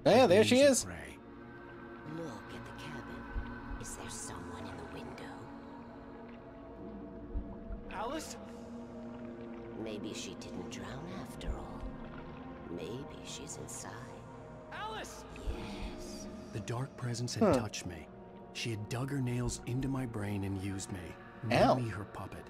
Yeah, there she is. Look at the cabin. Is there someone in the window? Alice? Maybe she didn't drown after all. Maybe she's inside. Alice! Yes. The dark presence had touched me. She had dug her nails into my brain and used me. Made me her puppet.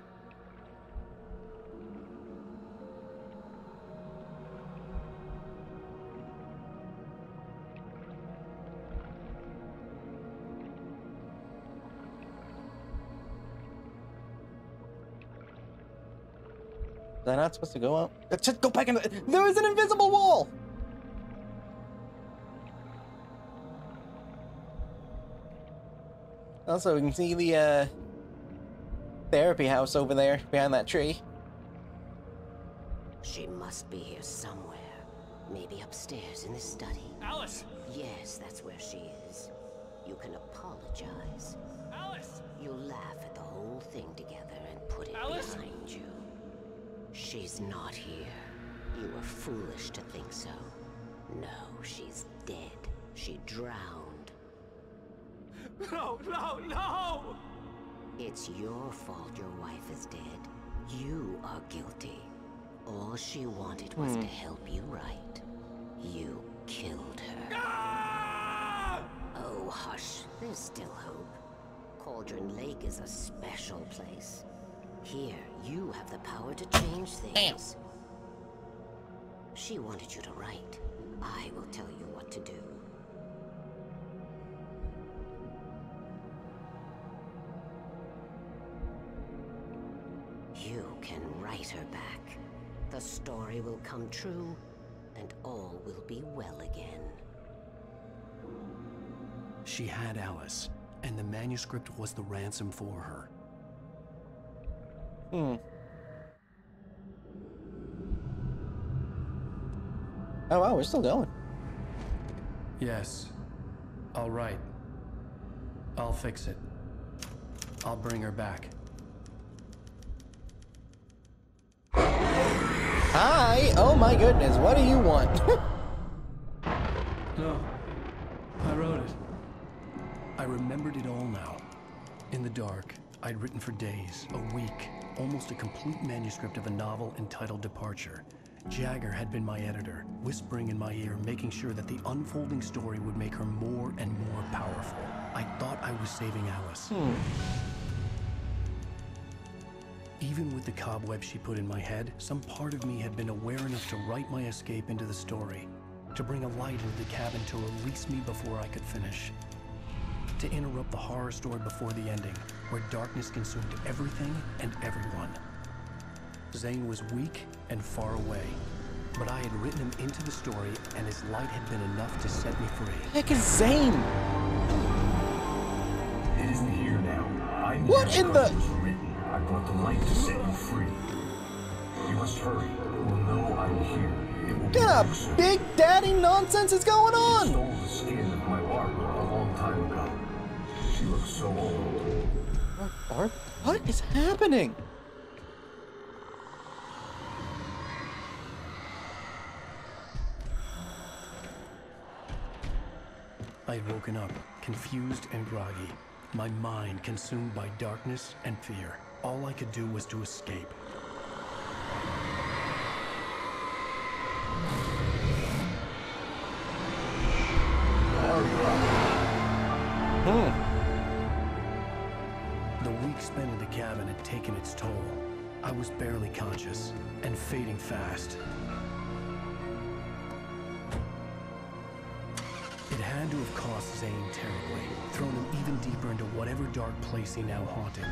Is I not supposed to go out? Let's just go back in the... There is an invisible wall! Also, we can see the, therapy house over there, behind that tree. She must be here somewhere. Maybe upstairs in the study. Alice! Yes, that's where she is. You can apologize. Alice! You'll laugh at the whole thing together and put it Alice? behind you. She's not here. You were foolish to think so. No, she's dead. She drowned. No, no, no! It's your fault your wife is dead. You are guilty. All she wanted was to help you right. You killed her. Oh, hush. There's still hope. Cauldron Lake is a special place. Here, you have the power to change things. She wanted you to write. I will tell you what to do. You can write her back. The story will come true, and all will be well again. She had Alice, and the manuscript was the ransom for her. Oh wow, we're still going. Yes. All right. I'll fix it. I'll bring her back. Hi! Oh my goodness, what do you want? No. I wrote it. I remembered it all now. In the dark, I'd written for days, a week, almost a complete manuscript of a novel entitled Departure. Jagger had been my editor, whispering in my ear, making sure that the unfolding story would make her more and more powerful. I thought I was saving Alice. Even with the cobweb she put in my head, some part of me had been aware enough to write my escape into the story, to bring a light into the cabin to release me before I could finish, to interrupt the horror story before the ending, where darkness consumed everything and everyone. Zane was weak and far away, but I had written him into the story, and his light had been enough to set me free. Heck is Zane? It isn't here now. What in the... I brought the light to set you free. You must hurry. You will know I'm here. It will What kind of big daddy nonsense is going on? She stole the skin of my Barbara a long time ago. She looks so old. Barb? What is happening? I had woken up, confused and groggy, my mind consumed by darkness and fear. All I could do was to escape. The week spent in the cabin had taken its toll. I was barely conscious and fading fast. It had to have cost Zane terribly, thrown him even deeper into whatever dark place he now haunted.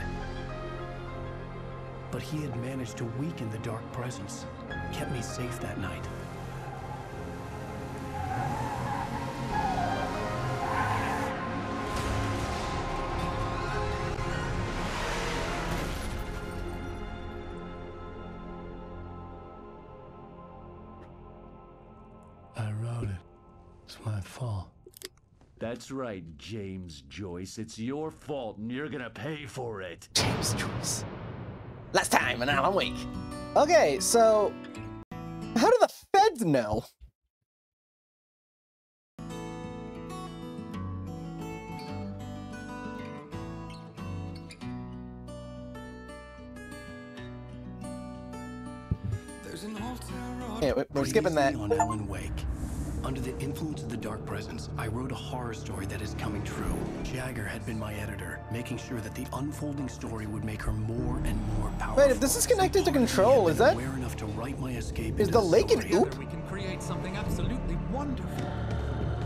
but he had managed to weaken the dark presence. Kept me safe that night. I wrote it. It's my fault. That's right, James Joyce. It's your fault, and you're gonna pay for it. James Joyce. Last time on Alan Wake. Okay, so how do the feds know? Yeah, we're skipping that. On Alan Wake. Under the influence of the dark presence, I wrote a horror story that is coming true. Jagger had been my editor, making sure that the unfolding story would make her more and more powerful. Wait, if this is connected to Control, is that? Aware enough to write my escape Is the lake an oop? We can create something absolutely wonderful.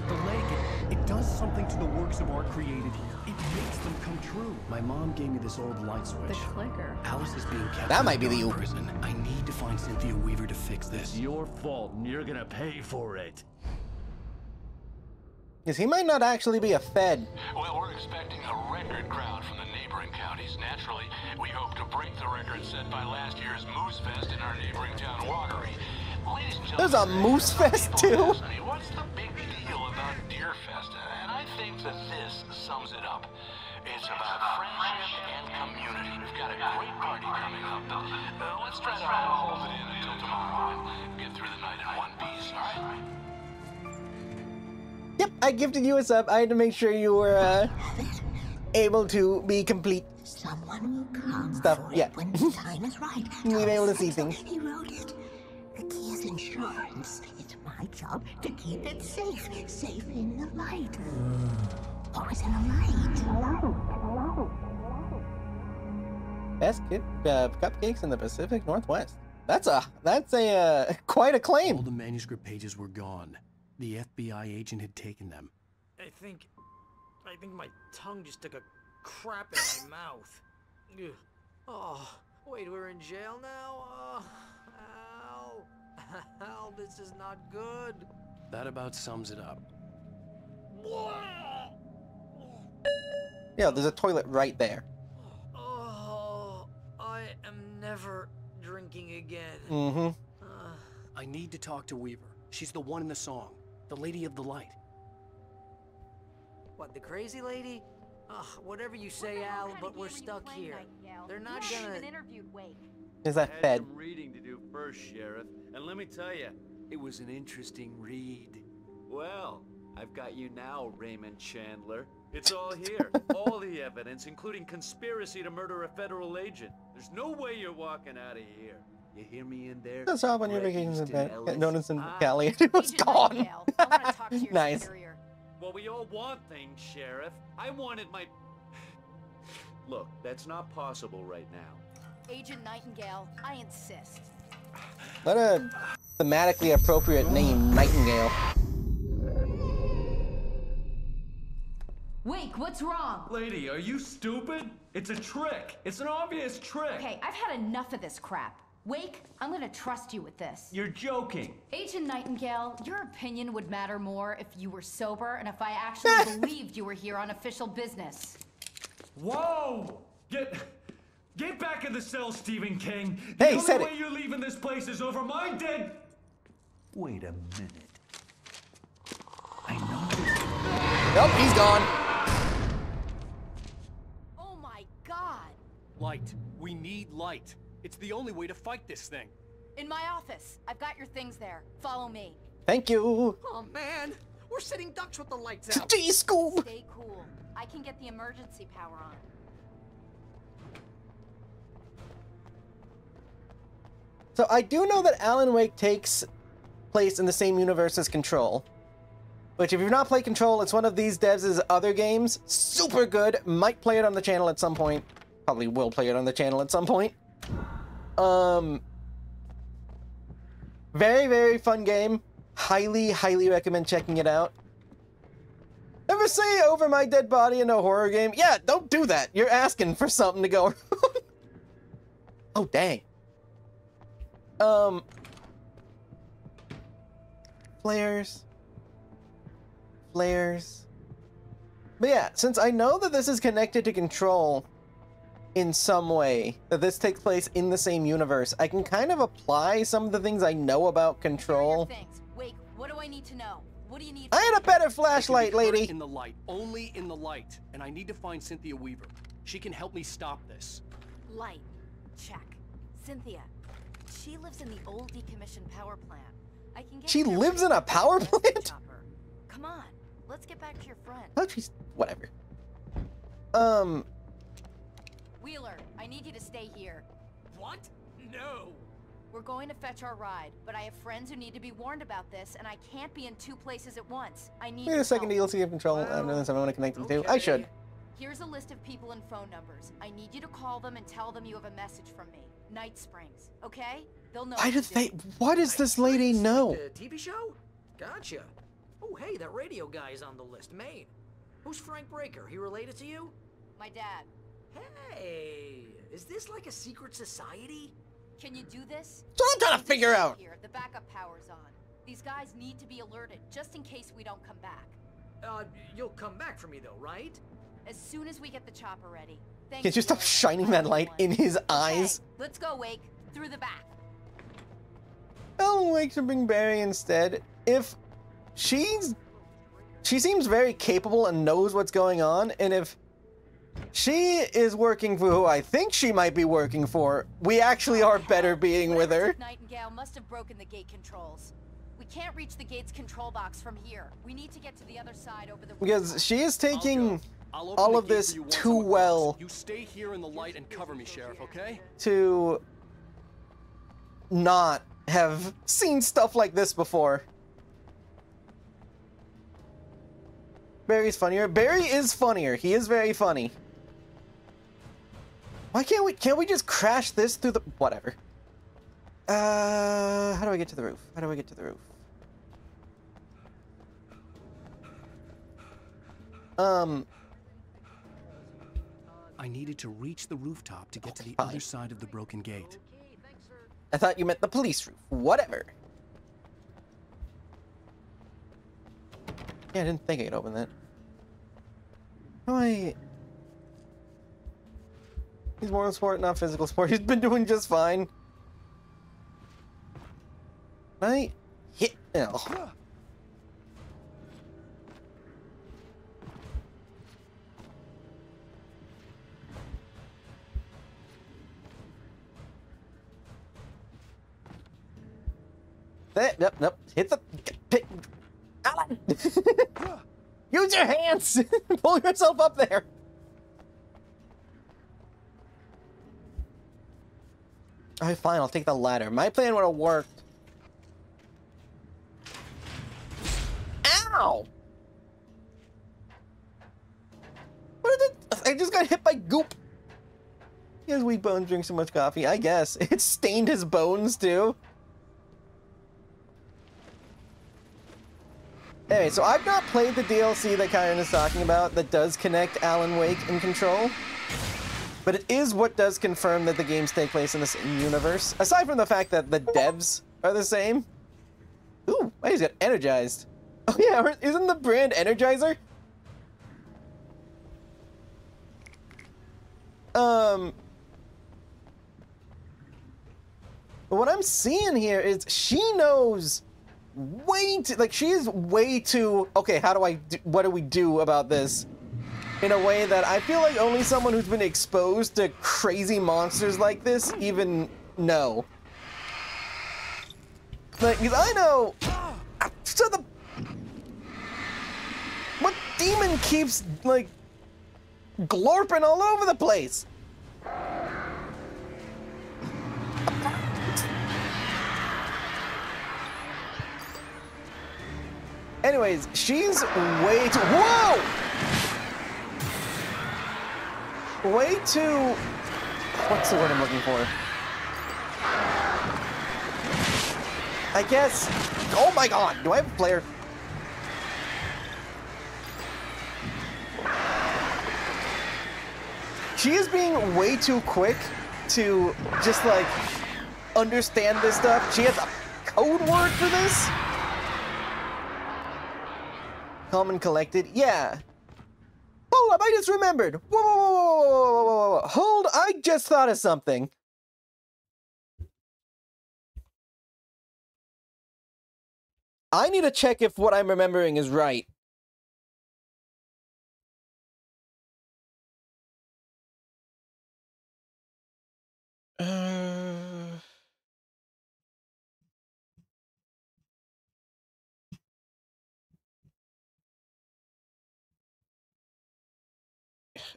The lake, it does something to the works of art created here. It makes them come true. My mom gave me this old light switch. The clicker. Alice is being kept That in might be the dark oop. prison. I need to find Cynthia Weaver to fix this. It's your fault, and you're gonna pay for it. Because he might not actually be a fed. Well, we're expecting a record crowd from the neighboring counties. Naturally, we hope to break the record set by last year's Moose Fest in our neighboring town, Watery. Ladies and There's a Moose Fest too. What's the big deal about Deer Fest? And I think that this sums it up. It's about friendship and community. We've got a great party coming up. Let's try to hold it in until tomorrow and get through the night in one piece, all right? Yep, I gifted you a sub. I had to make sure you were able to be complete. Someone will come Stuff, for yeah. it when the time is right. You'll be able to see things. He wrote it. The key is insurance. It's my job to keep it safe. Safe in the light. Always in the light. Best cupcakes in the Pacific Northwest. That's a quite a claim. All the manuscript pages were gone. The FBI agent had taken them. I think my tongue just took a crap in my mouth. Ugh. Oh, wait, we're in jail now? Al. Al, this is not good. That about sums it up. Yeah, there's a toilet right there. Oh, I am never drinking again. Mm-hmm. I need to talk to Weaver. She's the one in the song. The Lady of the Light. What, the crazy lady? Ugh, whatever you say, Al, but we're stuck here. They're not gonna... Is that fed? Some reading to do first, Sheriff. And let me tell you, it was an interesting read. Well, I've got you now, Raymond Chandler. It's all here. All the evidence, including conspiracy to murder a federal agent. There's no way you're walking out of here. You hear me in there? That's all on your Bret vacations in Easton bed. Ellis? Notice in Ah. Cali. It was gone. Nice. Well, we all want things, Sheriff. I wanted my... Look, that's not possible right now. Agent Nightingale, I insist. What a thematically appropriate name, Nightingale. Wake, what's wrong? Lady, are you stupid? It's a trick. It's an obvious trick. Okay, I've had enough of this crap. Wake, I'm gonna trust you with this. You're joking. Agent Nightingale, your opinion would matter more if you were sober and if I actually believed you were here on official business. Whoa! Get back in the cell, Stephen King. Hey, the said only it. way you're leaving this place is over my dead... Wait a minute. I know. Nope, he's gone. Oh my god! Light. We need light. It's the only way to fight this thing. In my office. I've got your things there. Follow me. Thank you. Oh, man. We're sitting ducks with the lights out. Gee, Scoob. Stay cool. I can get the emergency power on. So I do know that Alan Wake takes place in the same universe as Control. Which, if you've not played Control, it's one of these devs' other games. Super good. Might play it on the channel at some point. Probably will play it on the channel at some point. Very, very fun game. Highly, highly recommend checking it out. Ever say over my dead body in a horror game? Yeah, don't do that. You're asking for something to go wrong. Oh, dang. Flares. Flares. But yeah, since I know that this is connected to Control in some way, that this takes place in the same universe, I can kind of apply some of the things I know about Control. Wait, what do I need to know? What do you need? I had a better flashlight, lady. In the light, only in the light, and I need to find Cynthia Weaver. She can help me stop this. Light. Check. Cynthia. She lives in the old decommissioned power plant. I can get. She lives in a power plant? Come on. Let's get back to your friend. Oh, she's whatever. Wheeler, I need you to stay here. What? No. We're going to fetch our ride, but I have friends who need to be warned about this, and I can't be in 2 places at once. I need Wait a second, DLC of Control. I don't know this. I want to connect them to. I should. Here's a list of people and phone numbers. I need you to call them and tell them you have a message from me. Night Springs, okay? They'll know. Why does they? What does this lady know? The TV show? Gotcha. Oh, hey, that radio guy is on the list. Maine. Who's Frank Breaker? He related to you? My dad. Hey, is this like a secret society? Can you do this? So I'm trying to figure out. Here, the backup power's on. These guys need to be alerted, just in case we don't come back. You'll come back for me though, right? As soon as we get the chopper ready. Can't you stop shining that light in his eyes? Let's go, Wake. Through the back. Alan Wake should bring Barry instead. If she seems very capable and knows what's going on, and if she is working for who I think she might be working for, we actually are better being with her. Nightingale must have broken the gate controls. We can't reach the gate's control box from here. We need to get to the other side over the because she is taking I'll all of this too well. You stay here in the light and cover me, Sheriff, okay? To not have seen stuff like this before. Barry's funnier. Barry is funnier. He is very funny. Why can't we just crash this through the whatever? How do I get to the roof? How do I get to the roof? I needed to reach the rooftop to get to the other side of the broken gate. I thought you meant the police roof. Whatever. Yeah, I didn't think I could open that. He's moral sport, not physical sport. He's been doing just fine. Right? Hit. Oh. Nope. Hit the... Alan! Use your hands! Pull yourself up there! Alright, fine, I'll take the ladder. My plan would have worked. Ow! What did it... I just got hit by goop. He has weak bones, drinks so much coffee. I guess. It stained his bones, too. Anyway, so I've not played the DLC that Kyron is talking about that does connect Alan Wake and Control. But it is what does confirm that the games take place in the same universe. Aside from the fact that the devs are the same. Ooh, why he's got energized. Oh yeah, isn't the brand Energizer? But what I'm seeing here is she knows way too, like, she is way too, okay, what do we do about this? In a way that I feel like only someone who's been exposed to crazy monsters like this even know. Like, because I know, so what demon keeps, like, glorping all over the place? Anyways, she's way too... Whoa! Way too... What's the word I'm looking for? I guess... Oh my god! Do I have a flare? She is being way too quick to just like understand this stuff. She has a code word for this? Calm and collected? Yeah. Hold up, I just remembered. Whoa, whoa, whoa, whoa, whoa, whoa, whoa. Hold, I just thought of something. I need to check if what I'm remembering is right.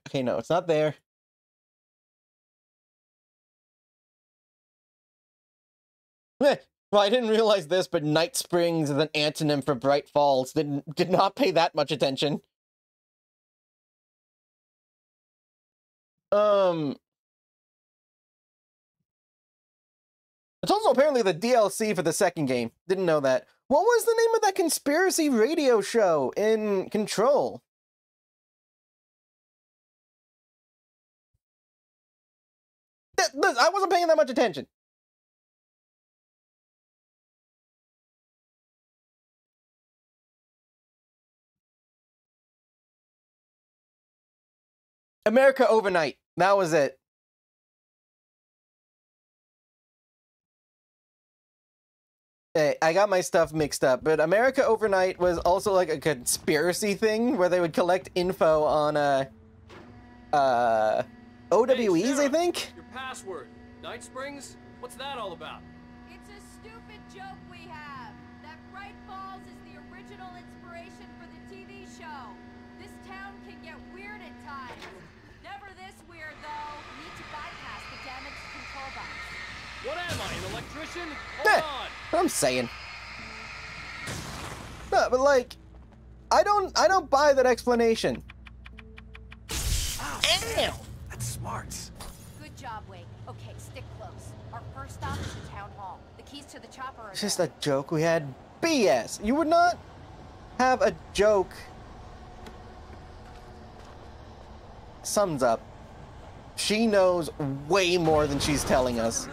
Okay, no, it's not there. Well, I didn't realize this, but Night Springs is an antonym for Bright Falls. Did not pay that much attention. It's also apparently the DLC for the second game. Didn't know that. What was the name of that conspiracy radio show in Control? I wasn't paying that much attention. America Overnight. That was it. Hey, I got my stuff mixed up, but America Overnight was also like a conspiracy thing where they would collect info on OWEs, hey, I think? Your password. Night Springs? What's that all about? It's a stupid joke we have. That Bright Falls is the original inspiration for the TV show. This town can get weird at times. Never this weird, though. Need to bypass the damaged control box. What am I, an electrician? Hold on. What I'm saying. No, but like, I don't buy that explanation. Damn! That's smart. Good job, Wake. Okay, stick close. Our first stop is the town hall. The keys to the chopper are It's just a joke we had. BS. You would not have a joke. Sums up. She knows way more than she's telling us.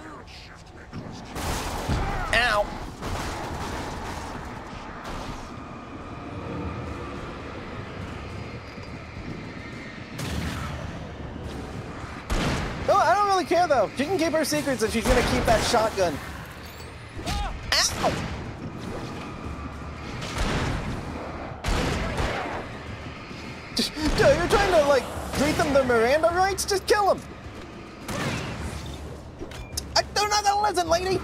Ow! No, I don't really care though. She can keep her secrets and she's gonna keep that shotgun. Ow! Dude, you're trying to like read them the Miranda rights? Just kill them. They're not gonna listen, lady.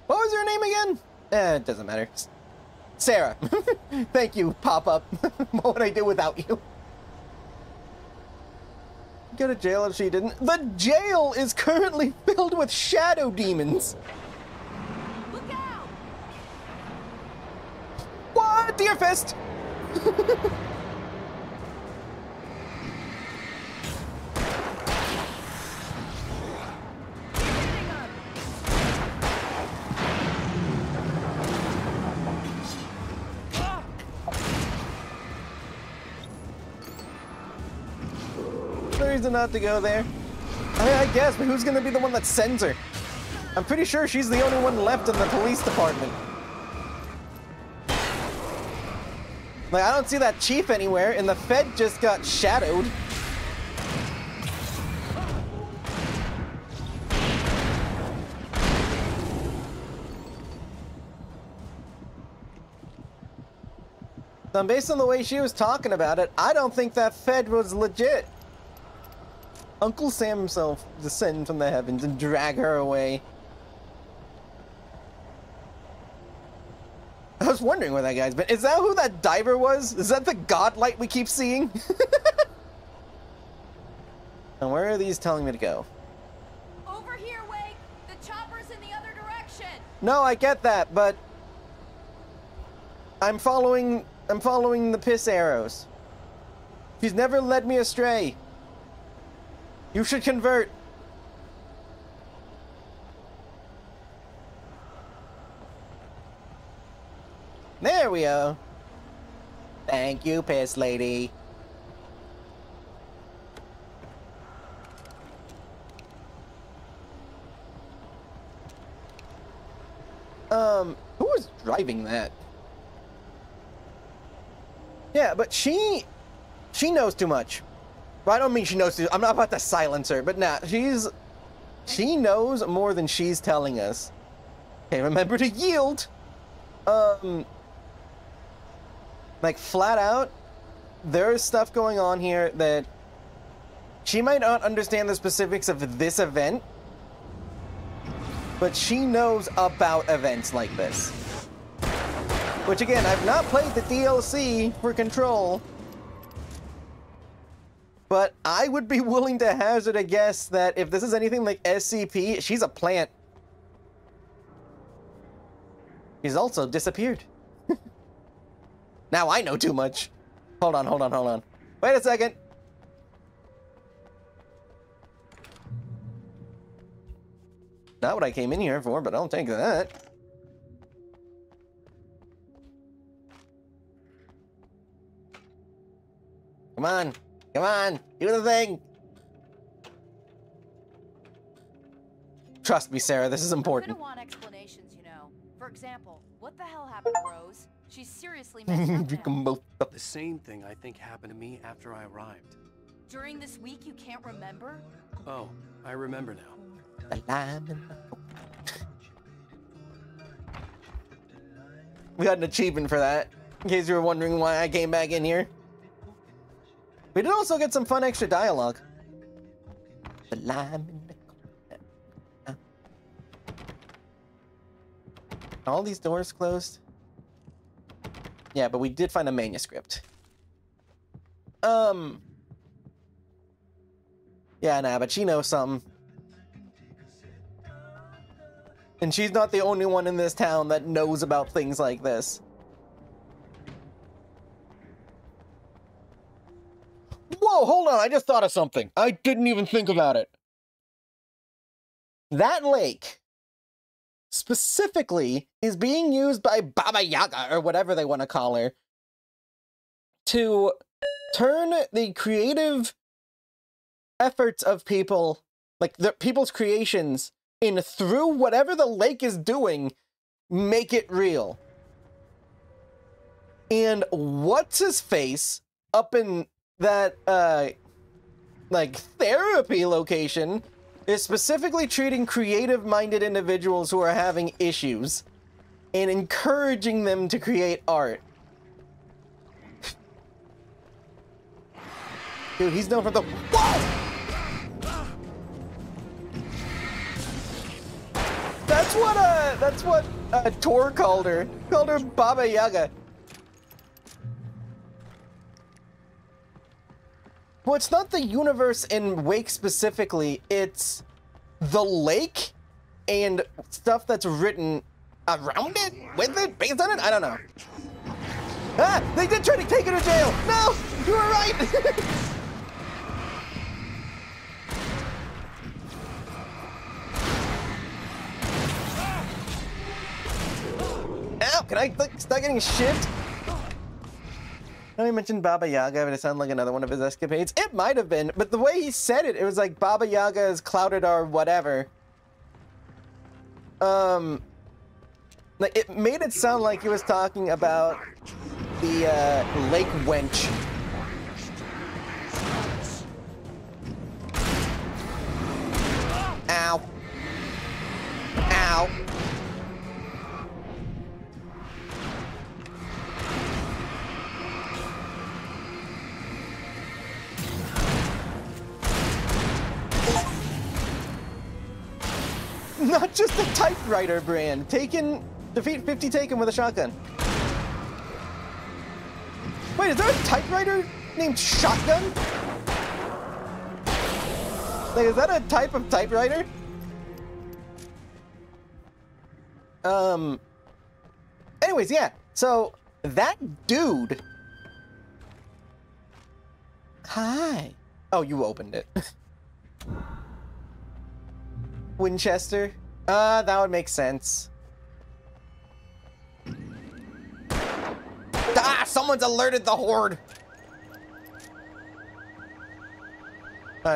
What was your name again? It doesn't matter. Sarah. Thank you, pop-up. What would I do without you? Go to jail if she didn't. The jail is currently filled with shadow demons. Look out! What? Deer fist! No reason not to go there. I guess, but who's gonna be the one that sends her? I'm pretty sure she's the only one left in the police department. Like, I don't see that chief anywhere, and the Fed just got shadowed. So based on the way she was talking about it, I don't think that Fed was legit. Uncle Sam himself descend from the heavens and drag her away. I was wondering where that guy's been. Is that who that diver was? Is that the godlight we keep seeing? And where are these telling me to go? Over here, Wake. The chopper's in the other direction. No, I get that, but I'm following the piss arrows. She's never led me astray. You should convert. There we go. Thank you, piss lady. Who was driving that? Yeah, but she knows too much. Well, I don't mean she knows too. I'm not about to silence her, but nah, she knows more than she's telling us. Okay, remember to yield. Like flat out, there's stuff going on here that she might not understand the specifics of this event, but she knows about events like this. Which again, I've not played the DLC for Control, but I would be willing to hazard a guess that if this is anything like SCP, she's a plant. She's also disappeared. Now I know too much. Hold on. Wait a second. Not what I came in here for, but I'll take that. Come on, do the thing. Trust me, Sarah, this is important. I'm gonna want explanations, you know. For example, what the hell happened to Rose? She's seriously messed up now. The same thing I think happened to me after I arrived. During this week, you can't remember? Oh, I remember now. We got an achievement for that, in case you were wondering why I came back in here. We did also get some fun extra dialogue. The lime in the... All these doors closed? Yeah, but we did find a manuscript. Yeah, nah, but she knows something. And she's not the only one in this town that knows about things like this. Whoa, hold on, I just thought of something. I didn't even think about it. That lake, specifically, is being used by Baba Yaga, or whatever they want to call her, to turn the creative efforts of people, like the people's creations, in through whatever the lake is doing, make it real. And what's his face up in that like therapy location is specifically treating creative-minded individuals who are having issues and encouraging them to create art. Dude, he's known for the... Whoa! That's what Tor called her. Called her Baba Yaga. Well, it's not the universe in Wake specifically, it's the lake and stuff that's written around it, with it, based on it? I don't know. Ah! They did try to take her to jail! No! You were right! Ow! Can I start getting shit? I know he mentioned Baba Yaga, but it sounded like another one of his escapades. It might have been, but the way he said it, it was like Baba Yaga is clouded or whatever. Like it made it sound like he was talking about the lake wench. Ow. Ow. Not just a typewriter brand. Defeat 50 Taken with a shotgun. Wait, is there a typewriter named Shotgun? Like, is that a type of typewriter? Anyways, yeah. So, that dude... Hi. Oh, you opened it. Winchester? That would make sense. Ah, someone's alerted the horde.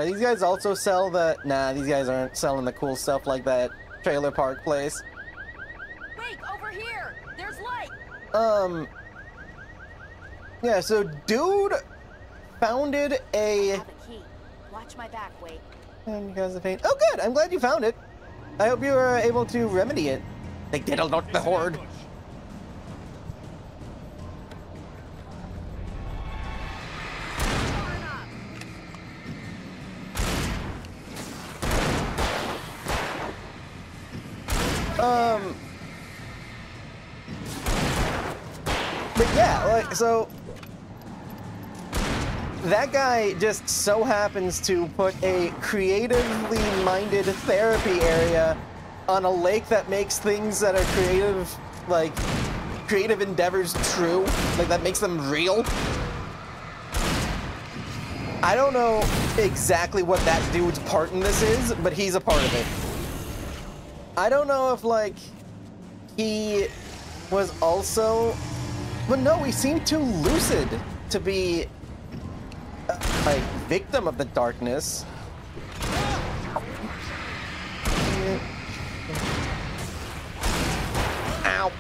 These guys also sell the... Nah, these guys aren't selling the cool stuff like that trailer park place. Wait, over here! There's light! Yeah, so dude founded a... I have a key. Watch my back, wait. And you guys have paid. Oh, good. I'm glad you found it. I hope you were able to remedy it. They did alert the horde. But yeah, like, so that guy just so happens to put a creatively minded therapy area on a lake that makes things that are creative, like, creative endeavors true. Like, that makes them real. I don't know exactly what that dude's part in this is, but he's a part of it. I don't know if, like, he was also... But no, he seemed too lucid to be a victim of the darkness. Ow.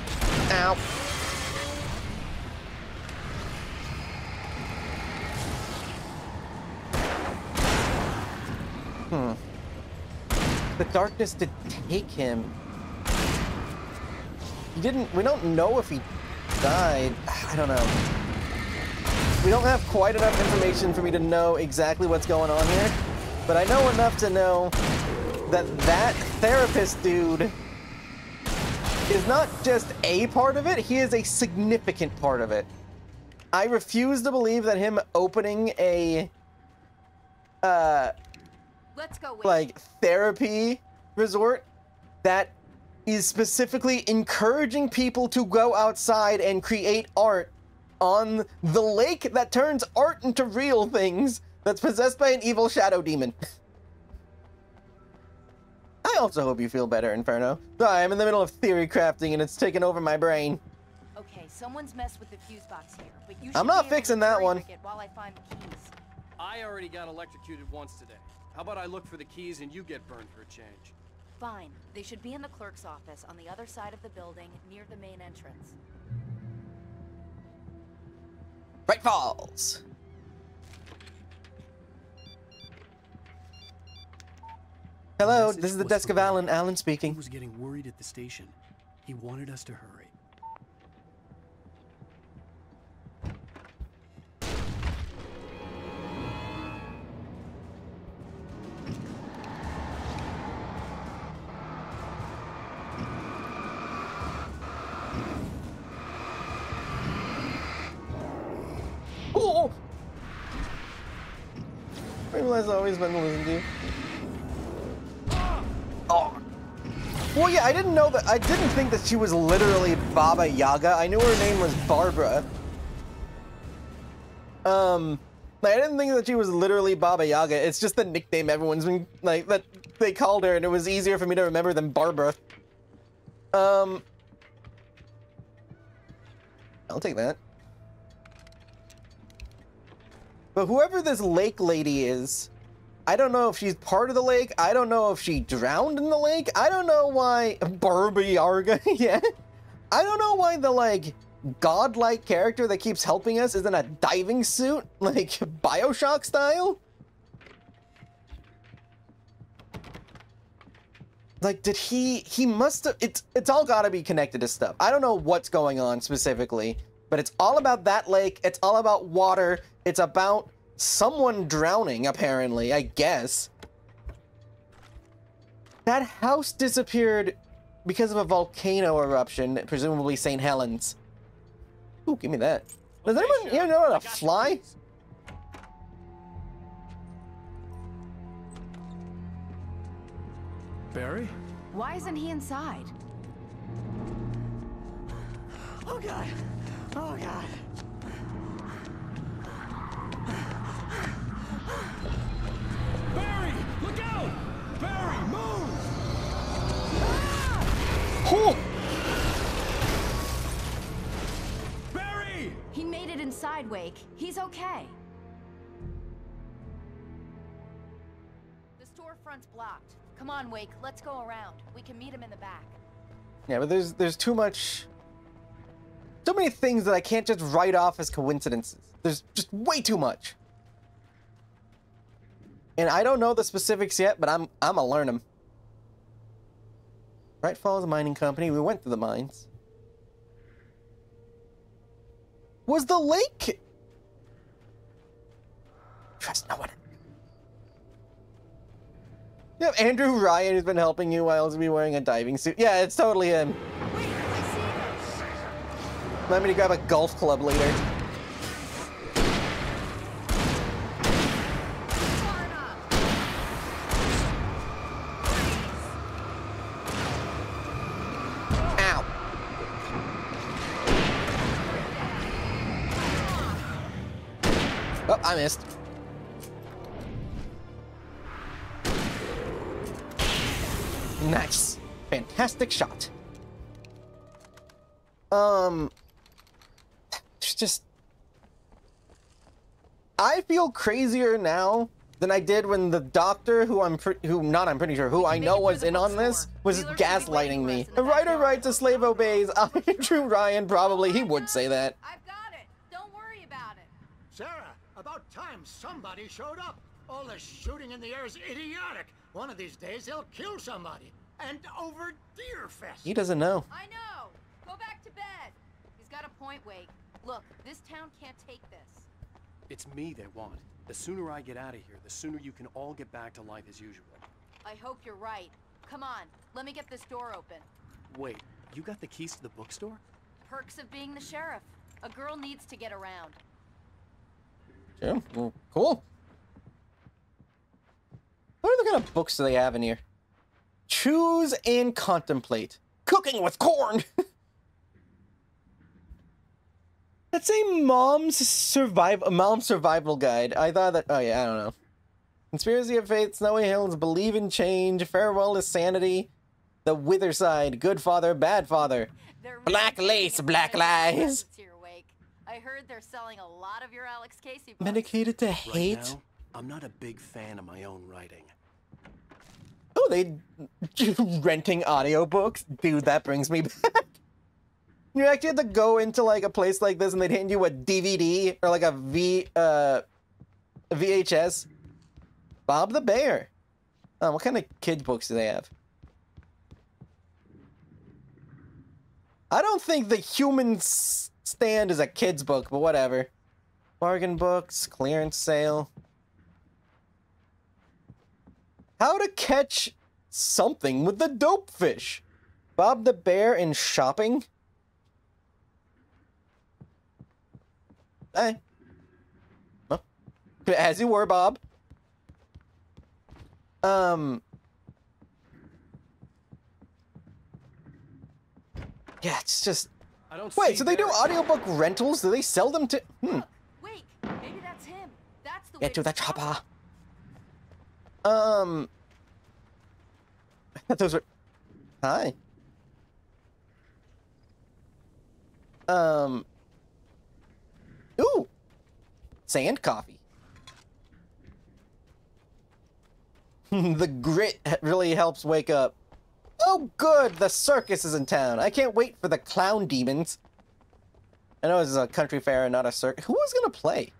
Ow. The darkness did take him. He didn't... We don't know if he died. I don't know. We don't have quite enough information for me to know exactly what's going on here, but I know enough to know that that therapist dude is not just a part of it, he is a significant part of it. I refuse to believe that him opening a Let's go, like therapy resort that is specifically encouraging people to go outside and create art on the lake that turns art into real things that's possessed by an evil shadow demon. I also hope you feel better, Inferno. Sorry, I'm in the middle of theory crafting and it's taken over my brain. Okay, someone's messed with the fuse box here, but you should I'm not fixing that one. While I find the keys. I already got electrocuted once today. How about I look for the keys and you get burned for a change? Fine. They should be in the clerk's office on the other side of the building, near the main entrance. Bright Falls. Hello, this is the desk of Alan. Alan speaking. He was getting worried at the station. He wanted us to hurry. Oh! Maybe that's always been to listen to you. Oh. Well, yeah, I didn't know that. I didn't think that she was literally Baba Yaga. I knew her name was Barbara. I didn't think that she was literally Baba Yaga. It's just the nickname everyone's been, like, that they called her, and it was easier for me to remember than Barbara. I'll take that. But whoever this lake lady is, I don't know if she's part of the lake. I don't know if she drowned in the lake. I don't know why Barbie Yarga, yeah. I don't know why the, like, godlike character that keeps helping us is in a diving suit, like BioShock style. Like, did he must have, it's all gotta be connected to stuff. I don't know what's going on specifically, but it's all about that lake. It's all about water. It's about someone drowning, apparently, I guess. That house disappeared because of a volcano eruption, presumably St. Helens. Ooh, give me that. Does anyone here know how to fly? Barry? Why isn't he inside? Oh God! Oh God! Barry! Look out! Barry, move! Oh! Barry! me! He made it inside, Wake. He's okay. The storefront's blocked. Come on, Wake. Let's go around. We can meet him in the back. Yeah, but there's too much... So many things that I can't just write off as coincidences. There's just way too much. And I don't know the specifics yet, but I'ma learn them. Bright Falls Mining Company. We went to the mines. Was the lake... Trust no one. Yeah, Andrew Ryan has been helping you while he's been wearing a diving suit. Yeah, it's totally him. Wait, I see him. Let me grab a golf club later. Ow. Oh, I missed. Nice. Fantastic shot. It's just... I feel crazier now than I did when the doctor, who I know was in on this, was gaslighting me. A writer writes, a slave obeys. Andrew Ryan, probably, he would say that. I've got it. Don't worry about it. Sarah, about time somebody showed up. All the shooting in the air is idiotic. One of these days, he'll kill somebody. And over Deerfest. He doesn't know. I know. Go back to bed. He's got a point, Wake. Look, this town can't take this. It's me they want. The sooner I get out of here, the sooner you can all get back to life as usual. I hope you're right. Come on, let me get this door open. Wait, you got the keys to the bookstore? Perks of being the sheriff. A girl needs to get around. Yeah, well, cool. What other kind of books do they have in here? Choose and contemplate. Cooking with corn! That's a mom's survival guide. I thought that... Oh yeah, I don't know. Conspiracy of Faith, Snowy Hills, Believe in Change, Farewell to Sanity, The Wither Side, Good Father, Bad Father, Black Lace, Black Lies. Here, Wake. I heard they're selling a lot of your Alex Casey books. Medicated to Hate. Right now, I'm not a big fan of my own writing. Oh, they renting audiobooks? Dude, that brings me back. You actually have to go into like a place like this and they'd hand you a DVD or like a VHS. Bob the Bear. Oh, what kind of kids books do they have? I don't think The Human Stand is a kid's book, but whatever. Bargain books, clearance sale. How to catch something with the dope fish. Bob the Bear in shopping. Hey. Well, as you were, Bob. Yeah, it's just... I don't Wait, so they do audiobook rentals? Do they sell them to... Wait, maybe that's him. That's the Get to the chopper. I thought those were... Hi. Ooh. Sand coffee. The grit really helps wake up. Oh, good! The circus is in town. I can't wait for the clown demons. I know this is a country fair and not a circus. Who is gonna play?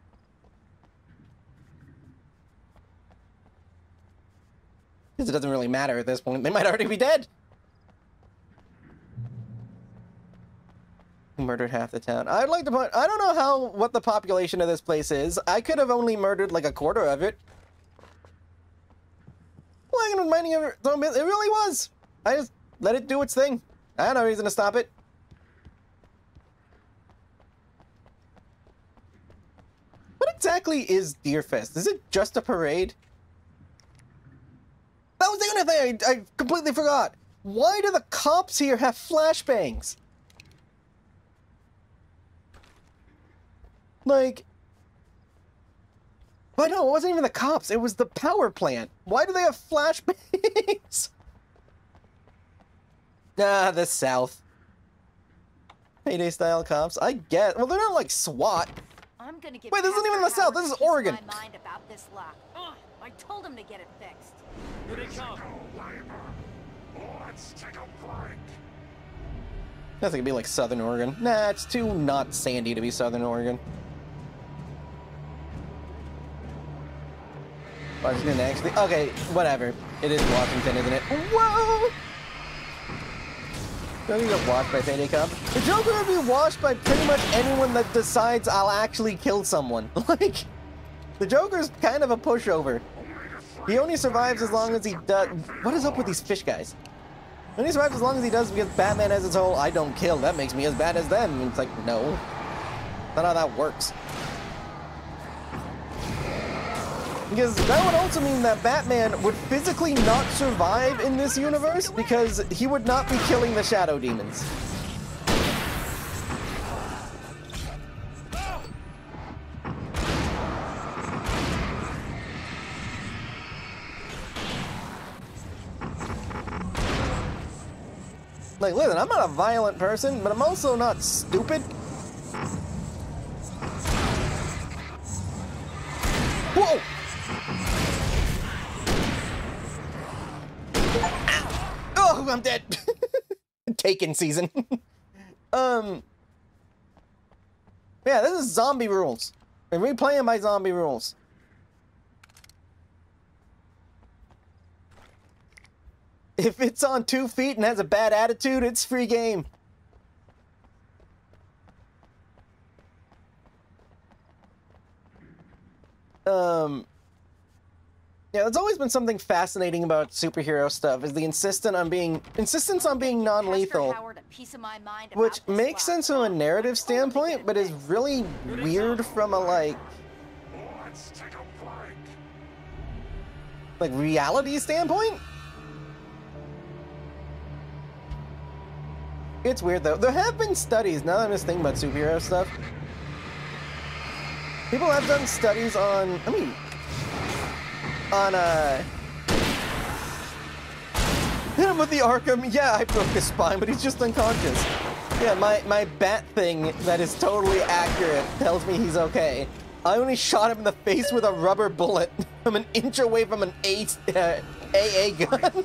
Because it doesn't really matter at this point. They might already be dead. Who murdered half the town? I'd like to point... I don't know what the population of this place is. I could have only murdered like a quarter of it. Well, I'm mining it really was. I just let it do its thing. I had no reason to stop it. What exactly is Deerfest? Is it just a parade? That was the other thing I completely forgot. Why do the cops here have flashbangs? Like... But no, it wasn't even the cops. It was the power plant. Why do they have flashbangs? Ah, the South. Payday-style cops. I guess. Well, they're not like SWAT. I'm gonna get Wait, this isn't even the South. This is Oregon. My mind about this lock. I told him to get it fixed. Here they come. Let's take a break. I think it'd be like Southern Oregon. Nah, it's too not sandy to be Southern Oregon. Washington, actually. Okay, whatever. It is Washington, isn't it? Whoa! Don't get washed by Payday Cop. The Joker would be washed by pretty much anyone that decides I'll actually kill someone. Like, the Joker's kind of a pushover. He only survives as long as he does. What is up with these fish guys? He only survives as long as he does because Batman has its whole I don't kill. That makes me as bad as them. And it's like, no. That's not how that works. Because that would also mean that Batman would physically not survive in this universe because he would not be killing the Shadow Demons. Like, listen, I'm not a violent person, but I'm also not stupid. Whoa! Oh, I'm dead. Taken season. Yeah, this is zombie rules. We're playing by zombie rules. If it's on 2 feet and has a bad attitude, it's free game. Yeah, that's always been something fascinating about superhero stuff, is the insistence on being non-lethal. Which makes sense from a narrative standpoint, but is really weird from a, like reality standpoint? It's weird, though. There have been studies, now that I'm just thinking about superhero stuff. People have done studies on, him with the Arkham. Yeah, I broke his spine, but he's just unconscious. Yeah, my bat thing that is totally accurate tells me he's okay. I only shot him in the face with a rubber bullet from an inch away from an AA gun.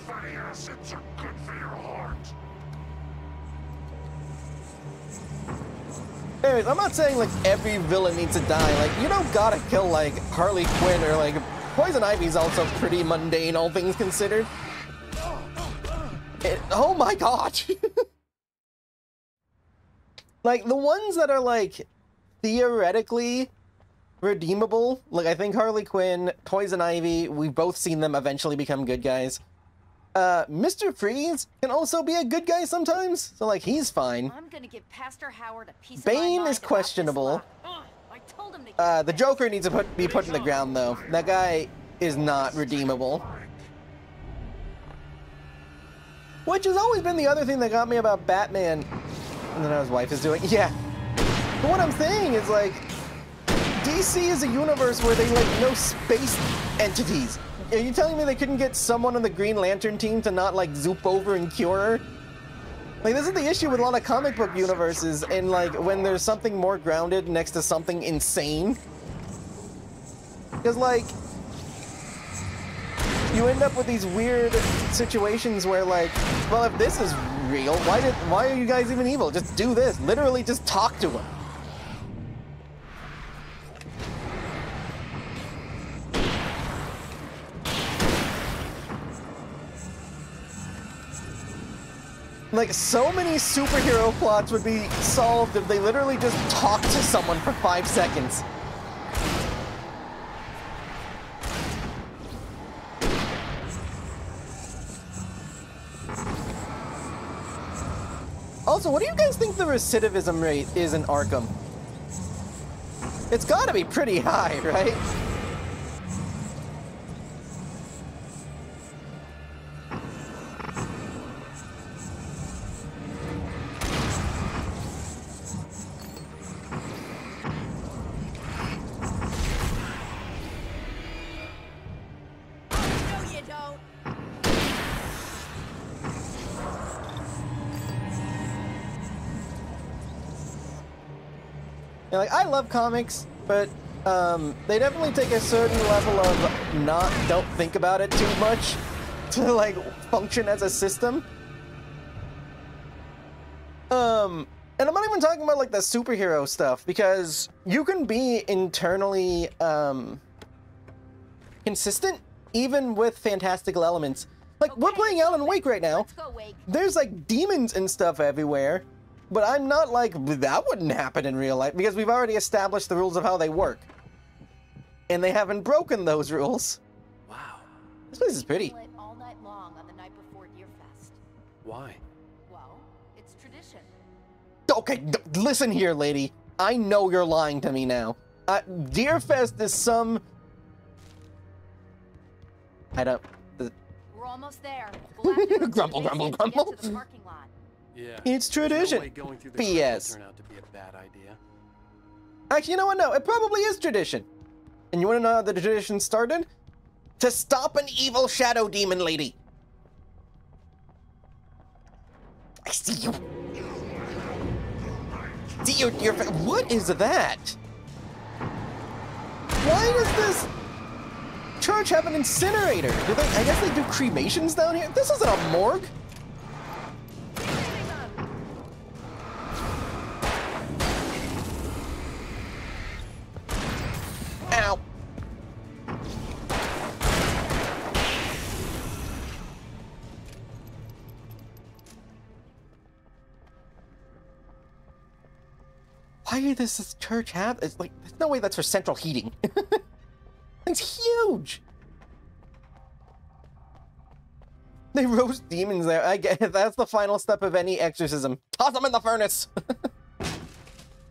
Anyways, I'm not saying, like, every villain needs to die. Like, you don't gotta kill, like, Harley Quinn or, like, Poison Ivy's also pretty mundane, all things considered. Oh my god! Like, the ones that are, like, theoretically redeemable, like, I think Harley Quinn, Poison Ivy, we've both seen them eventually become good guys. Mr. Freeze can also be a good guy sometimes, so, like, he's fine. I'm gonna give Pastor Howard a piece of Bane is questionable. The Joker needs to be put in the ground, though. That guy is not redeemable. Which has always been the other thing that got me about Batman. And then his wife is doing. Yeah. But what I'm saying is, like, DC is a universe where they, like, know space entities. Are you telling me they couldn't get someone on the Green Lantern team to not, like, zoop over and cure her? Like, this is the issue with a lot of comic book universes, and, like, when there's something more grounded next to something insane. Because, like, you end up with these weird situations where, like, well, if this is real, why are you guys even evil? Just do this. Literally just talk to him. Like, so many superhero plots would be solved if they literally just talked to someone for 5 seconds. Also, what do you guys think the recidivism rate is in Arkham? It's gotta be pretty high, right? Yeah, like, I love comics, but they definitely take a certain level of don't think about it too much to, like, function as a system. And I'm not even talking about, like, the superhero stuff, because you can be internally, consistent, even with fantastical elements. Like, we're playing Alan Wake right now. There's, like, demons and stuff everywhere, but I'm not like, that wouldn't happen in real life, because we've already established the rules of how they work. And they haven't broken those rules. Wow. This place is pretty. Lit all night long on the night before Deerfest. Why? Well, it's tradition. Okay, listen here, lady. I know you're lying to me now. Deerfest is some... I don't... We're almost there. We'll have to go grumble, grumble, grumble. to the parking lot. Yeah. It's tradition. No way going through the BS. will turn out to be a bad idea. Actually, you know what? No, it probably is tradition. And you want to know how the tradition started? To stop an evil shadow demon lady. I see you. See you, dear. What is that? Why does this church have an incinerator? Do they? I guess they do cremations down here. This isn't a morgue. Ow. Why does this church have? It's like, there's no way that's for central heating. It's huge. They roast demons there. I get it. That's the final step of any exorcism. Toss them in the furnace.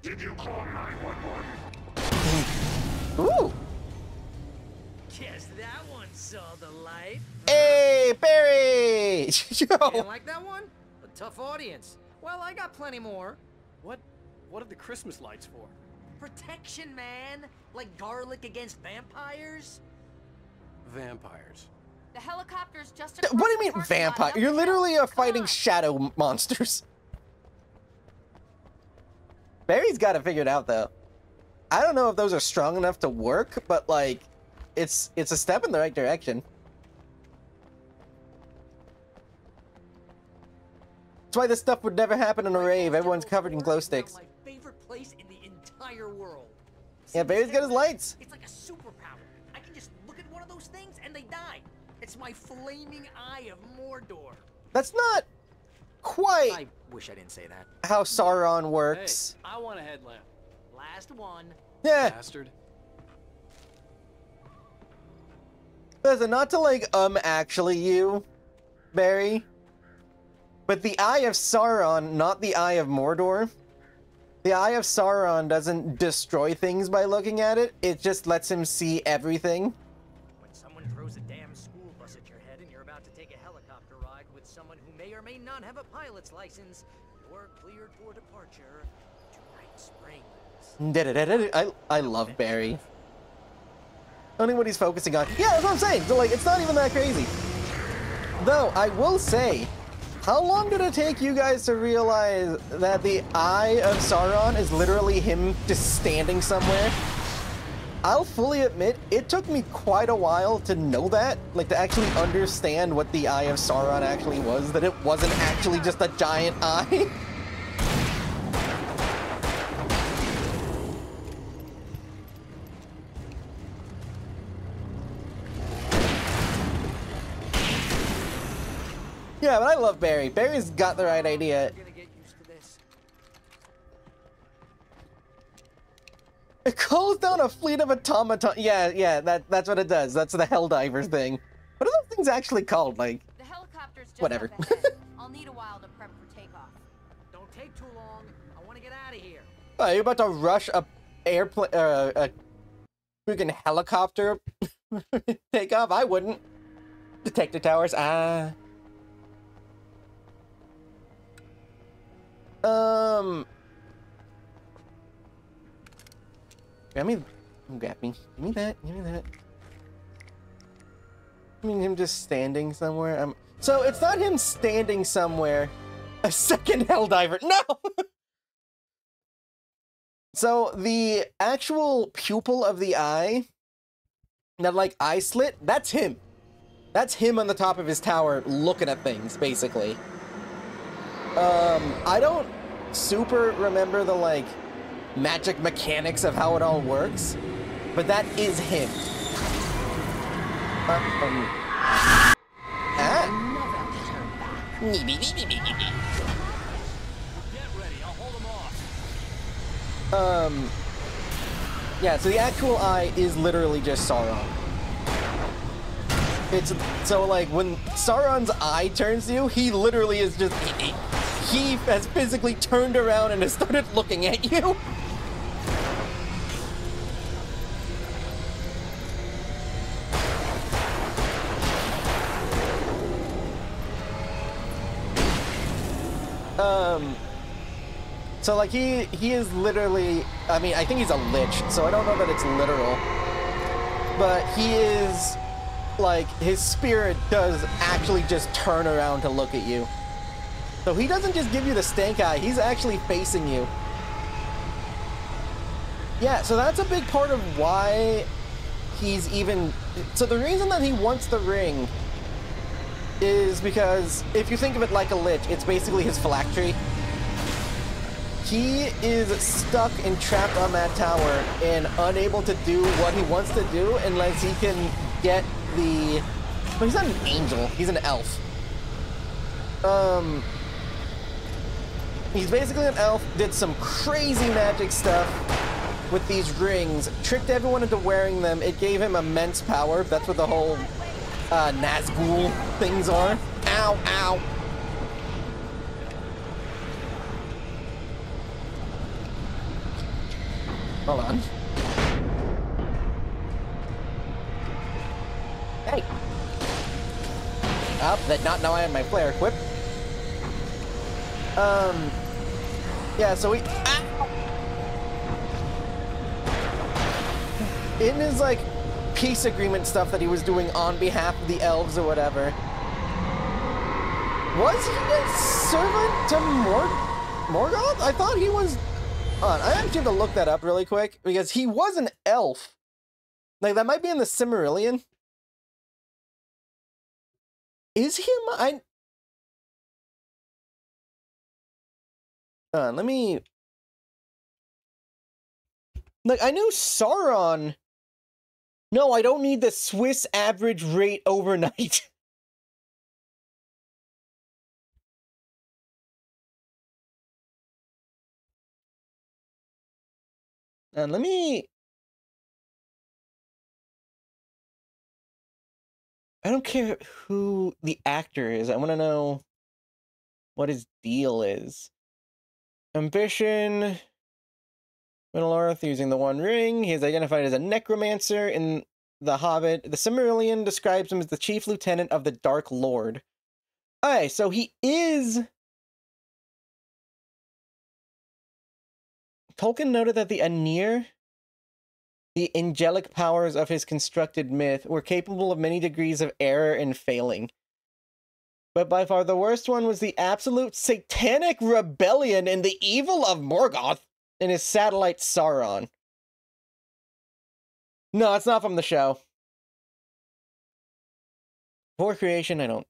Did you call 911? Ooh. Guess that one saw the light. Hey, Barry! You didn't like that one? A tough audience. Well, I got plenty more. What are the Christmas lights for? Protection, man. Like garlic against vampires. Vampires. The helicopter's just What do you mean vampire? You're literally fighting shadow monsters. Barry's got it figured out though. I don't know if those are strong enough to work, but like, it's a step in the right direction. That's why this stuff would never happen in a rave. Everyone's covered in glow sticks. My favorite place in the entire world. Yeah, Barry's got his lights. It's like a superpower. I can just look at one of those things and they die. It's my flaming eye of Mordor. That's not quite I wish I didn't say that. how Sauron works. Hey, I want a headlamp. Last one. Yeah. Bastard. Listen, not to like actually you, Barry, but the Eye of Sauron, not the Eye of Mordor. The Eye of Sauron doesn't destroy things by looking at it. It just lets him see everything. When someone throws a damn school bus at your head and you're about to take a helicopter ride with someone who may or may not have a pilot's license, you're cleared for departure to Night Springs. I love Barry. Only what he's focusing on. Yeah, that's what I'm saying. So like, it's not even that crazy. Though, I will say, how long did it take you guys to realize that the Eye of Sauron is literally him just standing somewhere? I'll fully admit, it took me quite a while to know that, like to actually understand what the Eye of Sauron actually was, that it wasn't actually just a giant eye. Yeah, but I love Barry. Barry's got the right idea. It calls down a fleet of automaton. Yeah, that's what it does. That's the Helldivers thing. What are those things actually called? Like, The helicopter's just whatever. up ahead. I'll need a while to prep for takeoff. Don't take too long. I want to get out of here. Oh, you're about to rush a airplane, a freaking helicopter takeoff? I wouldn't. Detector towers, Grab me. Grab me. Give me that. Give me that. I mean, him just standing somewhere. So it's not him standing somewhere. A second Helldiver. No! So the actual pupil of the eye, that like eye slit, that's him. That's him on the top of his tower looking at things, basically. I don't super remember the like magic mechanics of how it all works, but that is him. Yeah, so the actual eye is literally just Sauron. It's so like when Sauron's eye turns to you, he literally is just he has physically turned around and has started looking at you. So like he is literally, I mean, I think he's a lich, so I don't know that it's literal, but he is like, his spirit does actually just turn around to look at you. So he doesn't just give you the stank eye, he's actually facing you. Yeah, so that's a big part of why he's even, so the reason that he wants the ring is because if you think of it like a lich, it's basically his phylactery. He is stuck and trapped on that tower and unable to do what he wants to do unless he can get the... Well, he's not an angel, he's an elf. He's basically an elf, did some crazy magic stuff with these rings, tricked everyone into wearing them. It gave him immense power. That's what the whole Nazgul things are. Ow, ow. Hold on. Hey! Oh, that not now I have my flare equipped. Yeah, so we... Ow! In his, like, peace agreement stuff that he was doing on behalf of the elves or whatever, was he a servant to Morgoth? I thought he was... I actually have to look that up really quick, because he was an elf. Like, that might be in the Silmarillion. Is he let me... Like, I knew Sauron... No, I don't need the Swiss average rate overnight. And let me... I don't care who the actor is. I want to know what his deal is. Ambition... Middle-earth using the One Ring. He is identified as a necromancer in The Hobbit. The Silmarillion describes him as the chief lieutenant of the Dark Lord. Okay, so he is... Tolkien noted that the Aenir, the angelic powers of his constructed myth, were capable of many degrees of error and failing. But by far the worst one was the absolute satanic rebellion and the evil of Morgoth and his satellite Sauron. No, it's not from the show. For creation, I don't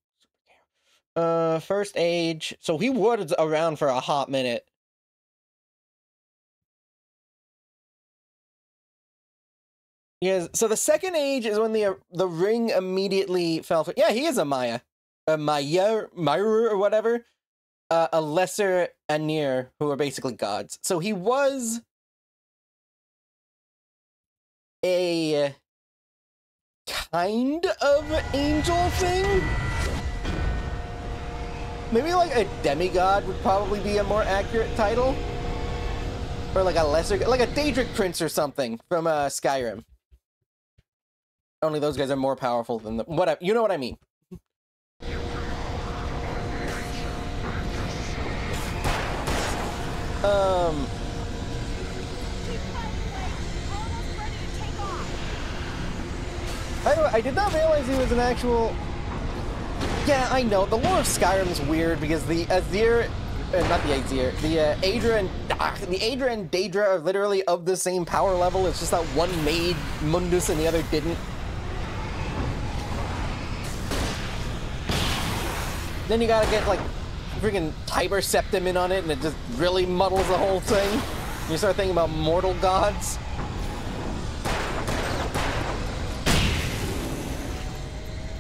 care. First Age. So he was around for a hot minute. Yes, so the Second Age is when the ring immediately fell for... Yeah, he is a Maya. A Maya or whatever. A lesser Aenir, who are basically gods. So he was a kind of angel thing? Maybe like a demigod would probably be a more accurate title. Or like a lesser... Like a Daedric Prince or something from Skyrim. Only those guys are more powerful than the... Whatever, you know what I mean. I did not realize he was an actual... Yeah, I know. The lore of Skyrim is weird because the Aesir not the Aesir, the Aedra and Daedra are literally of the same power level. It's just that one made Mundus and the other didn't. Then you gotta get like freaking Tiber Septim in on it, and it just really muddles the whole thing. You start thinking about mortal gods.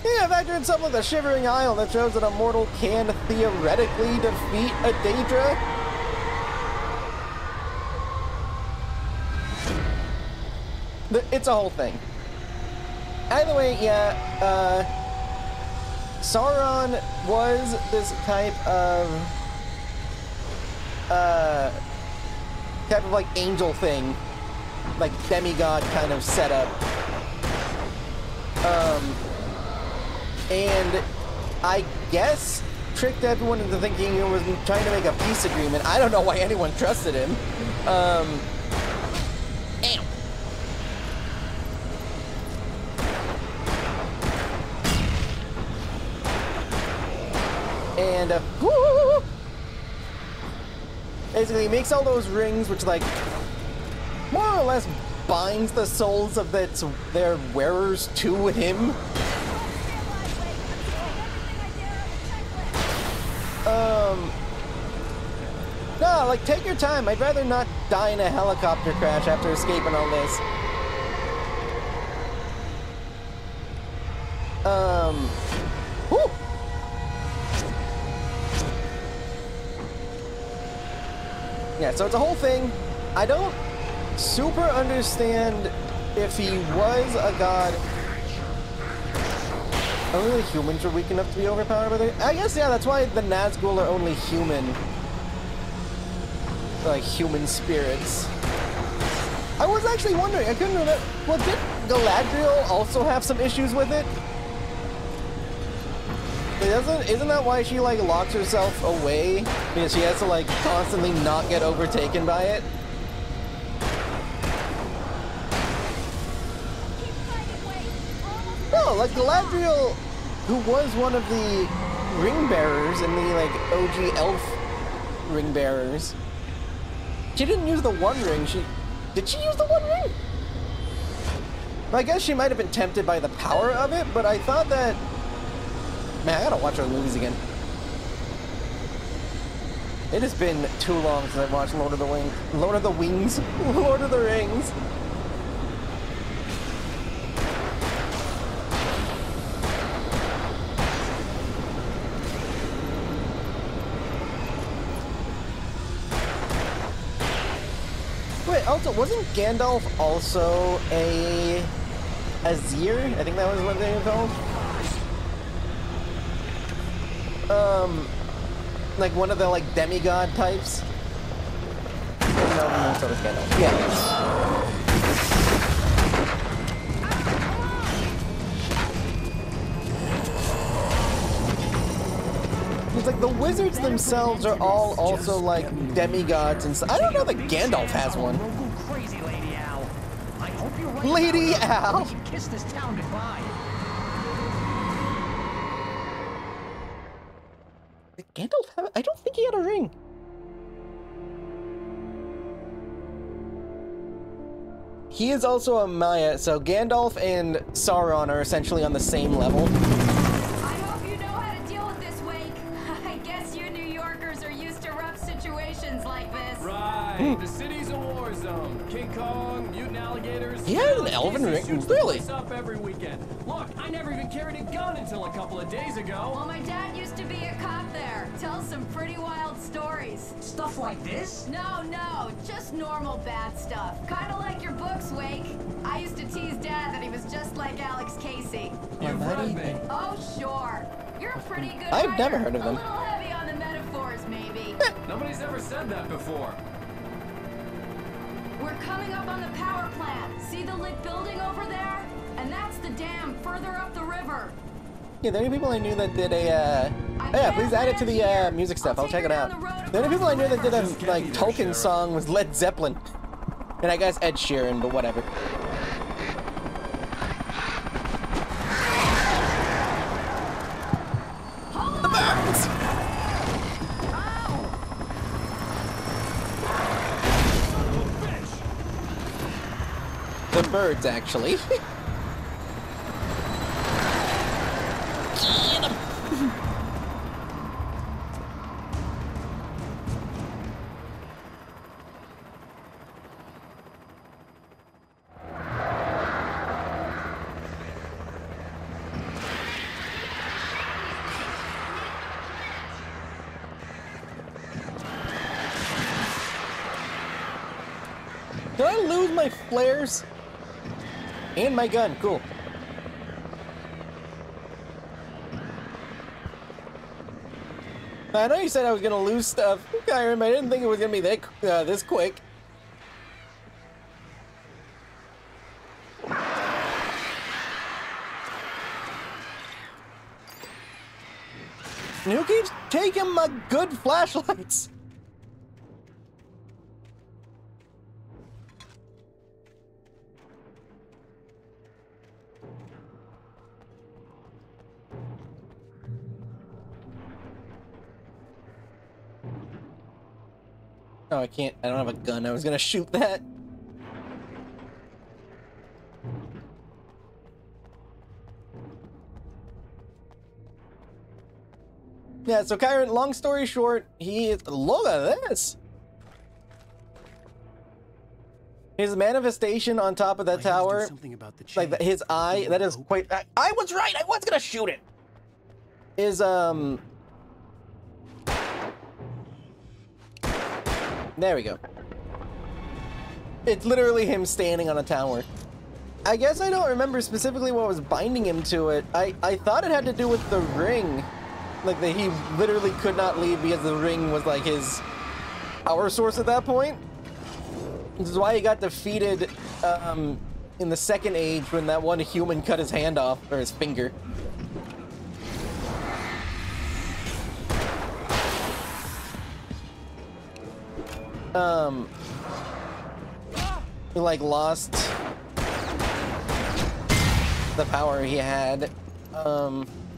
Yeah, factor in something like the Shivering Isle that shows that a mortal can theoretically defeat a Daedra. It's a whole thing. Either way, yeah, Sauron was this type of like angel thing, like demigod kind of setup. And I guess tricked everyone into thinking he was trying to make a peace agreement. I don't know why anyone trusted him. And basically he makes all those rings, which like more or less binds the souls of their wearers to him. No, like, take your time. I'd rather not die in a helicopter crash after escaping all this. Whew. Yeah, so it's a whole thing. I don't super understand if he was a god. Only humans are weak enough to be overpowered by it. I guess, yeah, that's why the Nazgul are only human. Like, human spirits. I was actually wondering, I couldn't remember. Well, did Galadriel also have some issues with it? Isn't that why she, like, locks herself away? Because she has to, like, constantly not get overtaken by it? No, like, Galadriel, who was one of the ring bearers in the, like, OG elf ring bearers, she didn't use the One Ring. Did she use the One Ring? Well, I guess she might have been tempted by the power of it, but I thought that... Man, I gotta watch those movies again. It has been too long since I've watched Lord of the Rings. Lord of the Rings. Wait, also, wasn't Gandalf also a Aesir? I think that was what they were called. Like one of the like demigod types. No, so was Gandalf. Yeah. It's like the wizards themselves are all also like demigods and stuff. I don't know that Gandalf has one. Crazy Lady Owl. I hope you're right. Lady Owl. We should kiss this town goodbye. Did Gandalf have? I don't think he had a ring. He is also a Maya, so Gandalf and Sauron are essentially on the same level. I hope you know how to deal with this, Wake. I guess you New Yorkers are used to rough situations like this. Right. The city's a war zone. King Kong, mutant alligators. He had an elven ring? Really? Up every weekend. Look, I never even carried a gun until a couple of days ago. Well, my dad used to be a cop there. Tells some pretty wild stories. Stuff like this? No, just normal bad stuff. Kind of like your books, Wake. I used to tease Dad that he was just like Alex Casey. You've read me. Oh, sure. You're a pretty good I've writer. never heard of them. A little heavy on the metaphors, maybe. Nobody's ever said that before. We're coming up on the power plant. See the lit building over there? And that's the dam further up the river. Yeah, the only people I knew that did a, oh yeah, please add it to the music stuff. I'll check it out. The only people I knew that did a like Tolkien song was Led Zeppelin, and I guess Ed Sheeran, but whatever. The birds! the birds, actually. Get 'em! Did I lose my flares? And my gun, cool. I know you said I was gonna lose stuff, Skyrim. I didn't think it was gonna be this quick. And who keeps taking my good flashlights? Oh, I can't. I don't have a gun. I was gonna shoot that. Yeah, so Kyron, long story short, look at this. His manifestation on top of that tower, like his eye, that is quite. I was right. I was gonna shoot it. Is There we go. It's literally him standing on a tower. I guess I don't remember specifically what was binding him to it. I thought it had to do with the ring. Like that he literally could not leave because the ring was like his power source at that point. This is why he got defeated in the Second Age when that one human cut his hand off, or his finger. He like lost the power he had.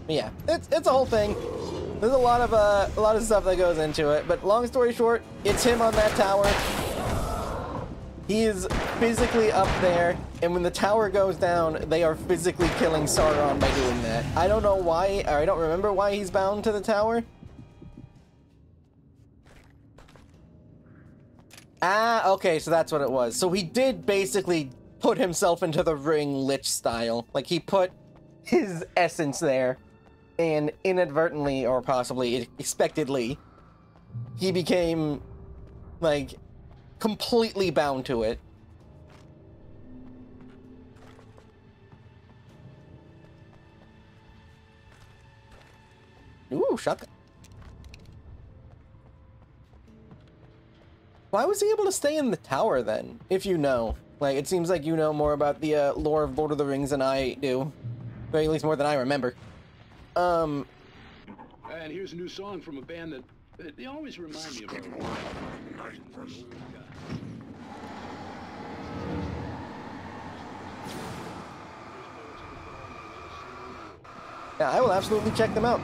Yeah, it's a whole thing. There's a lot of stuff that goes into it, but long story short, it's him on that tower. He is physically up there, and when the tower goes down, they are physically killing Sauron by doing that. I don't know why, or I don't remember why he's bound to the tower. Ah, okay, so that's what it was. So he did basically put himself into the ring Lich style. Like, he put his essence there, and inadvertently, or possibly expectedly, he became, like, completely bound to it. Ooh, shotgun. Why was he able to stay in the tower then, if you know? Like, it seems like you know more about the lore of Lord of the Rings than I do. Or at least more than I remember. And here's a new song from a band that they always remind me of our Yeah, I will absolutely check them out.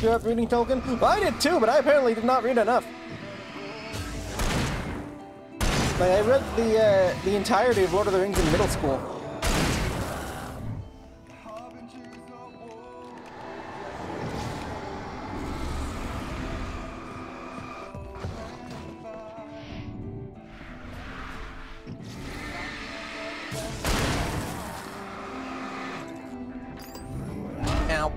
You have reading token? Well, I did too, but I apparently did not read enough. Like, I read the entirety of Lord of the Rings in middle school. Ow.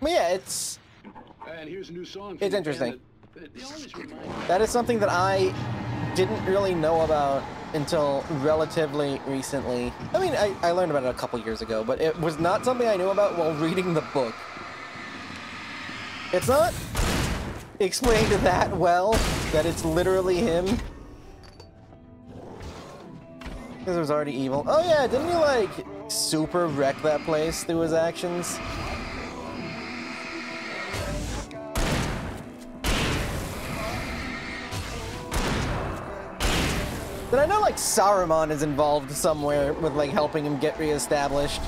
But yeah, it's here's a new song. It's interesting. That is something that I didn't really know about until relatively recently. I mean, I learned about it a couple years ago, but it was not something I knew about while reading the book. It's not explained that well that it's literally him. Because it was already evil. Oh yeah, didn't he like super wreck that place through his actions? But I know, like, Saruman is involved somewhere with, like, helping him get reestablished.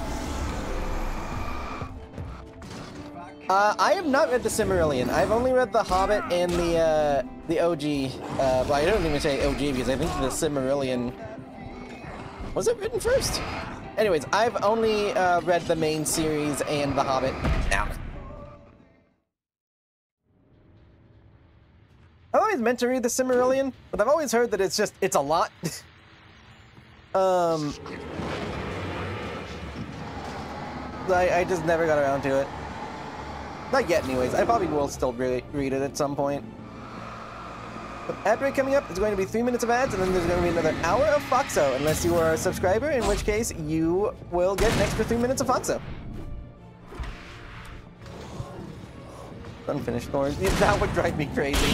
I have not read the Silmarillion. I've only read the Hobbit and the OG. Well, I don't even say OG because I think the Silmarillion... Was it written first? Anyways, I've only read the main series and the Hobbit. Ow. I've always meant to read the Silmarillion, but I've always heard that it's a lot. I just never got around to it. Not yet, anyways. I probably will still read it at some point. But ad break coming up, there's going to be 3 minutes of ads, and then there's going to be another hour of Foxo, unless you are a subscriber, in which case you will get an extra 3 minutes of Foxo. Unfinished thorns. That would drive me crazy.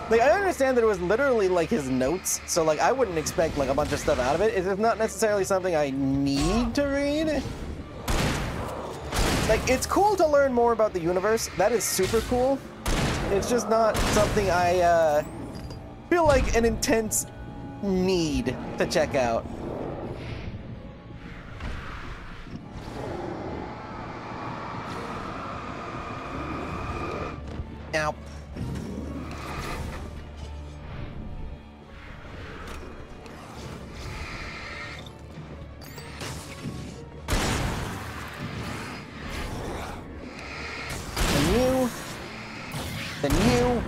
Like, I understand that it was literally, like, his notes, so, like, I wouldn't expect, like, a bunch of stuff out of it. It's not necessarily something I need to read. Like, it's cool to learn more about the universe. That is super cool. It's just not something I, feel like an intense need to check out. Ow. Then you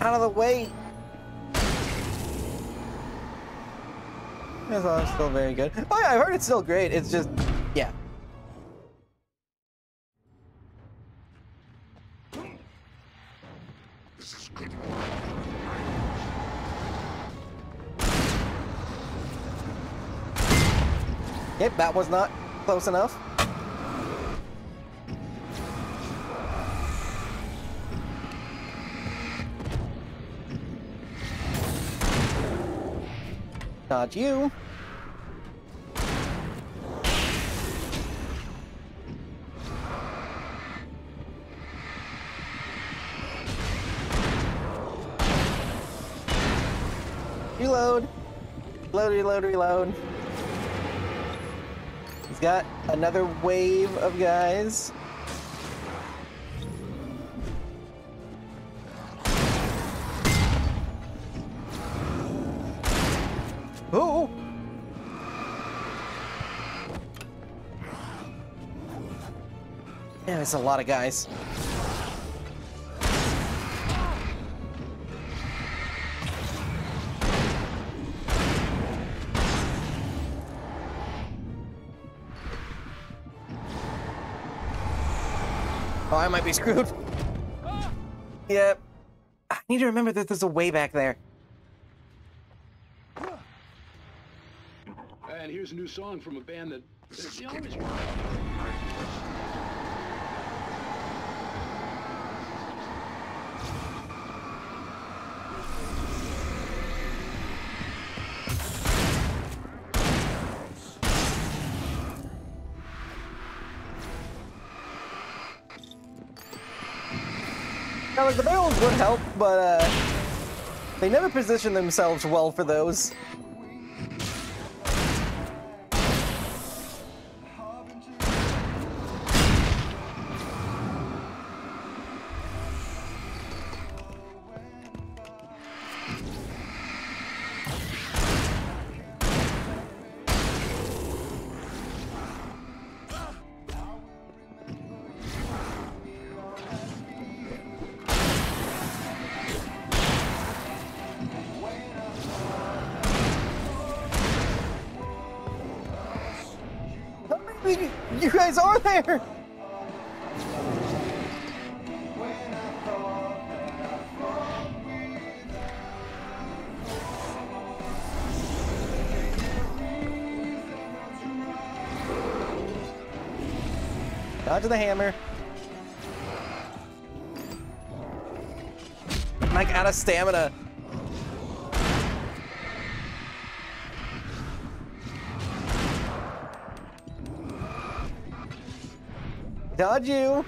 out of the way. That's all still very good. Oh yeah, I heard it's still great. It's just, yeah. Yep, that was not close enough. Not you. Reload. Reload, reload, reload. He's got another wave of guys. Oh! Yeah, that's a lot of guys. Oh, I might be screwed. Yep. I need to remember that there's a way back there. And here's a new song from a band that they always... Now, like, the barrels would help, but, they never position themselves well for those. You guys are there! Dodge the hammer. I'm like out of stamina. Dodge you.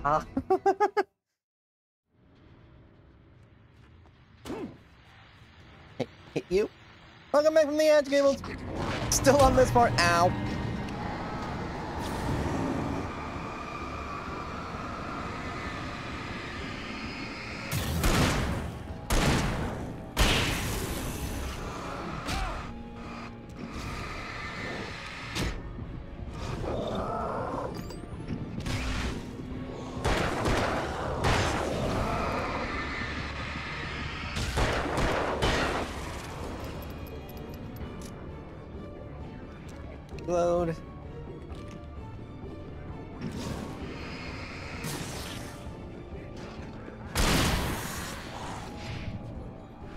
Ah. Hit you. Welcome back from the edge, Gables. Still on this part. Ow. Load.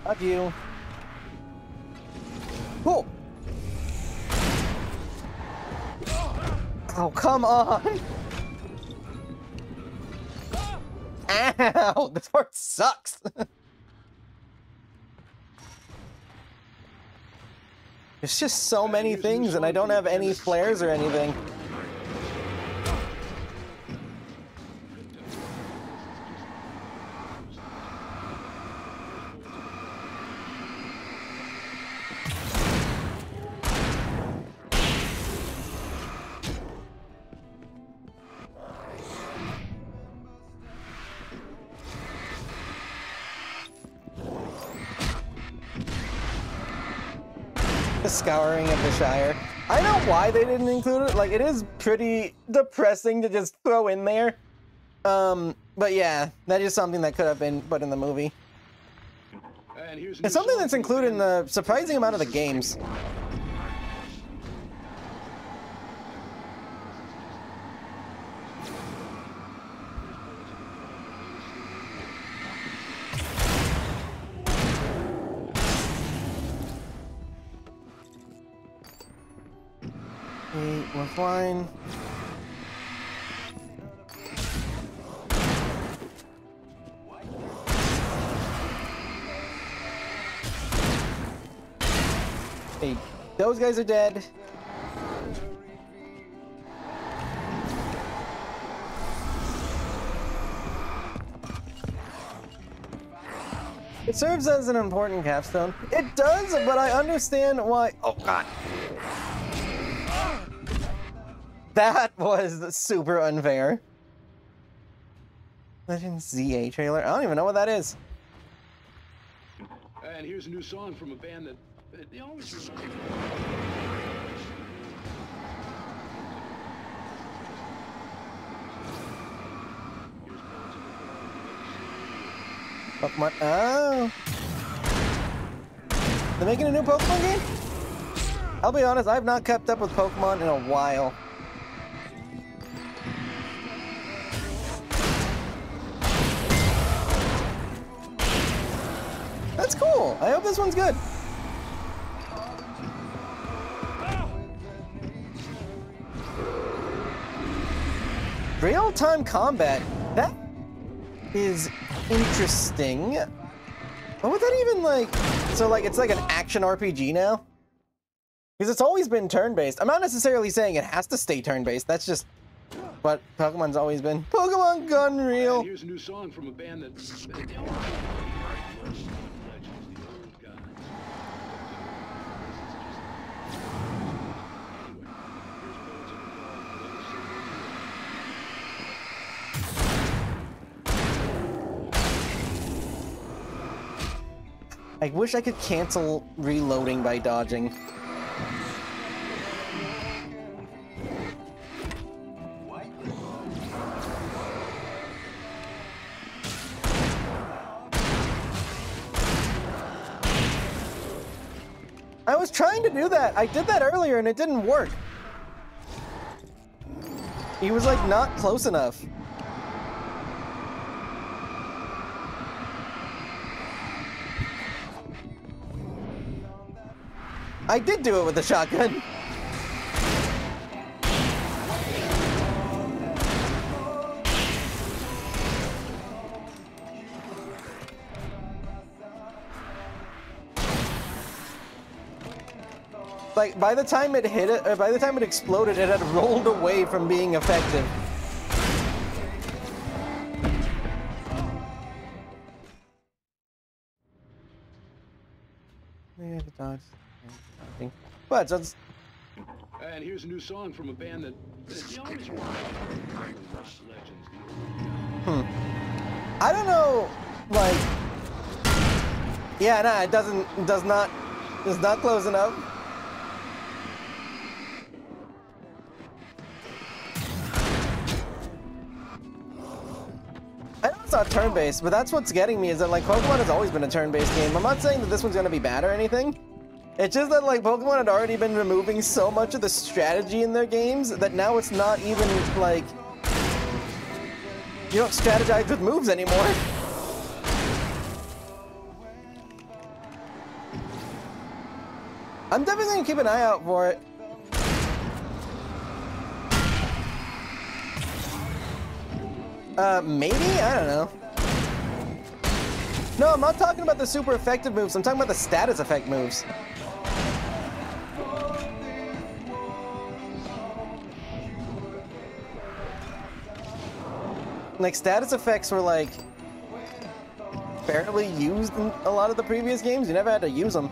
Fuck you. Cool. Oh, come on. Ow, this part sucks. There's just so many things, and I don't have any flares or anything. The scouring of the Shire. I know why they didn't include it. Like, it is pretty depressing to just throw in there. But yeah, that is something that could have been put in the movie. It's something that's included in the surprising amount of the games. We're fine. Hey, those guys are dead. It serves as an important capstone. It does, but I understand why. Oh, God. That was super unfair. Legend ZA trailer. I don't even know what that is. And here's a new song from a band that they always remind me. Pokemon. Oh. They're making a new Pokemon game? I'll be honest, I've not kept up with Pokemon in a while. That's cool. I hope this one's good. Real-time combat. That is interesting. What would that even like? So like it's like an action RPG now? Because it's always been turn-based. I'm not necessarily saying it has to stay turn-based. That's just what Pokemon's always been. Pokemon Gunreal. Here's a new song from a band that I wish I could cancel reloading by dodging. I was trying to do that. I did that earlier and it didn't work. He was like not close enough. I did do it with the shotgun. Like, by the time it hit it, or by the time it exploded, it had rolled away from being effective. dodge. But that's. And here's a new song from a band that you always want. I don't know, like. Yeah, nah, it's not close enough. I know it's not turn-based, but that's what's getting me, is that, like, Pokemon has always been a turn-based game. I'm not saying that this one's gonna be bad or anything. It's just that, like, Pokemon had already been removing so much of the strategy in their games that now it's not even, like... You don't strategize with moves anymore. I'm definitely gonna keep an eye out for it. Maybe? I don't know. No, I'm not talking about the super effective moves. I'm talking about the status effect moves. Like, status effects were, like, barely used in a lot of the previous games. You never had to use them.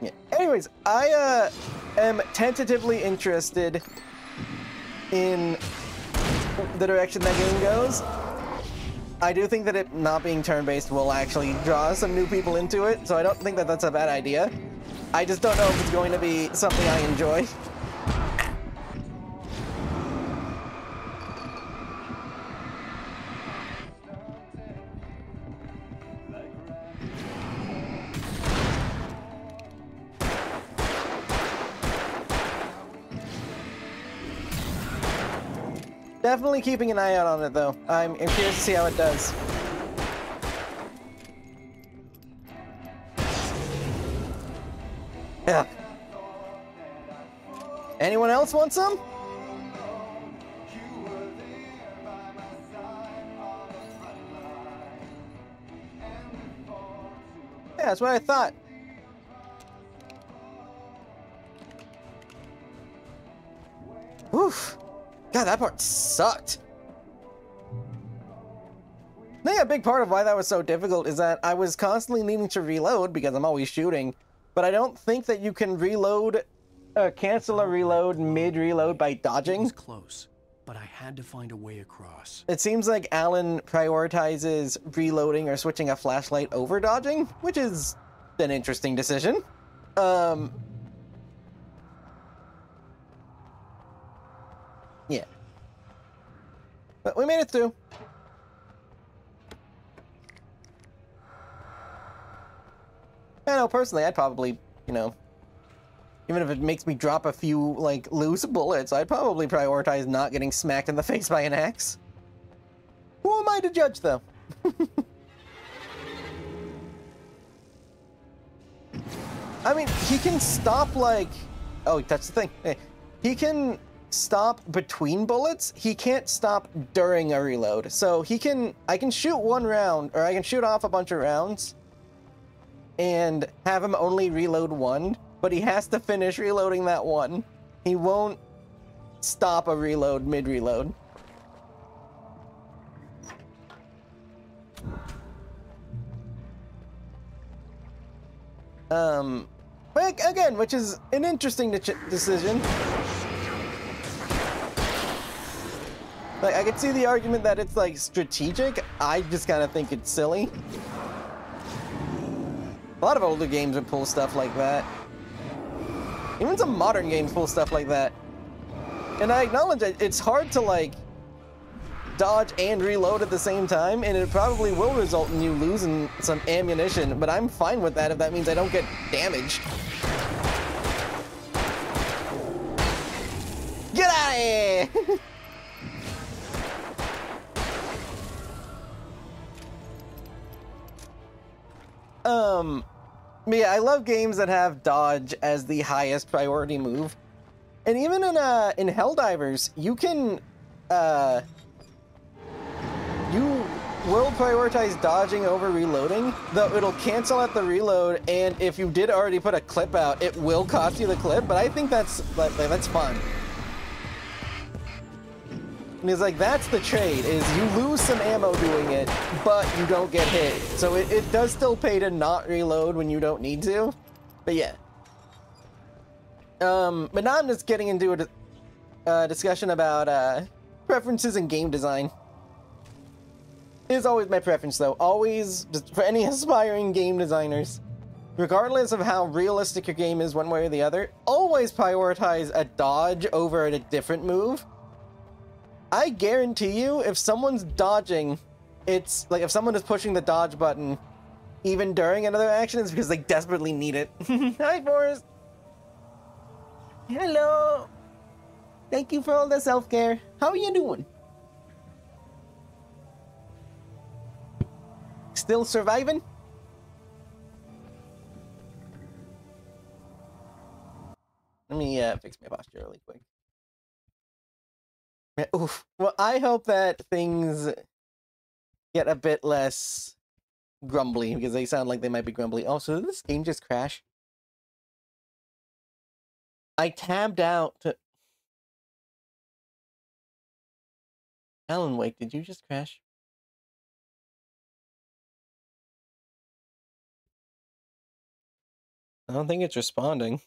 Yeah. Anyways, I am tentatively interested in the direction that game goes. I do think that it not being turn-based will actually draw some new people into it, so I don't think that that's a bad idea. I just don't know if it's going to be something I enjoy. Definitely keeping an eye out on it, though. I'm curious to see how it does. Yeah. Anyone else want some? Yeah, that's what I thought. Oof. God, that part sucked. I think a big part of why that was so difficult is that I was constantly needing to reload because I'm always shooting, but I don't think that you can reload, cancel a reload mid-reload by dodging. It was close, but I had to find a way across. It seems like Alan prioritizes reloading or switching a flashlight over dodging, which is an interesting decision. Yeah. But we made it through. I know, personally, I'd probably, you know, even if it makes me drop a few, like, loose bullets, I'd probably prioritize not getting smacked in the face by an axe. Who am I to judge, though? I mean, he can stop, like... Oh, that's the thing. He can stop between bullets. He can't stop during a reload. So he can... I can shoot one round, or I can shoot off a bunch of rounds and have him only reload one, but he has to finish reloading that one. He won't stop a reload mid-reload. But again, which is an interesting decision. Like, I could see the argument that it's, like, strategic. I just kind of think it's silly. A lot of older games would pull stuff like that. Even some modern games pull stuff like that. And I acknowledge that it's hard to, like, dodge and reload at the same time, and it probably will result in you losing some ammunition, but I'm fine with that if that means I don't get damaged. Get out of here! Yeah, I love games that have dodge as the highest priority move. And even in Helldivers, you can, you will prioritize dodging over reloading, though it'll cancel at the reload, and if you did already put a clip out, it will cost you the clip, but I think that's fun. And it's like, that's the trade, is you lose some ammo doing it, but you don't get hit. So it does still pay to not reload when you don't need to. But yeah. But now I'm just getting into a discussion about preferences in game design. It is always my preference, though. Always, just for any aspiring game designers. Regardless of how realistic your game is one way or the other, always prioritize a dodge over a different move. I guarantee you, if someone's dodging, it's like if someone is pushing the dodge button even during another action, it's because they desperately need it. Hi, Forrest. Hello. Thank you for all the self-care. How are you doing? Still surviving? Let me fix my posture really quick. Oof. Well, I hope that things get a bit less grumbly, because they sound like they might be grumbly. Also, did this game just crash? I tabbed out to... Alan Wake, did you just crash? I don't think it's responding.